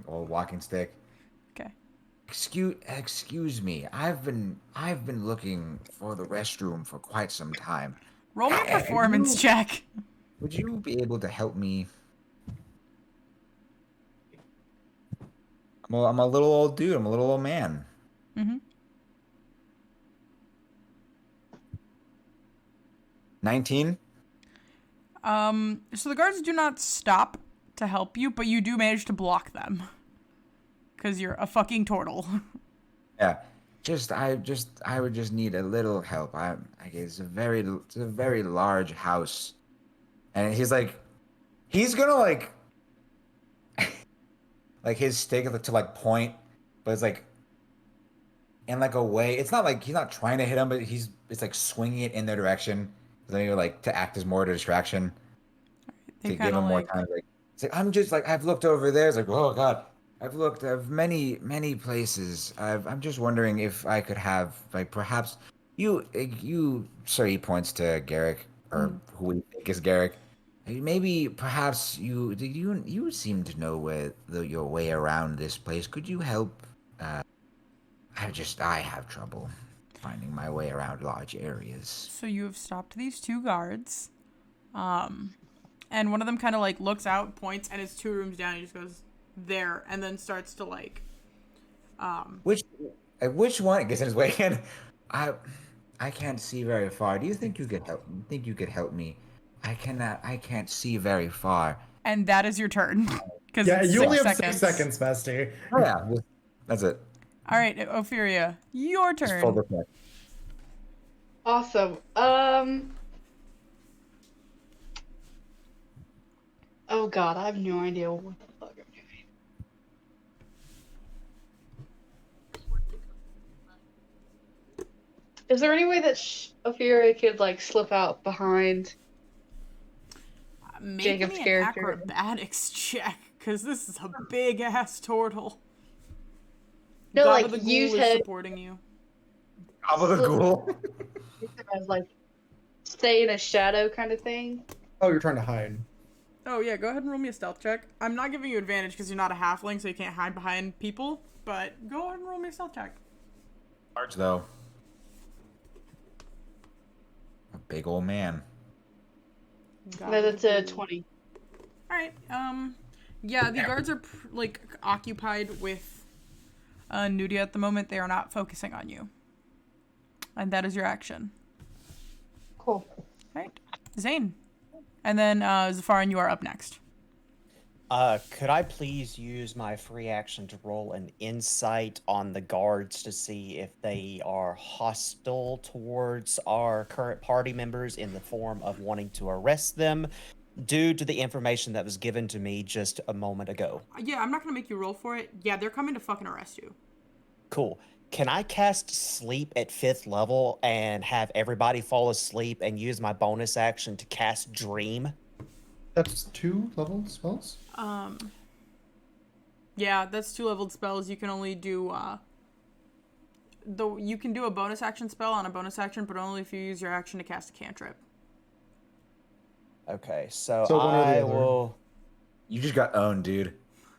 old walking stick. Okay. Excuse me. I've been looking for the restroom for quite some time. Roll me a performance check. Would you be able to help me? I'm a little old dude. I'm a little old man. Mm-hmm. 19? So the guards do not stop to help you, but you do manage to block them. Because you're a fucking turtle. Yeah. I would just need a little help. I guess it's a very large house. And he's gonna like his stick to like point, but it's like in like a way. It's not like he's not trying to hit him, but it's like swinging it in their direction. Then you're like to act as more of a distraction. They To give kind of him more like... time. Like it's like I'm just like I've looked over there. It's like, oh god. I've looked at many places. I'm just wondering if I could have like perhaps you sir, he points to Garrick, or who we think is Garrick. Maybe perhaps you seem to know your way around this place. Could you help? I have trouble finding my way around large areas. So you have stopped these two guards. And one of them kind of like looks out, points, and it's 2 rooms down. He just goes there, and then starts to like. Which one gets in his way? And I can't see very far. Do you think you could help? Think you could help me? I can't see very far. And that is your turn. Because Yeah, it's you 6 only have seconds. 6 seconds, Bestie. Oh yeah, that's it. All right, Ophelia, your Just full turn. reflect. Awesome. Oh god, I have no idea what the fuck I'm doing. Is there any way that Ophelia could like slip out behind Make Jacob's me an character? acrobatics check, because this is a big ass turtle. No, Gaba like the use Ghoul is him, supporting you. Gobble the slip ghoul. use him as like stay in a shadow kind of thing. Oh, you're trying to hide. Oh yeah, go ahead and roll me a stealth check. I'm not giving you advantage because you're not a halfling, so you can't hide behind people. But go ahead and roll me a stealth check. Large though. A big old man. No, that's a 20. All right. Yeah, the guards are like occupied with Nudia at the moment. They are not focusing on you, and that is your action. Cool. All right, Zane, and then Zafaran, you are up next. Could I please use my free action to roll an insight on the guards to see if they are hostile towards our current party members in the form of wanting to arrest them due to the information that was given to me just a moment ago? Yeah, I'm not gonna make you roll for it. Yeah, they're coming to fucking arrest you. Cool. Can I cast sleep at 5th level and have everybody fall asleep and use my bonus action to cast dream? That's 2 level spells. Yeah, that's 2-leveled spells. You can only do you can do a bonus action spell on a bonus action, but only if you use your action to cast a cantrip. Okay, so So one or the I other. will. You just got owned, dude.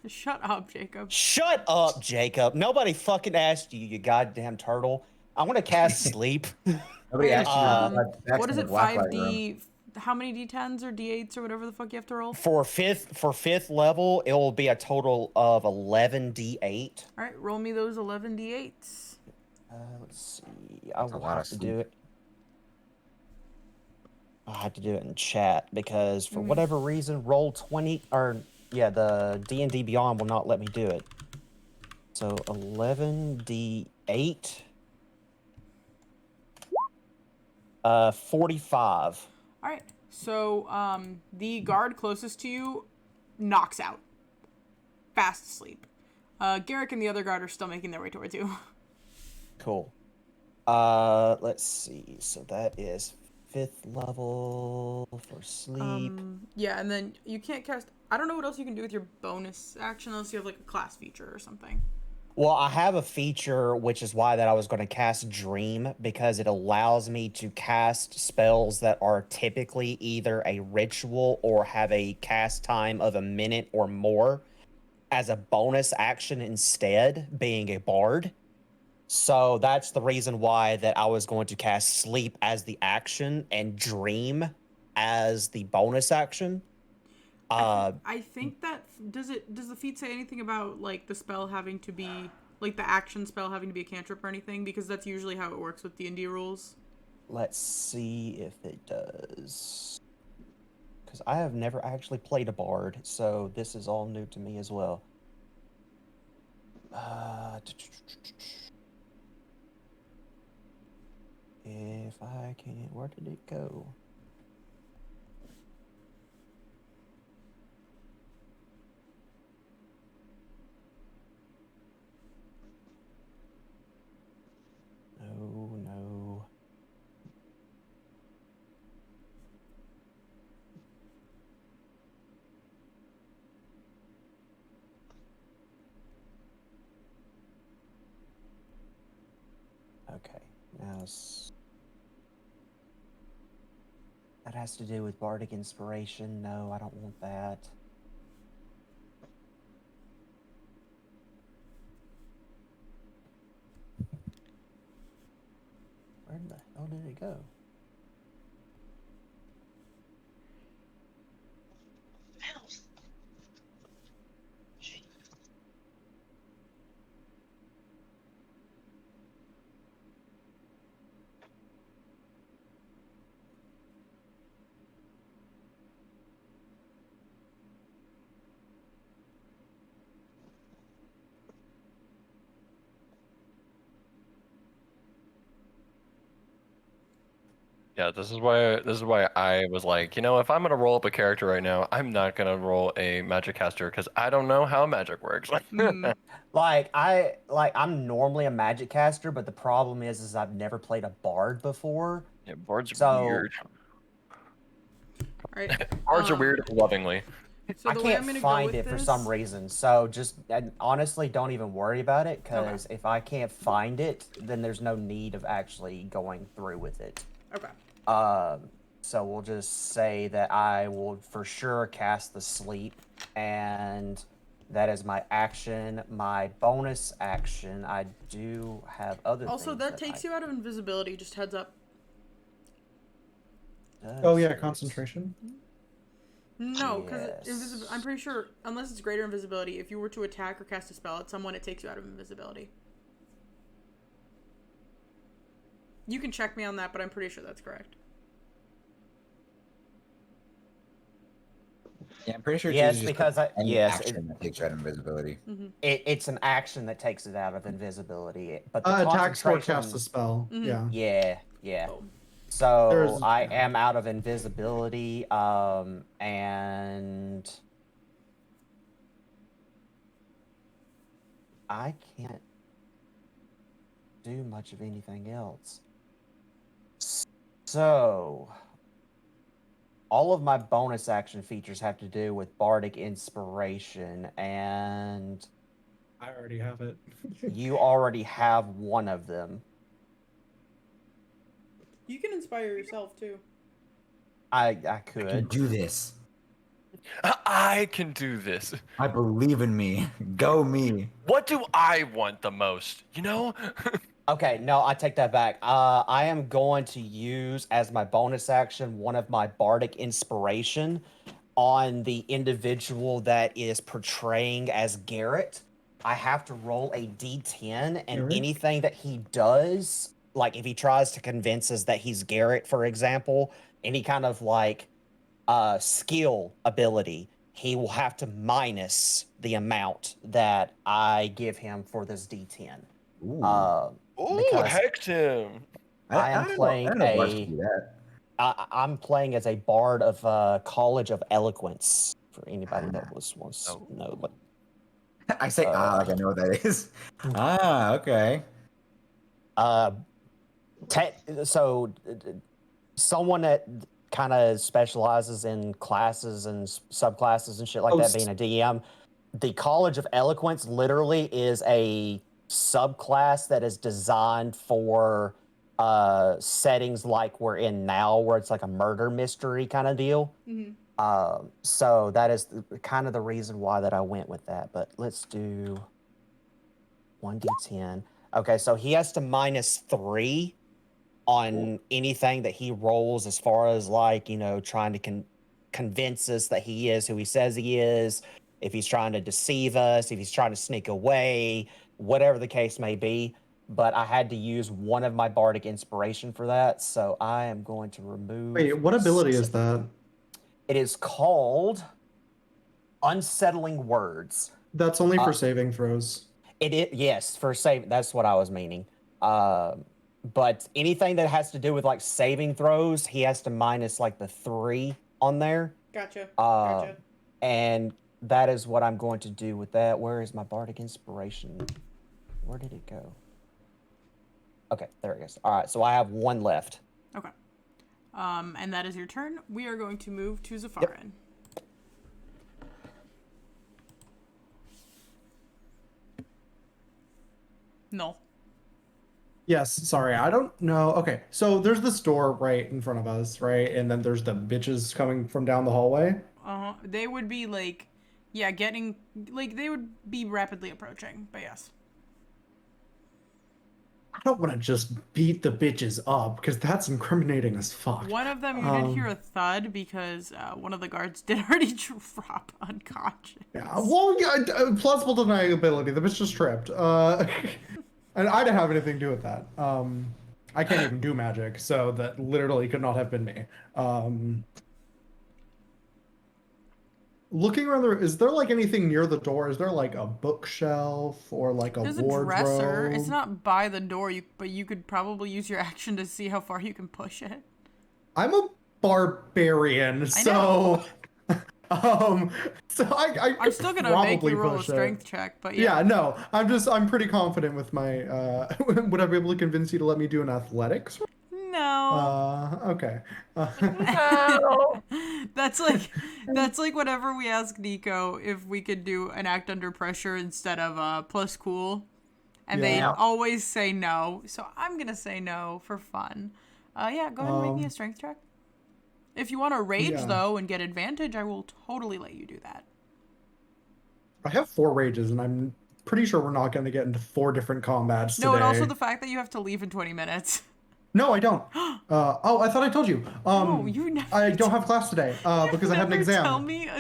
Shut up, Jacob. Shut up, Jacob. Nobody fucking asked you, you goddamn turtle. I want to cast sleep. Nobody Okay, asked you to back what is in the it? blacklight room. 5D. How many D10s or D8s or whatever the fuck you have to roll? For fifth level, it will be a total of 11 d8. All right, roll me those 11 D8s. Let's see. I will a lot have of to sleep. do it. I'll have to do it in chat because for whatever reason, roll 20 or yeah, the D&D Beyond will not let me do it. So 11 d8. 45. All right, so the guard closest to you knocks out, fast asleep. Garrick and the other guard are still making their way towards you. Cool. Let's see. So that is 5th level for sleep. Yeah, and then you can't cast. I don't know what else you can do with your bonus action unless you have like a class feature or something. Well, I have a feature, which is why that I was going to cast Dream, because it allows me to cast spells that are typically either a ritual or have a cast time of a minute or more as a bonus action instead, being a bard. So that's the reason why that I was going to cast Sleep as the action and Dream as the bonus action. I think that does the feat say anything about like the spell having to be like the action spell having to be a cantrip or anything, because that's usually how it works with D&D rules. Let's see if it does. Because I have never actually played a bard, so this is all new to me as well. If I can, where did it go? No. Okay, now that has to do with bardic inspiration. No, I don't want that. Where the hell did it go? Yeah, this is why I was like, if I'm gonna roll up a character right now, I'm not gonna roll a magic caster because I don't know how magic works. Mm. I'm normally a magic caster, but the problem is I've never played a bard before. Yeah, bards are So weird. All right. Bards are weird lovingly. So I the way I'm can't gonna go find with it for this, some reason. So just and honestly, don't even worry about it because if I can't find it, then there's no need of actually going through with it. Okay. So we'll just say that I will for sure cast the sleep, and that is my action. My bonus action, I do have other Also, things that takes you out of invisibility. Just heads up. Oh yeah, concentration. No, because Yes. I'm pretty sure, unless it's greater invisibility, if you were to attack or cast a spell at someone, it takes you out of invisibility. You can check me on that, but I'm pretty sure that's correct. Yeah, I'm pretty sure Yes, it's just because any action that takes you out of invisibility. it's an action that takes it out of invisibility. But the Attacks or concentration, cast a spell. Yeah. yeah. Boom. So I yeah. am out of invisibility, and I can't do much of anything else. So all of my bonus action features have to do with bardic inspiration, and I already have it. you already have one of them. You can inspire yourself too. I I can could. do this. I can do this. I believe in me. Go me. What do I want the most? Okay, no, I take that back. I am going to use as my bonus action one of my bardic inspiration on the individual that is portraying as Garrett. I have to roll a d10, and Garrett? anything that he does, like if he tries to convince us that he's Garrett, for example, any kind of like skill ability, he will have to minus the amount that I give him for this d10. Ooh. Ooh, Because hecked him. I am I don't playing know if bards can do that. I'm playing as a bard of College of Eloquence. For anybody that wants Oh. to know what. I say like I know what that is. Okay. So someone that kind of specializes in classes and subclasses and shit like that, being a DM, the College of Eloquence literally is a subclass that is designed for settings like we're in now, where it's like a murder mystery kind of deal. So that is kind of the reason why that I went with that. But let's do 1d10. Okay, so he has to -3 on anything that he rolls, as far as like, trying to convince us that he is who he says he is, if he's trying to deceive us, if he's trying to sneak away, whatever the case may be. But I had to use one of my bardic inspiration for that, so I am going to remove. Wait, what ability is that? It is called Unsettling Words. That's only for saving throws. Yes, for save. That's what I was meaning. But anything that has to do with like saving throws, he has to minus like the 3 on there. Gotcha. And that is what I'm going to do with that. Where is my bardic inspiration? Where did it go? Okay, there it goes. All right, so I have 1 left. Okay. And that is your turn. We are going to move to Zafarin. No. Yes, sorry, I don't know. Okay, so there's this door right in front of us, right? And then there's the bitches coming from down the hallway. They would be like, yeah, they would be rapidly approaching, but yes. I don't want to just beat the bitches up because that's incriminating as fuck. One of them, you did hear a thud because one of the guards did already drop unconscious. Yeah, well, yeah, plausible deniability. The bitch just tripped. And I didn't have anything to do with that. I can't even do magic, so that literally could not have been me. Looking around there, is there like anything near the door? Is there like a bookshelf or like There's wardrobe? a dresser. It's not by the door, but you could probably use your action to see how far you can push it. I'm a barbarian, so so I I'm still gonna make you roll a strength check, but yeah. Yeah, no, I'm pretty confident with my would I be able to convince you to let me do an athletics? No. Okay. No. That's like whenever we ask Nico if we could do an act under pressure instead of plus cool, and they Yeah. always say no. So I'm gonna say no for fun. Yeah, go ahead and make me a strength check. If you want to rage Yeah. though and get advantage, I will totally let you do that. I have 4 rages, and I'm pretty sure we're not going to get into 4 different combats No, today. and also the fact that you have to leave in 20 minutes. No, I don't. Oh, I thought I told you. No, you never. I don't have class today because I had an Never exam. tell me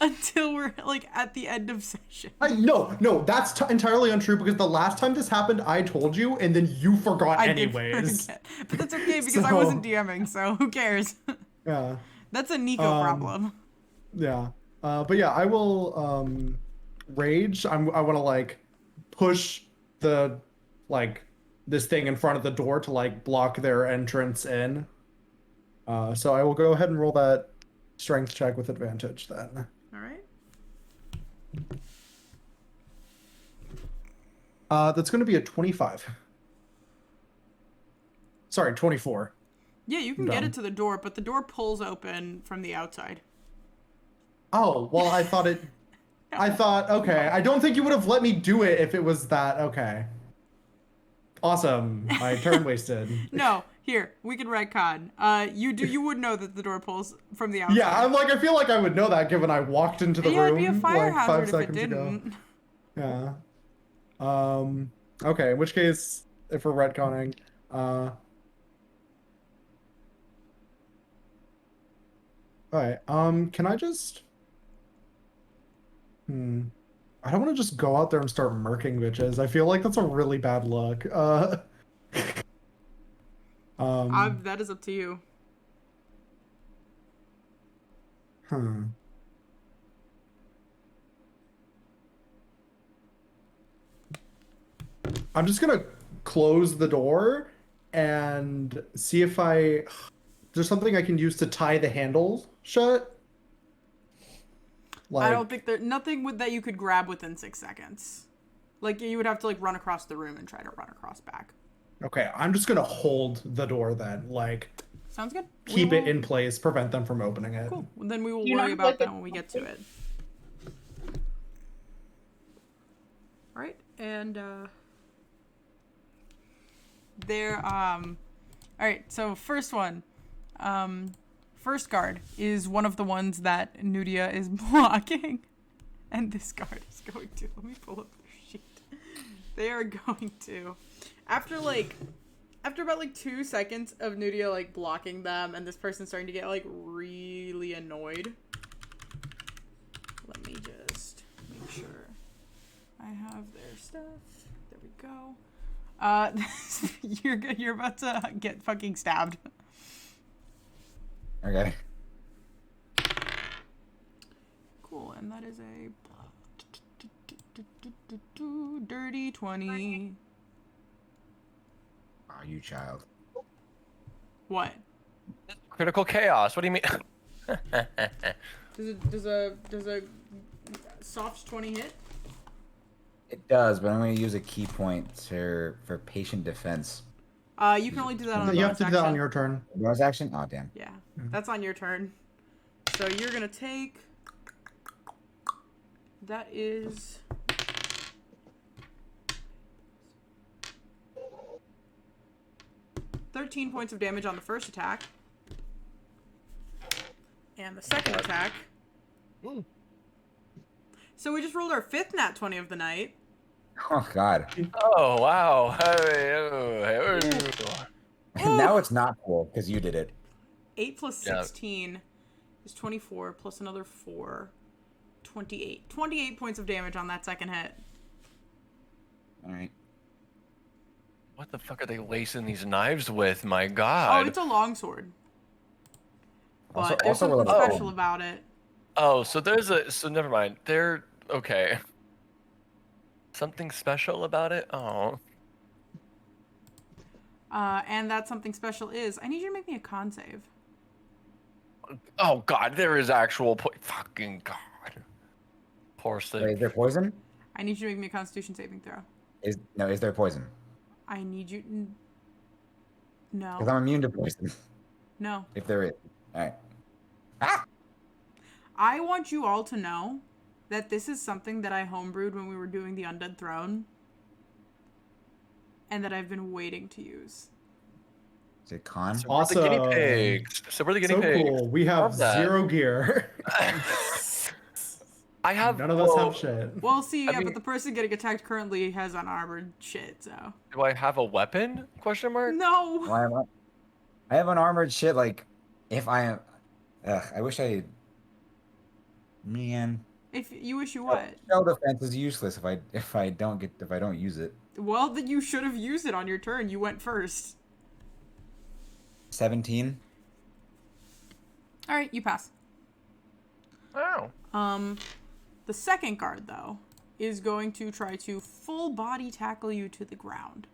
until we're like at the end of session. No, that's entirely untrue because the last time this happened, I told you, and then you forgot I anyways. did forget. But that's okay because I wasn't DMing, so who cares? Yeah. That's a Nico problem. Yeah. But yeah, I will rage. I want to like push the like this thing in front of the door to like block their entrance in. So I will go ahead and roll that strength check with advantage then. All right. That's going to be a 25. Sorry, 24. Yeah, you can get it to the door, but the door pulls open from the outside. Oh, well, I thought, okay. I don't think you would have let me do it if it was that. Okay. Awesome. My turn wasted. No, here, we can retcon. You would know that the door pulls from the outside. Yeah, I'm like, I feel like I would know that given I walked into the room. Yeah, it'd be a fire like 5 hazard if it seconds ago. didn't. Yeah. Okay, in which case, if we're retconning, alright, can I just... I don't want to just go out there and start murking bitches. I feel like that's a really bad look. That is up to you. I'm just gonna close the door and see if there's something I can use to tie the handle shut. I don't think nothing that you could grab within 6 seconds. Like you would have to like run across the room and try to run across back. Okay, I'm just gonna hold the door then. Like, sounds good. Keep it in place, prevent them from opening it. Cool. Well, then we will worry about that when we get to it. All right, and all right. So first one, first guard is one of the ones that Nudia is blocking, and this guard is going to. Let me pull up their sheet. They are going to, after about like 2 seconds of Nudia like blocking them, and this person starting to get like really annoyed. Let me just make sure I have their stuff. There we go. You're about to get fucking stabbed. Okay. Cool, and that is a dirty 20. Oh, you child. What? Critical chaos. What do you mean? Does a soft 20 hit? It does, but I'm going to use a key point for patient defense. You can only do that on a You have bonus to do action. that on your turn. Bonus action? Oh, damn. Yeah, that's on your turn. So you're gonna take. That is. $13 points of damage on the first attack. And the second attack. Ooh. So we just rolled our 5th nat 20 of the night. Oh, God. Oh, wow. Now it's not cool because you did it. 8 plus 16 is 24, plus another 4. 28. 28 points of damage on that second hit. All right. What the fuck are they lacing these knives with? My God. Oh, it's a longsword. But Also- there's also something with a special bow. about it. Oh, so never mind. Okay. Something special about it? Oh. And that something special is, I need you to make me a con save. Oh God, there is actual fucking God. Poor Wait, thing. is there poison? I need you to make me a Constitution saving throw. Is there poison? I need you. Because No. I'm immune to poison. No. If there is. All right. Ah! I want you all to know that this is something that I homebrewed when we were doing the Undead Throne. And that I've been waiting to use. Is it con? So we're the guinea Awesome. pigs. So we're the guinea So pigs. cool. We have Love that. 0 gear. I have. None of us have shit. Well, see, I yeah, mean- but the person getting attacked currently has unarmored shit, so. Do I have a weapon? Question mark. No! Why am I have unarmored shit. Like, if I am. I wish I. Man. If you wish you what? Shell defense is useless if I don't use it. Well, then you should have used it on your turn. You went first. 17. Alright, you pass. Wow. The second guard, though, is going to try to full body tackle you to the ground.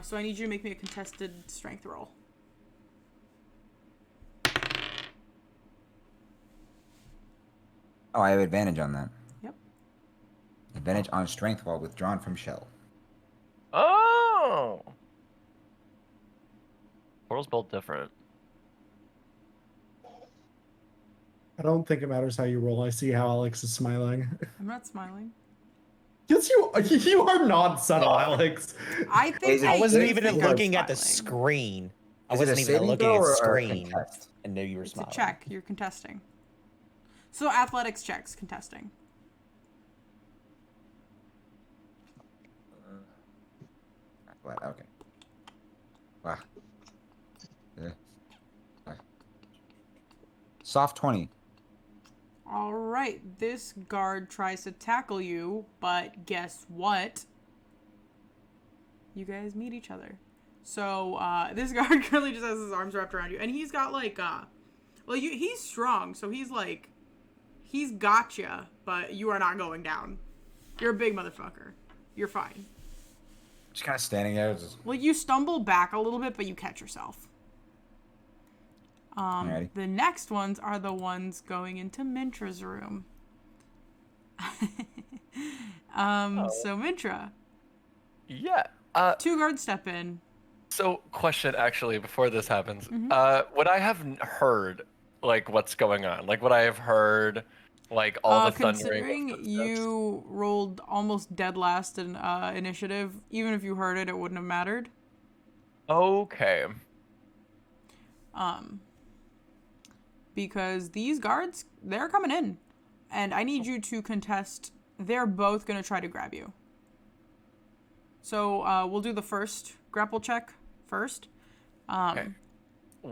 So I need you to make me a contested strength roll. Oh, I have advantage on that. Yep. Advantage on strength while withdrawn from shell. Oh. Portal's built different. I don't think it matters how you roll. I see how Alex is smiling. I'm not smiling. Yes, you are not subtle, Alex. I think I I wasn't you even think I'm looking at the smiling. screen. I Is it a wasn't even saving looking throw at or a screen contest? and knew you were It's a smiling. check. You're contesting. So athletics checks, contesting. Okay. Wow. Soft 20. All right, this guard tries to tackle you, but guess what? You guys meet each other. So this guard currently just has his arms wrapped around you, and he's got like, he's strong, so he's like, he's got you, but you are not going down. You're a big motherfucker. You're fine. Just kind of standing there. Just... Well, you stumble back a little bit, but you catch yourself. Alrighty. The next ones are the ones going into Mintra's room. So Mintra, Yeah. 2 guards step in. So, question actually before this happens. Mm-hmm. Would I have heard like what's going on? Like, would I have heard like all the thundering? Considering you rolled almost dead last in initiative, even if you heard it, it wouldn't have mattered. Okay. Because these guards, they're coming in, and I need you to contest. They're both gonna try to grab you. So we'll do the first grapple check first. Okay.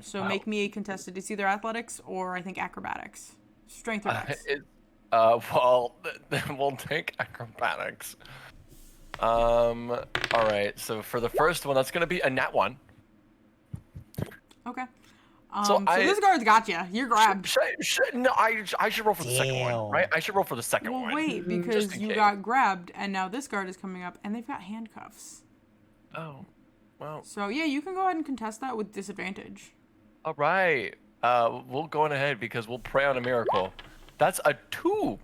So Wow. make me a contested. It's either athletics or I think acrobatics, strength or dex. Well, we'll take acrobatics. All right. So for the first one, that's gonna be a nat 1. Okay. So So this guard's got you. You're grabbed. No, I should roll for the second one, Damn. right? I should roll for the second Well, one. wait, just because in you case. got grabbed, and now this guard is coming up, and they've got handcuffs. Oh, well. So yeah, you can go ahead and contest that with disadvantage. All right. We'll go on ahead because we'll pray on a miracle. That's a 2.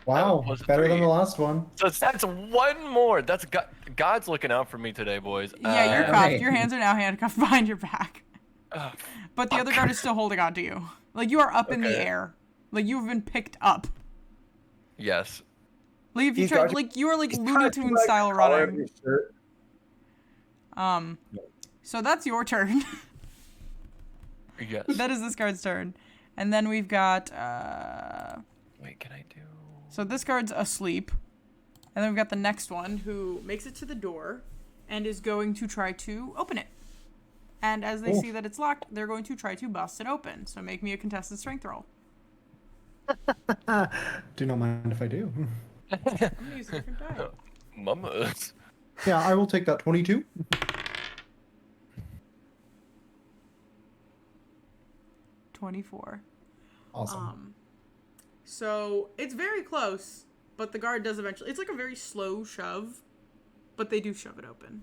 Wow, was a better than 3. the last one. So that's 1 more. That's God's looking out for me today, boys. Yeah, you're cuffed. Right. Your hands are now handcuffed behind your back. uh, But the other guard is still holding on to you. Like, you are up in the Okay. air. Like, you've been picked up. yes. Like, if you These try, guards- like, you are like He's Looney kinda Tunes like style collar of running. his shirt. So that's your turn. Yes. That is this guard's turn. And then we've got, Wait, can I do? so this guard's asleep. And then we've got the next one who makes it to the door and is going to try to open it. And as they Oof. see that it's locked, they're going to try to bust it open. So make me a contested strength roll. Do not mind if I do. I'm going to use a different die. Mamas. Yeah, I will take that 22. 24. Awesome. So it's very close, but the guard does eventually. It's like a very slow shove, but they do shove it open.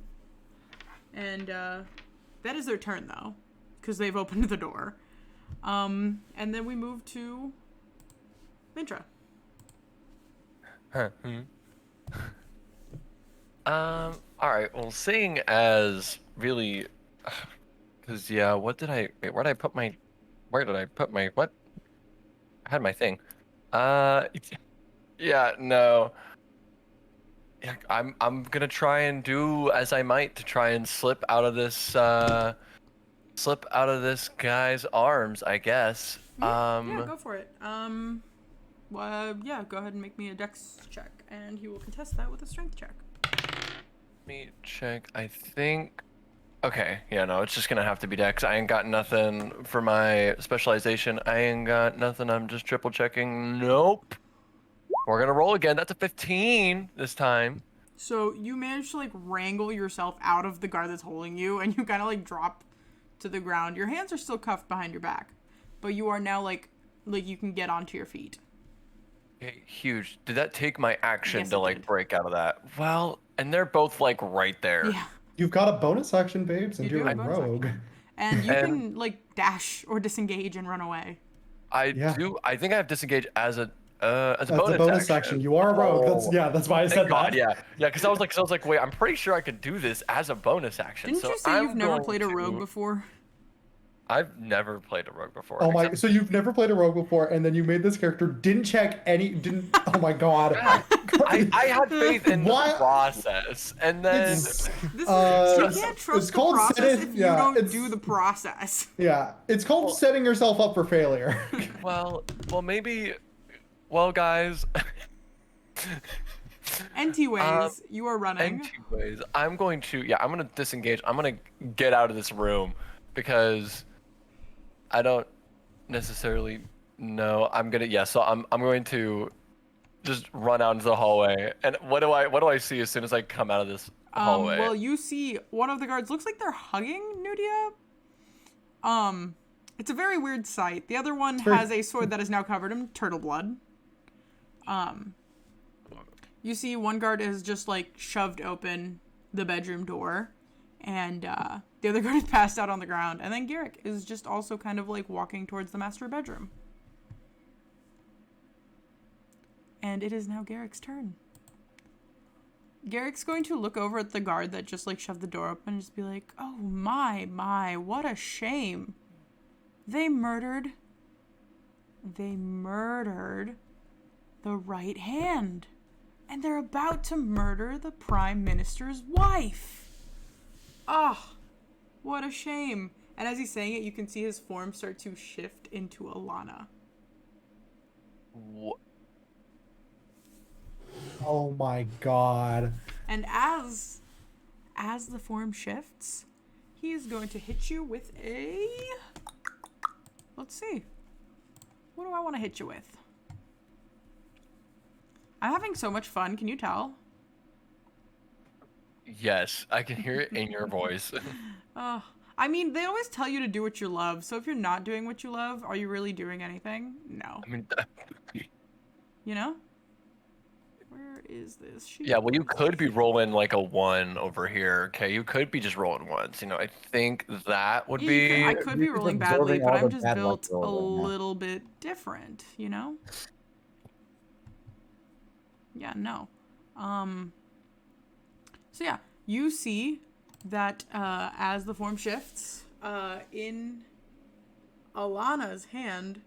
And that is their turn, though, because they've opened the door. And then we move to Mintra. All right. Well, seeing as really, because yeah, what did I? Wait, where did I put my? Where did I put my what? I had my thing. Yeah, no. Yeah, I'm gonna try and do as I might to try and slip out of this guy's arms, I guess. Yeah, go for it. Yeah, go ahead and make me a dex check, and he will contest that with a strength check. Let me check. I think. Okay, yeah, no, it's just gonna have to be dex. I ain't got nothing for my specialization. I ain't got nothing. I'm just triple checking. Nope. We're gonna roll again. That's a 15 this time. So you manage to like wrangle yourself out of the guard that's holding you, and you kind of like drop to the ground. Your hands are still cuffed behind your back, but you are now like you can get onto your feet. Okay, huge. Did that take my action Yes, to it like did. break out of that? Well, and they're both like right there. Yeah, You've got a bonus action, babes, and you do you're a have bonus rogue. action. And you And- can like dash or disengage and run away. I Yeah. do. I think I have disengage as a That's a bonus action. You are a rogue. Oh, That's why I thank said God, that. yeah, because I was like, wait, I'm pretty sure I could do this as a bonus action. Didn't so you say I'm you've never going played a to- rogue before? I've never played a rogue before. Oh my! except- So you've never played a rogue before, and then you made this character, didn't check any, didn't. Oh my God! I had faith in the What? process, and then It's- This is, Uh, you can't it's trust the called process setting- if you yeah, don't it's- do the process. Yeah, it's called setting yourself up for failure. well, maybe, well, guys. NT ways, you are running. Anyways, I'm going to disengage. I'm going to get out of this room because I don't necessarily know. So I'm going to just run out into the hallway. And what do I see as soon as I come out of this hallway? Well, you see one of the guards looks like they're hugging Nudia. It's a very weird sight. The other one has a sword that is now covered in turtle blood. You see one guard is just like shoved open the bedroom door, and the other guard is passed out on the ground. And then Garrick is just also kind of like walking towards the master bedroom. And it is now Garrick's turn. Garrick's going to look over at the guard that just like shoved the door open and just be like, oh my, what a shame. They murdered the right hand. And they're about to murder the prime minister's wife. Ah, what a shame. And as he's saying it, you can see his form start to shift into Alana. Wh- Oh my God! And as the form shifts, he is going to hit you with a... Let's see. What do I want to hit you with? I'm having so much fun. Can you tell? Yes, I can hear it in your voice. I mean, they always tell you to do what you love. So if you're not doing what you love, are you really doing anything? No. I mean, You know? Where is this? yeah, well, you could be rolling like a 1 over here, okay? You could be just rolling ones. I think that would be... I could be You're just rolling badly, absorbing but all I'm the just bad luck built a rolls right now. little bit different, you know? Yeah, no. So yeah, you see that as the form shifts, in Alana's hand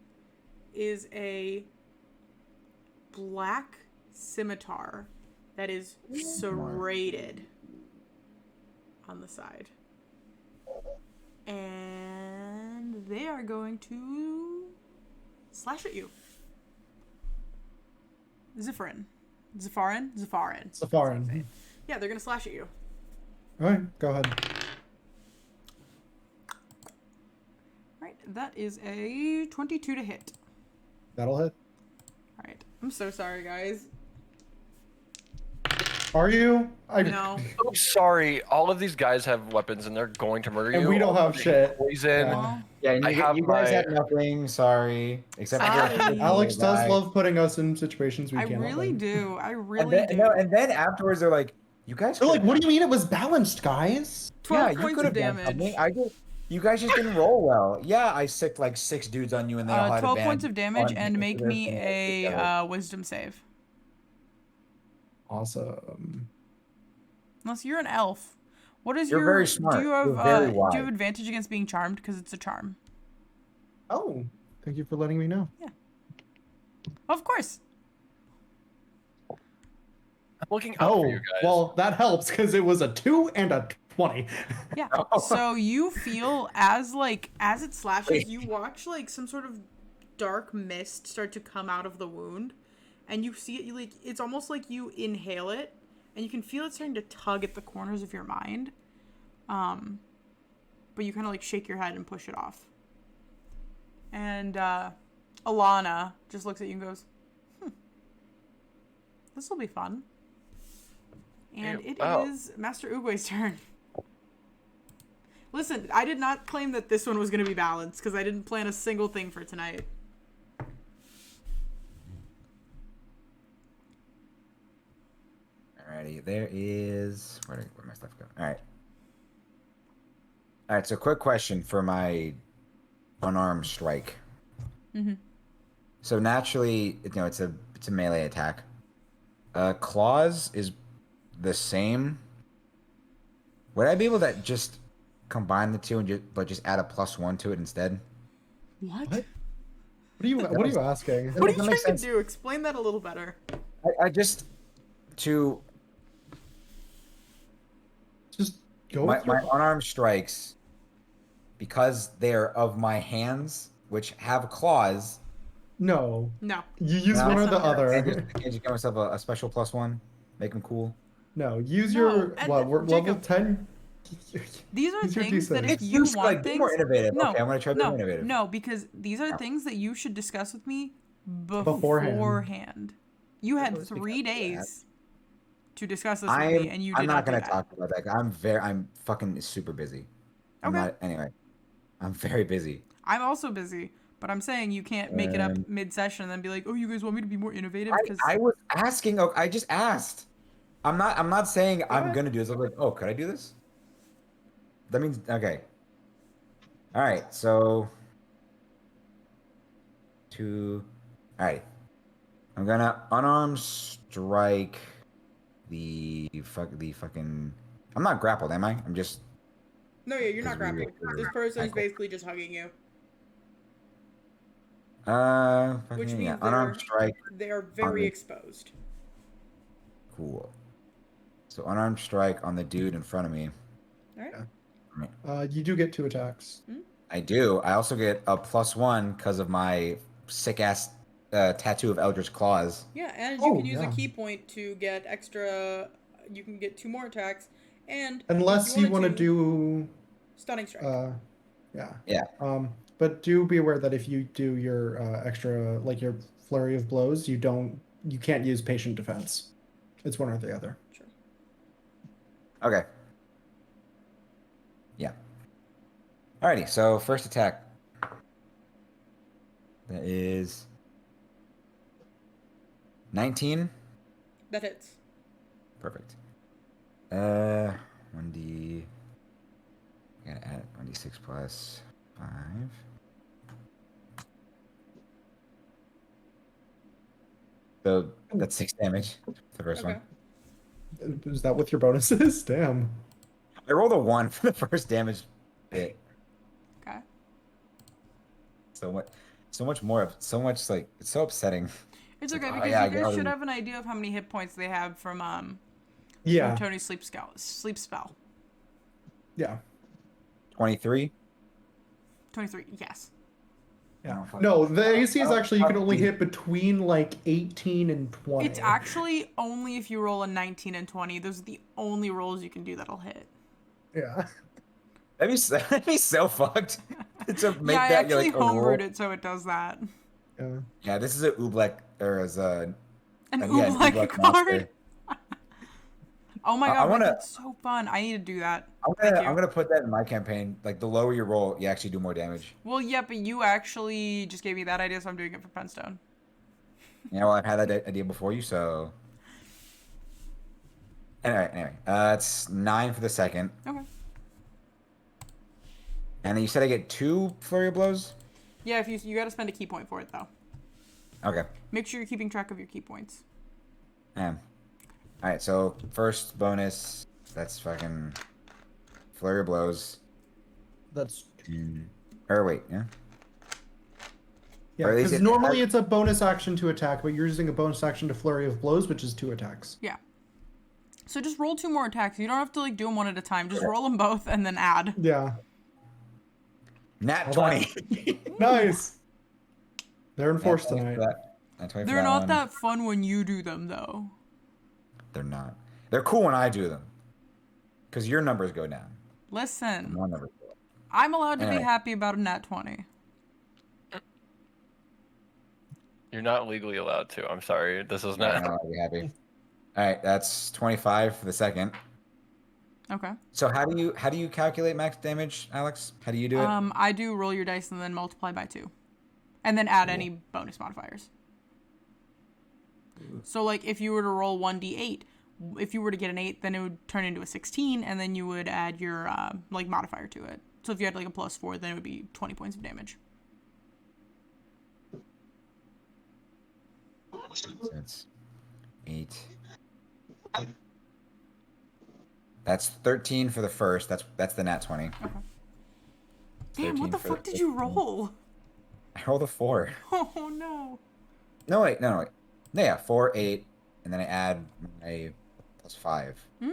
is a black scimitar that is serrated on the side. And they are going to slash at you. Zephyrin. Safarin. Yeah, they're gonna slash at you. All right, go ahead. Right, that is a 22 to hit. That'll hit. All right, I'm so sorry, guys. Are you? No. Oh, sorry. All of these guys have weapons and they're going to murder you. And we don't All have of shit. you Poison. Yeah. Well, Yeah, and I have you guys my- have nothing. Sorry, except for Sorry. Alex does Bye. love putting us in situations we I cannot really win. do. I And really then, do. no, and then afterwards they're like, You guys. They're like, could've what do done- you mean it was balanced, guys? 12 you points could of have done something. damage. You guys just didn't roll well. Yeah, I sicked like 6 dudes on you, and they all had 12 advantage points of damage on and hitting make this me and together. a wisdom save. Awesome. Unless you're an elf. What is You're your very smart. do you have You're very do you have wise. advantage against being charmed because it's a charm? Oh, thank you for letting me know. Of course. I'm looking out for you guys. well, that helps because it was a 2 and a 20. Yeah. Oh. So you feel as it slashes, you watch like some sort of dark mist start to come out of the wound, and you see it it's almost like you inhale it, and you can feel it starting to tug at the corners of your mind. But you kind of like shake your head and push it off. And Alana just looks at you and goes, "This will be fun." And it is Master Uguay's turn. Listen, I did not claim that this one was going to be balanced because I didn't plan a single thing for tonight. Alrighty, there is where'd my stuff go? Alright, so quick question for my unarmed strike. Mm-hmm. So naturally, it's a melee attack. Claws is the same. Would I be able to just combine the two and just add a +1 to it instead? What? What are you asking? What are you That trying makes to sense. do? Explain that a little better. I just to Just go my with your... unarmed strikes, because they're of my hands, which have claws. No. No. You use No. one or the That's not other. Can't just give myself a special +1, make them cool. No, use No, your... and What, we're level Jacob, 10? These are Use your things that D6. if you Like, want be things... more innovative. No, Okay, I'm gonna try to be more innovative. no, because these are No. things that you should discuss with me Beforehand. beforehand. You had Let's be 3 careful with that. days to discuss this with me, and you did I'm not do gonna that. talk about that. I'm fucking super busy. I'm Okay. not anyway. I'm very busy. I'm also busy, but I'm saying you can't make it up Um, mid-session and then be like, "Oh, you guys want me to be more innovative?" I was asking. I just asked. I'm not saying I'm ahead. gonna do this. I'm like, oh, could I do this? That means okay. All right. So two. All right. I'm gonna unarmed strike the fucking. I'm not grappled, am I? I'm just. No, yeah, you're not Because we- grappled. This person is Cool. basically just hugging you, which Fucking, yeah, means unarmed strike. they are very the- exposed. Cool. So unarmed strike on the dude in front of me. All right. You do get 2 attacks. I do. I also get a +1 because of my sick ass tattoo of Eldritch Claws. Yeah, and you Oh, can use a yeah. key point to get extra. You can get 2 more attacks, and Unless if you wanted want to do... stunning strike. Yeah. Yeah. But do be aware that if you do your extra, like your flurry of blows, you can't use patient defense. It's one or the other. Sure. Okay. Yeah. Alrighty. So first attack. That is 19. That hits. Perfect. 1d. Gotta add 1d6 plus 5. So that's 6 damage. The first Okay. one. Is that with your bonuses? Damn. I rolled a 1 for the first damage hit. Okay. So much like it's so upsetting. It's Like, okay oh, because yeah, I you get guys all should the- have an idea of how many hit points they have from Yeah. Tony's sleep spell. Yeah. 23. 23. Yes. Yeah. Oh, fuck. No, the AC is Oh, actually you can fuck only you. hit between like 18 and 20. It's actually only if you roll a 19 and 20. Those are the only rolls you can do that'll hit. Yeah. That'd be so fucked. To make Yeah, I that actually like, a roll. homebrewed it so it does that. Yeah. Yeah, this is a Oobleck or as a An yeah, an Oobleck Oobleck card. monster. Oh my I god, wanna- that's so fun. I need to do that. I'm Thank gonna you. I'm gonna put that in my campaign. Like the lower you roll, you actually do more damage. Well, yeah, but you actually just gave me that idea, so I'm doing it for Penstone. Yeah, well, I've had that idea before you, so Anyway, it's 9 for the second. Okay. And then you said I get 2 flurry of blows? Yeah, if you got to spend a key point for it though. Okay. Make sure you're keeping track of your key points. Alright, so first bonus, that's fucking flurry of blows. That's Or wait, yeah? yeah, Or at least because it normally has- it's a bonus action to attack, but you're using a bonus action to flurry of blows, which is 2 attacks. Yeah. So just roll 2 more attacks. You don't have to like do them one at a time. Just roll them both and then add. Yeah. Nat Well, 20. Nice. They're enforced Nat 20 tonight. for that. Nat 20 for They're that not one. that fun when you do them though. They're not. They're cool when I do them. Because your numbers go down. Listen, My numbers go up. I'm allowed to be Anyway. happy about a nat 20. You're not legally allowed to. I'm sorry. This is Yeah, not. no, I'll be happy. Alright, that's 25 for the second. Okay. So how do you calculate max damage, Alex? How do you do it? I do roll your dice and then multiply by 2. And then add Cool. any bonus modifiers. So like if you were to roll 1d8, if you were to get an 8, then it would turn into a 16 and then you would add your like modifier to it. So if you had like a +4, then it would be 20 points of damage. So it's 8. That's 13 for the first. That's the nat 20. Okay. Damn, 13 what the for fuck did you roll? I rolled a 4. Oh no. No wait. No. Yeah, 4, 8, and then I add a +5. Hmm?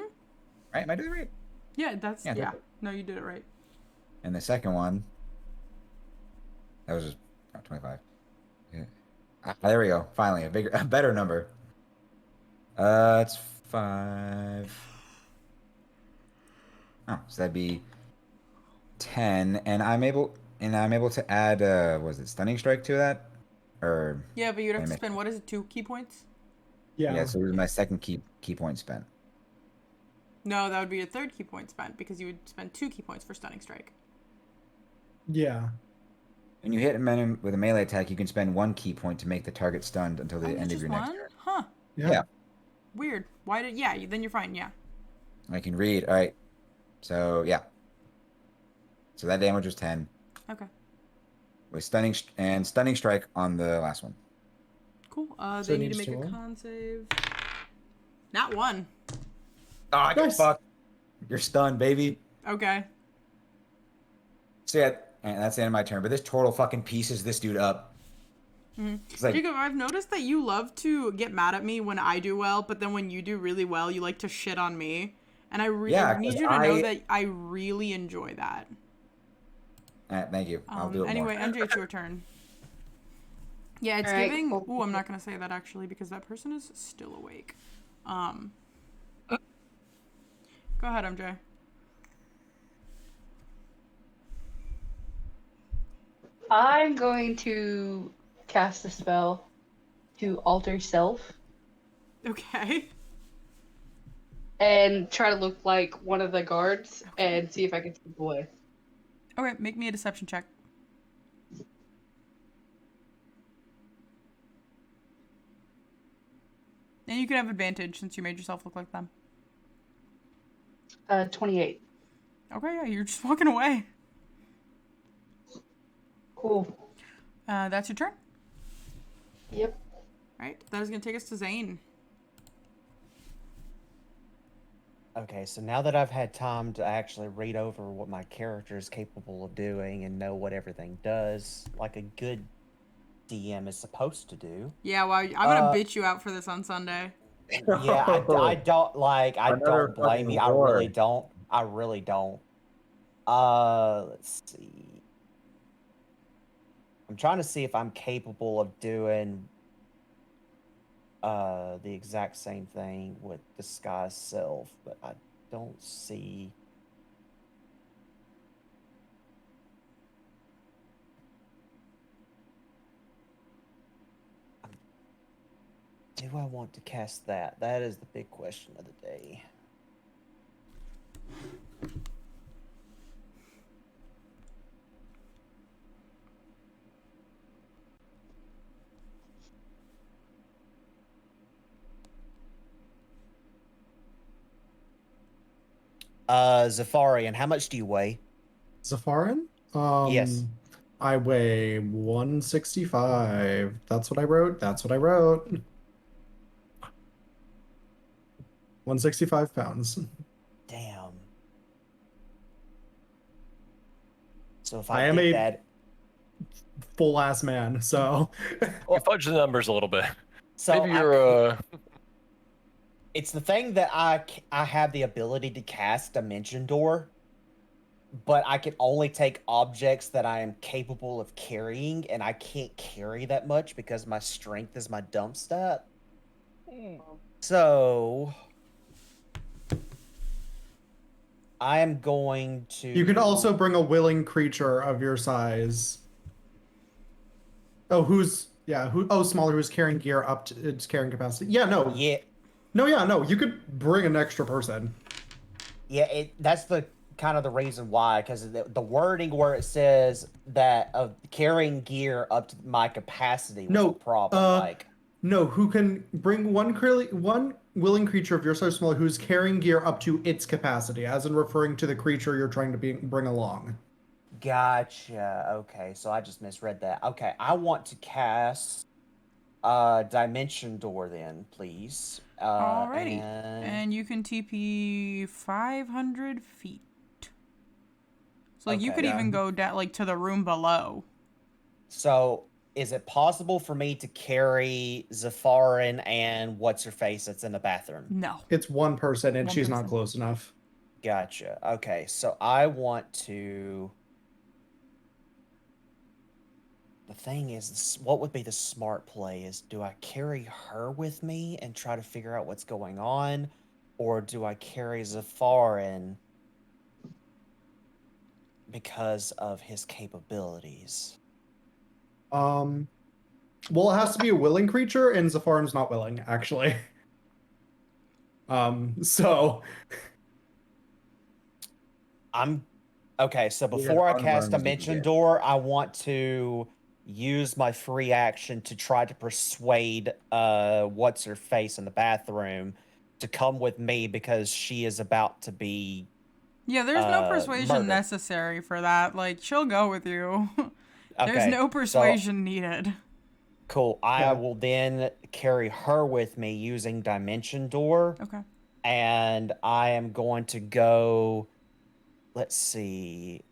Right? Am I doing it right? Yeah, that's Yeah, yeah. No, you did it right. And the second one, that was just 25. Yeah. There we go. Finally, a better number. It's 5. Oh, so that'd be 10, and I'm able to add was it stunning strike to that, or Yeah, but you'd have to Damn it. spend what is it, 2 key points? Yeah. so it was my second key point spent. No, that would be your 3rd key point spent because you would spend 2 key points for stunning strike. Yeah. When you hit a man with a melee attack, you can spend 1 key point to make the target stunned until the Oh, end of just your next one? turn. Huh. Yeah. Weird. Why did then you're fine, yeah. I can read. All right. So yeah. So that damage was 10 Okay. with stunning strike on the last one. Cool. So They it need to needs make to a roll? con save. Not 1. Oh, I got Nice. fucked. You're stunned, baby. Okay. So yeah, and that's the end of my turn. But this turtle fucking pieces this dude up. It's like, Jacob, I've noticed that you love to get mad at me when I do well, but then when you do really well, you like to shit on me. And I Yeah, need 'cause you to know I- that I really enjoy that. thank you. I'll do it Anyway, more. MJ, it's your turn. Yeah, it's Alright, giving. cool. Ooh, I'm not gonna say that actually because that person is still awake. Go ahead, MJ. I'm going to cast a spell to alter self Okay. and try to look like one of the guards and see if I can slip away. Okay, make me a deception check. And you can have advantage since you made yourself look like them. 28. Okay, yeah, you're just walking away. Cool. That's your turn. Yep. Right, that is gonna take us to Zane. Okay, so now that I've had time to actually read over what my character is capable of doing and know what everything does, like a good DM is supposed to do. Yeah, well, I'm gonna Uh, bitch you out for this on Sunday. Yeah, I don't like. I Another don't blame fucking you. I really lord. don't. I really don't. Let's see. I'm trying to see if I'm capable of doing the exact same thing with disguise self, but I don't see. Do I want to cast that? That is the big question of the day. Zafarian, how much do you weigh? Zafarin? Yes. I weigh 165. That's what I wrote. That's what I wrote. 165 pounds. Damn. So if I I am did a that, full ass man, so You fudge the numbers a little bit. so Maybe you're it's the thing that I have the ability to cast Dimension Door, but I can only take objects that I am capable of carrying, and I can't carry that much because my strength is my dump stat. So I am going to. you can also bring a willing creature of your size. Oh, smaller, who's carrying gear up to its carrying capacity. Yeah, no. Yeah, No, you could bring an extra person. yeah. That's the kind of the reason why, because the wording where it says that of carrying gear up to my capacity was a problem. No, who can bring one willing creature of your size smaller who's carrying gear up to its capacity, as in referring to the creature you're trying to bring along. Gotcha. Okay, so I just misread that. Okay, I want to cast Dimension Door then, please. Alrighty. And you can TP 500 feet. So like you Okay. could Yeah. even go down like to the room below. So is it possible for me to carry Zafarin and what's her face that's in the bathroom? No. It's one person and One she's person. not close enough. Gotcha. Okay, so I want to. The thing is, what would be the smart play is, do I carry her with me and try to figure out what's going on? Or do I carry Zafarin because of his capabilities? Well, it has to be a willing creature, and Zafarin's not willing, actually. So Okay, so He has before I cast unlearned his Dimension gear. Door, I want to use my free action to try to persuade what's her face in the bathroom to come with me because she is about to be Yeah, there's no persuasion murdered. necessary for that. Like, she'll go with you. There's Okay, no so persuasion needed. cool. I Yeah. will then carry her with me using Dimension Door, Okay. and I am going to go. Let's see.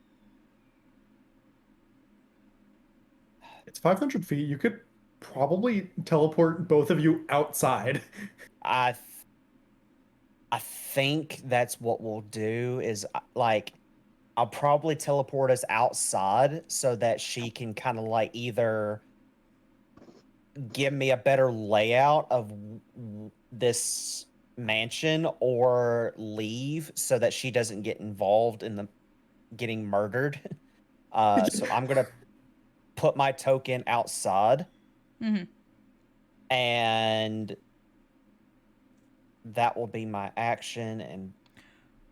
it's 500 feet. You could probably teleport both of you outside. I think that's what we'll do. Is like I'll probably teleport us outside so that she can kind of like either give me a better layout of this mansion or leave so that she doesn't get involved in the getting murdered. So I'm gonna put my token outside, Mm-hmm. and that will be my action and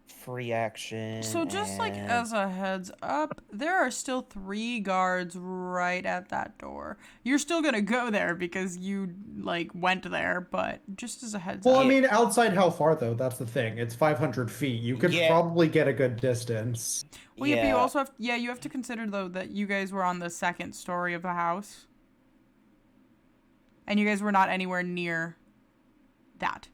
free action. So just like and as a heads up, there are still 3 guards right at that door. You're still gonna go there because you like went there, but just as a heads Well, up. I mean, outside how far though? That's the thing. It's 500 feet. You could Yeah. probably get a good distance. Well, yeah, but you also have you have to consider though that you guys were on the 2nd story of the house. And you guys were not anywhere near that.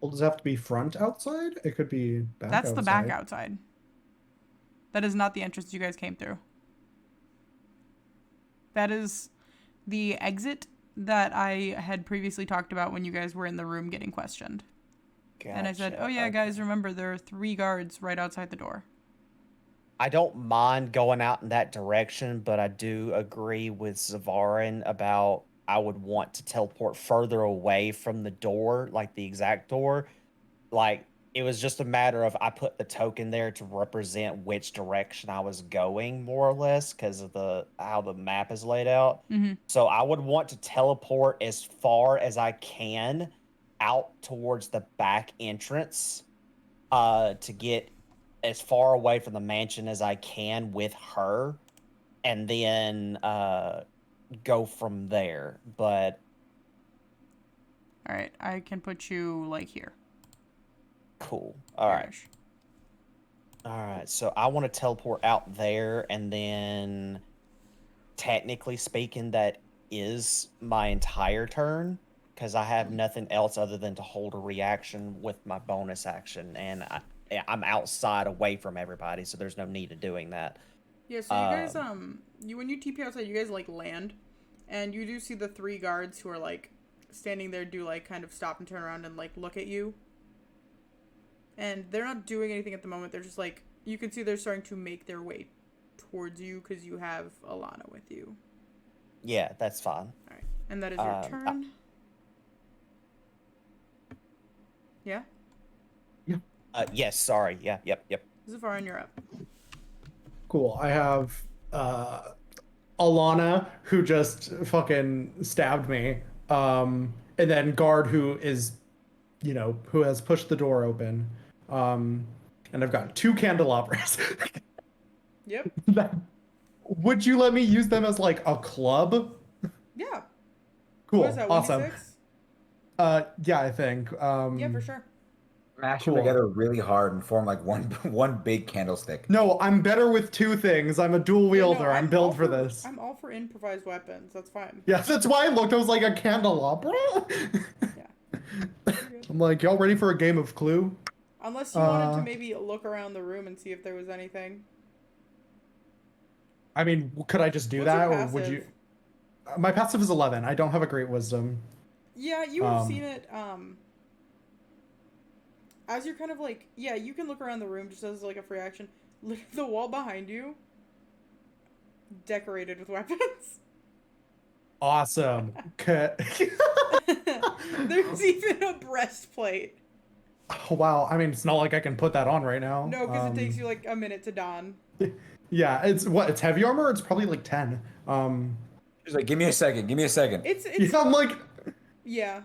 Well, does it have to be front outside? It could be back That's outside. the back outside. That is not the entrance you guys came through. That is the exit that I had previously talked about when you guys were in the room getting questioned. Gotcha. And I said, oh yeah, guys, remember there are 3 guards right outside the door. I don't mind going out in that direction, but I do agree with Zavarin about I would want to teleport further away from the door, like the exact door. Like, it was just a matter of I put the token there to represent which direction I was going, more or less, because of how the map is laid out. Mm-hmm. So I would want to teleport as far as I can out towards the back entrance to get as far away from the mansion as I can with her, and then go from there. But All right, I can put you like here. Cool. All right. All right. So I want to teleport out there, and then, technically speaking, that is my entire turn because I have nothing else other than to hold a reaction with my bonus action, and I'm outside, away from everybody, so there's no need of doing that. Yeah, so you guys, when you TP outside, you guys, like, land, and you do see the 3 guards who are, like, standing there do, like, kind of stop and turn around and, like, look at you. And they're not doing anything at the moment. They're just, like, you can see they're starting to make their way towards you because you have Alana with you. Yeah, that's fine. Alright, and that is your turn. Yeah? Yes, sorry. Yeah, yep. Zafaran, you're up. Cool. I have Alana, who just fucking stabbed me. And then Guard, who is, who has pushed the door open. And I've got 2 candelabras. Yep. Would you let me use them as like a club? Yeah. Cool. What is that, Awesome. 1d6? Yeah, I think. Yeah, for sure. Smash Cool. them together really hard and form like one big candlestick. No, I'm better with 2 things. I'm a dual wielder. Yeah, no, I'm built for all this. I'm all for improvised weapons. That's fine. Yeah, that's why I looked. I was like a candelabra. Yeah. I'm like, y'all ready for a game of Clue? Unless you wanted to maybe look around the room and see if there was anything. I mean, could I just do What's that, your or would you? passive? My passive is 11. I don't have a great wisdom. Yeah, you have seen it. As you're kind of like, yeah, you can look around the room just as like a free action. Look at the wall behind you. Decorated with weapons. Awesome. There's even a breastplate. Oh, wow. I mean, it's not like I can put that on right now. No, because it takes you like a minute to don. Yeah, it's what? It's heavy armor. It's probably like 10. She's like, give me a second. It's Yeah, I'm like, yeah.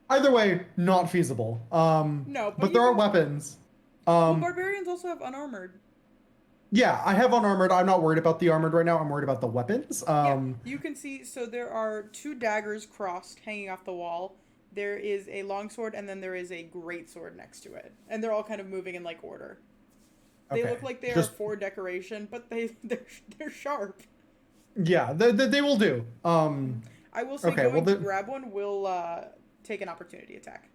either way, not feasible. No, but there are weapons. Well, barbarians also have unarmored. Yeah, I have unarmored. I'm not worried about the armored right now. I'm worried about the weapons. Yeah, you can see, so there are 2 daggers crossed hanging off the wall. There is a longsword, and then there is a greatsword next to it. And they're all kind of moving in like order. They Okay. look like they are for decoration, but they're sharp. Yeah, they will do. I will say Okay, going to grab one will take an opportunity attack.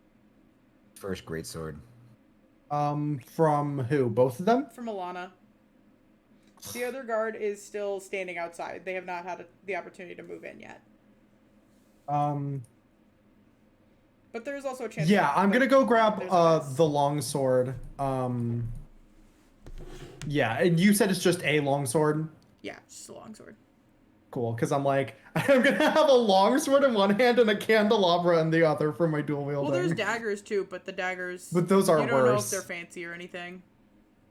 First greatsword. From who? Both of them? From Alana. The other guard is still standing outside. They have not had the opportunity to move in yet. But there is also a chance. Yeah, I'm gonna go grab there's the longsword. Yeah, and you said it's just a longsword. Yeah, just a longsword. Cool, because I'm like, I'm gonna have a longsword in one hand and a candelabra in the other for my dual wielding. Well, there's daggers too, but the daggers. But those are you don't know if worse. they're fancy or anything.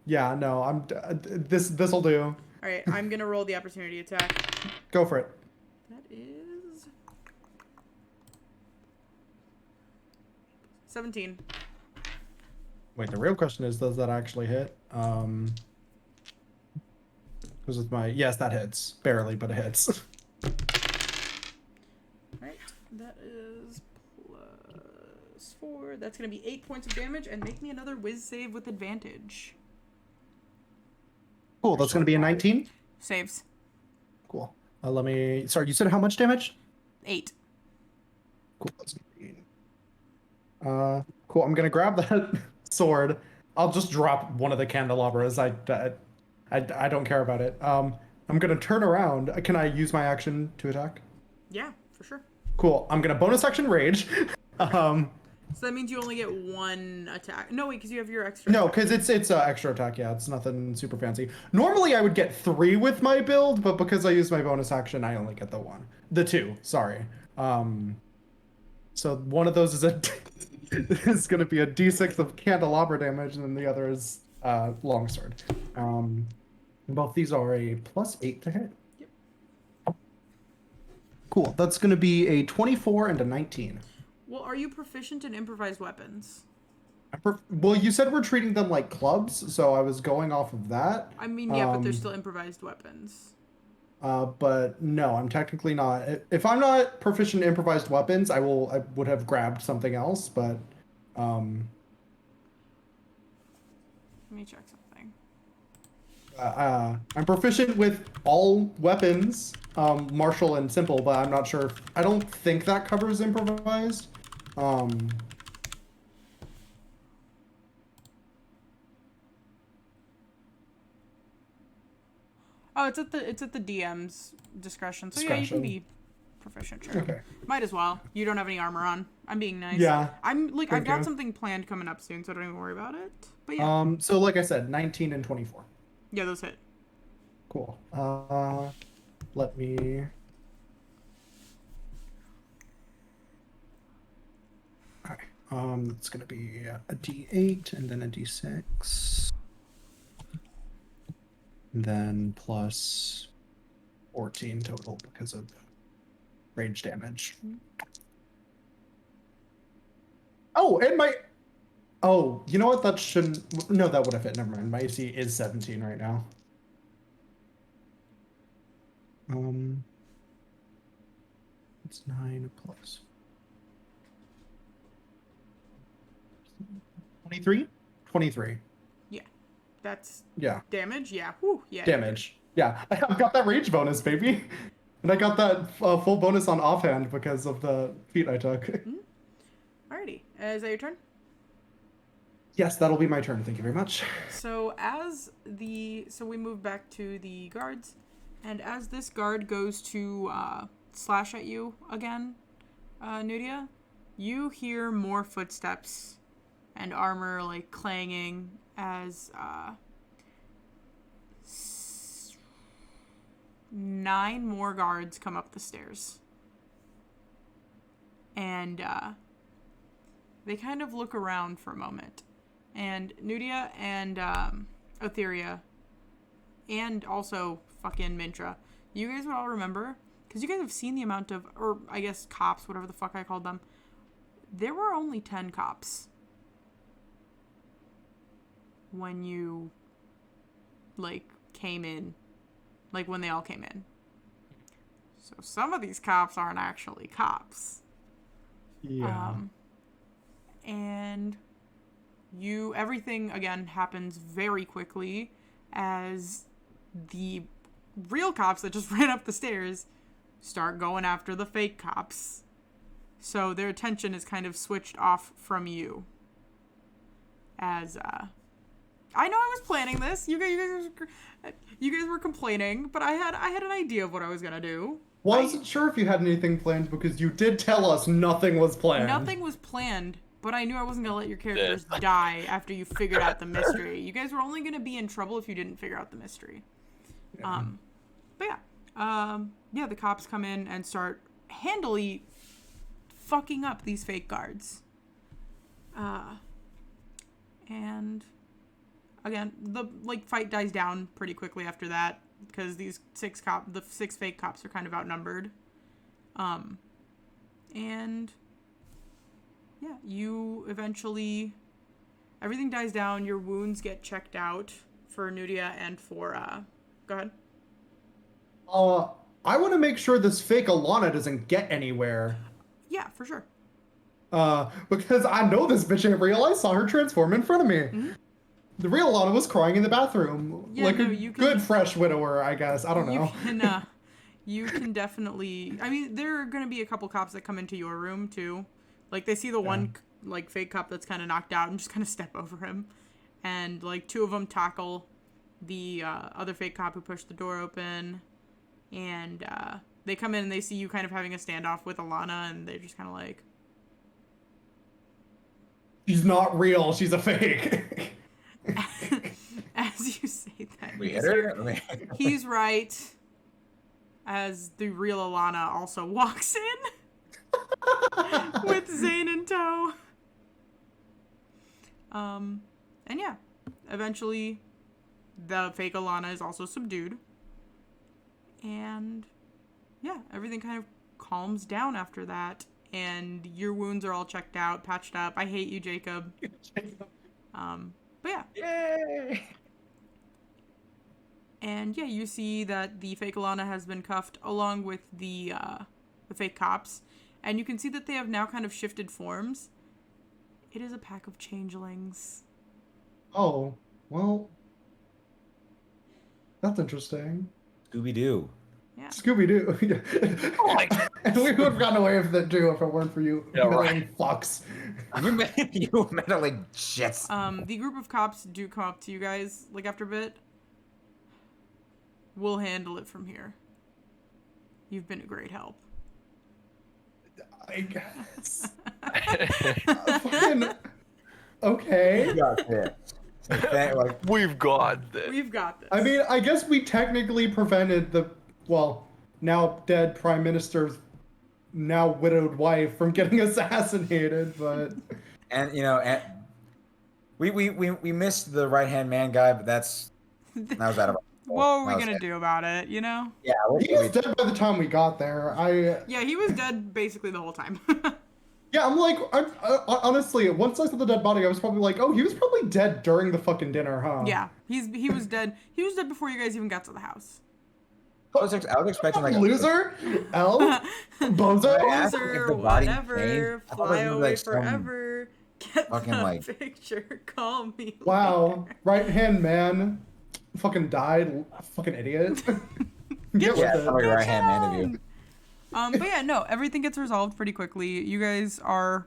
Yeah, no, this'll do. All right, I'm gonna roll the opportunity attack. Go for it. That is 17. Wait, the real question is, does that actually hit? Because with my yes, that hits barely, but it hits. Alright, that is plus 4. That's going to be 8 points of damage, and make me another whiz save with advantage. Cool, that's going to be a 19. Saves. Cool. Let me. Sorry, you said how much damage? 8. Cool. That's gonna be... cool. I'm gonna grab that sword. I'll just drop one of the candelabras. I don't care about it. I'm gonna turn around. Can I use my action to attack? Yeah, for sure. Cool. I'm gonna bonus action rage. So that means you only get 1 attack. No, wait, because you have your extra. No, attack. because it's extra attack. Yeah, it's nothing super fancy. Normally I would get 3 with my build, but because I used my bonus action, I only get the 2. Sorry. So one of those is is gonna be a d6 of candelabra damage, and then the other is longsword. Both these are a +8 to hit. Yep. Cool. That's gonna be a 24 and a 19. Well, are you proficient in improvised weapons? Well, you said we're treating them like clubs, so I was going off of that. I mean, yeah, but they're still improvised weapons. But no, I'm technically not. If I'm not proficient in improvised weapons, I would have grabbed something else, but me check something. I'm proficient with all weapons, martial and simple, but I'm not sure. I don't think that covers improvised. Oh, it's at the DM's discretion. So yeah, you can be proficient, sure. Okay. Might as well. You don't have any armor on. I'm being nice. Yeah. I've Thank got you. something planned coming up soon, so don't even worry about it. But yeah. So like I said, 19 and 24. Yeah, those hit. Cool. Let me. Okay. It's gonna be a D8 and then a D6. And then plus 14 total because of range damage. Oh, and my. Oh, you know what? That shouldn't. No, that would have hit. Never mind. My AC is 17 right now. It's 9 plus 23. 23. Yeah. That's Yeah. damage? Yeah. Whew. Yeah. Damage. Yeah. I've got that rage bonus, baby. And I got that full bonus on offhand because of the feat I took. Alrighty. Is that your turn? Yes, that'll be my turn. Thank you very much. So we move back to the guards, and as this guard goes to slash at you again, Nudia, you hear more footsteps and armor like clanging as 9 more guards come up the stairs, and they kind of look around for a moment. And Nudia and Otheria, and also fucking Mintra, you guys would all remember, because you guys have seen the amount of, or I guess cops, whatever the fuck I called them. There were only 10 cops when you, like, came in, like when they all came in. So some of these cops aren't actually cops. Yeah. And everything again happens very quickly as the real cops that just ran up the stairs start going after the fake cops. So their attention is kind of switched off from you. As I know I was planning this. You guys were complaining, but I had an idea of what I was gonna do. Wasn't sure if you had anything planned because you did tell us nothing was planned. Nothing was planned, but I knew I wasn't gonna let your characters die after you figured out the mystery. You guys were only gonna be in trouble if you didn't figure out the mystery. Yeah. But yeah, the cops come in and start handily fucking up these fake guards. And again, the fight dies down pretty quickly after that because the 6 fake cops are kind of outnumbered. And yeah, you eventually, everything dies down. Your wounds get checked out for Nudia and for go ahead. I want to make sure this fake Alana doesn't get anywhere. Yeah, for sure. Because I know this bitch ain't real. I saw her transform in front of me. Mm-hmm. The real Alana was crying in the bathroom. Yeah, like no, a good fresh widower, I guess. I don't know. You can definitely, I mean, there are going to be a couple cops that come into your room too. Like they see the one fake cop that's kind of knocked out and just kind of step over him. And 2 of them tackle the other fake cop who pushed the door open. And they come in and they see you kind of having a standoff with Alana, and they're just kind of like, she's not real. She's a fake. As you say that, We hit her? he's right. As the real Alana also walks in with Zane in tow. And yeah, eventually the fake Alana is also subdued. And yeah, everything kind of calms down after that. And your wounds are all checked out, patched up. I hate you, Jacob. But yeah. Yay! And yeah, you see that the fake Alana has been cuffed along with the fake cops. And you can see that they have now kind of shifted forms. It is a pack of changelings. Oh. Well, that's interesting. Scooby Doo. Yeah. Scooby Doo. Like, And we would have gotten away with it too if it weren't for you Yeah, right. meddling fucks. You meddling shits. The group of cops do come up to you guys, like, after a bit. We'll handle it from here. You've been a great help. I guess. Fucking okay. Got this. Like, we've got this. We've got this. I mean, I guess we technically prevented the, well, now dead prime minister's now widowed wife from getting assassinated, but and you know, and we missed the right hand man guy, but that was out of. What are we gonna do about it, you know? Yeah, he was dead by the time we got there. Yeah, he was dead basically the whole time. Yeah, I'm like, honestly, once I saw the dead body, I was probably like, oh, he was probably dead during the fucking dinner, huh? Yeah, he was dead. He was dead before you guys even got to the house. I was expecting like Loser? Elf? Bozo? I asked if Loser, the body whatever, changed. I thought it fly was away like some forever. Get fucking, the like- picture. Call me. Wow, later. right hand man fucking died, fucking idiot. Get Yeah, with somebody it. right hand man of you. But yeah, no, everything gets resolved pretty quickly. You guys are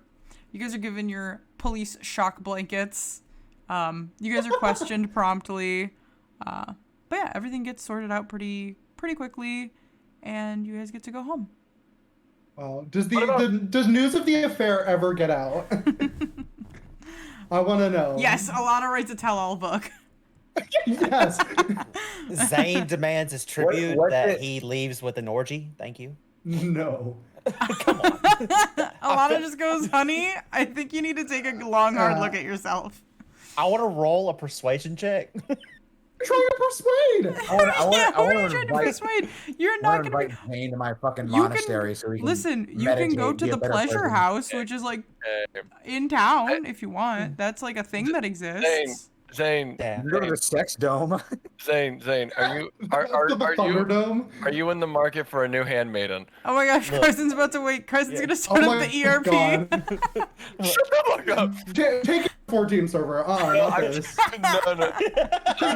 given your police shock blankets. You guys are questioned promptly. But yeah, everything gets sorted out pretty quickly, and you guys get to go home. Wow. Does news of the affair ever get out? I want to know. Yes, Alana writes a tell-all book. Yes. Zane demands his tribute what that did- he leaves with an orgy. Thank you. No. Alana just goes, honey, I think you need to take a long, hard look at yourself. I want to roll a persuasion check. Try to persuade. Yeah, who are you want trying to to persuade? You're not invite going to Zane to my fucking You can- monastery so we can Listen, you can go meditate, to be a the better pleasure person. house, which is like in town if you want. That's like a thing that exists. Zane, Yeah. You go to the sex dome. Zane, are you To the Thunderdome. are you in the market for a new handmaiden? Oh my gosh, Look. Carson's about to wait. Carson's Yeah. gonna start Oh up my the ERP. God. Shut the fuck up! Take it 14 server. Not I'm this. no. Take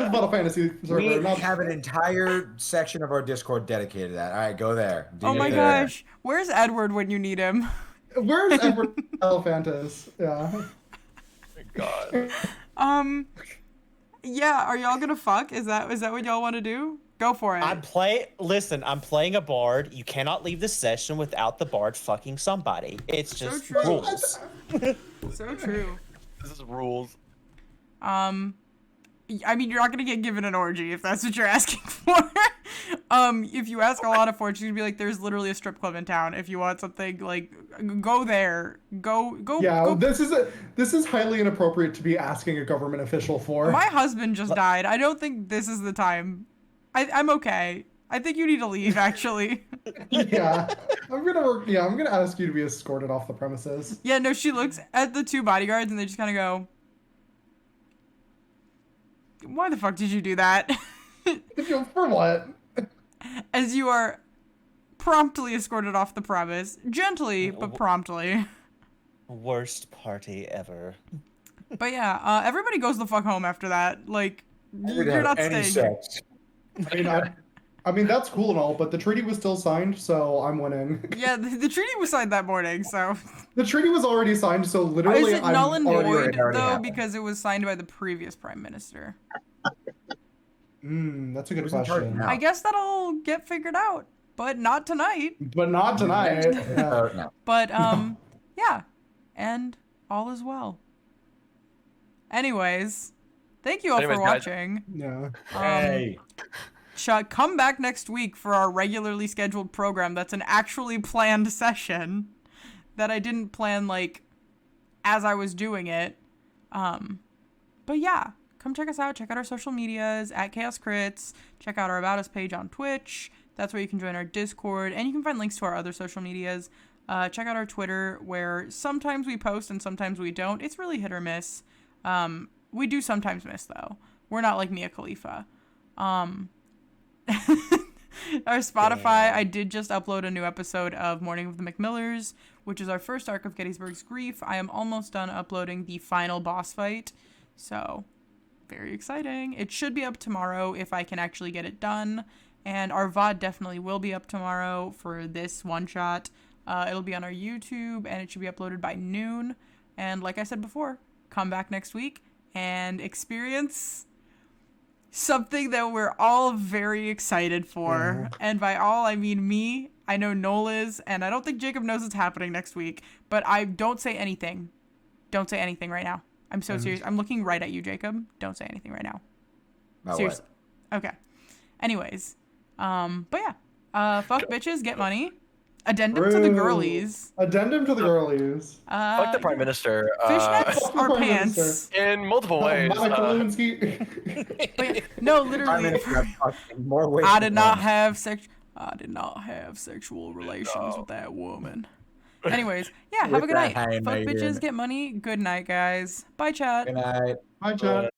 the Final Fantasy server. We Not have an entire section of our Discord dedicated to that. All right, go there. Do Oh your my thing. gosh, where's Edward when you need him? Where's Edward Elephantis? Yeah. God. Yeah, are y'all gonna fuck? Is that what y'all want to do? Go for it. Listen, I'm playing a bard. You cannot leave the session without the bard fucking somebody. It's So just true. rules. So true. This is rules. I mean, you're not gonna get given an orgy if that's what you're asking for. If you ask a lot of fortune, you'd be like, "There's literally a strip club in town. If you want something, like, go there. Go." Yeah, go. this is highly inappropriate to be asking a government official for. My husband just died. I don't think this is the time. I'm okay. I think you need to leave, actually. Yeah, I'm gonna ask you to be escorted off the premises. Yeah, no, she looks at the two bodyguards and they just kind of go, "Why the fuck did you do that?" For what? As you are promptly escorted off the premise. Gently, but promptly. Worst party ever. But yeah, everybody goes the fuck home after that. Like, you're not Any staying here. sex. I mean that's cool and all, but the treaty was still signed, so I'm winning. Yeah, the treaty was signed that morning, so. The treaty was already signed, so Is literally it I'm null and already void, already though, happened. because it was signed by the previous prime minister? That's a good Who's in charge question. now? I guess that'll get figured out, but not tonight. But not tonight. Yeah. No. But, yeah. And all is well. Anyways, thank you all Anyways, for guys. watching. Yeah. Come back next week for our regularly scheduled program that's an actually planned session that I didn't plan, like, as I was doing it. But yeah, come check us out. Check out our social medias at Chaos Crits. Check out our About Us page on Twitch. That's where you can join our Discord, and you can find links to our other social medias. Check out our Twitter, where sometimes we post and sometimes we don't. It's really hit or miss. We do sometimes miss, though. We're not like Mia Khalifa. Our Spotify, I did just upload a new episode of Morning of the McMillers, which is our first arc of Gettysburg's Grief. I am almost done uploading the final boss fight. So, Very exciting. It should be up tomorrow if I can actually get it done. And our VOD definitely will be up tomorrow for this one shot. It'll be on our YouTube and it should be uploaded by noon. And like I said before, come back next week and experience something that we're all very excited for. Yeah. And by all, I mean me. I know Noel is, and I don't think Jacob knows it's happening next week. But I don't say anything. Don't say anything right now. I'm so serious. I'm looking right at you, Jacob. Don't say anything right now. About Seriously. Okay. Anyways, but yeah, fuck bitches, get money. Addendum to the True. girlies. Addendum to the girlies. Fuck the prime minister. Fishnets Fuck the are Prime pants. Minister. In multiple ways. Monica Lewinsky. But yeah, no, Prime literally. Minister has fucked in more ways I than did not one. have sexual relations with that woman. Anyways, yeah, have a With good that night. hand Fuck right here. bitches, get money. Good night, guys. Bye, chat. Good night. Hi, Chad.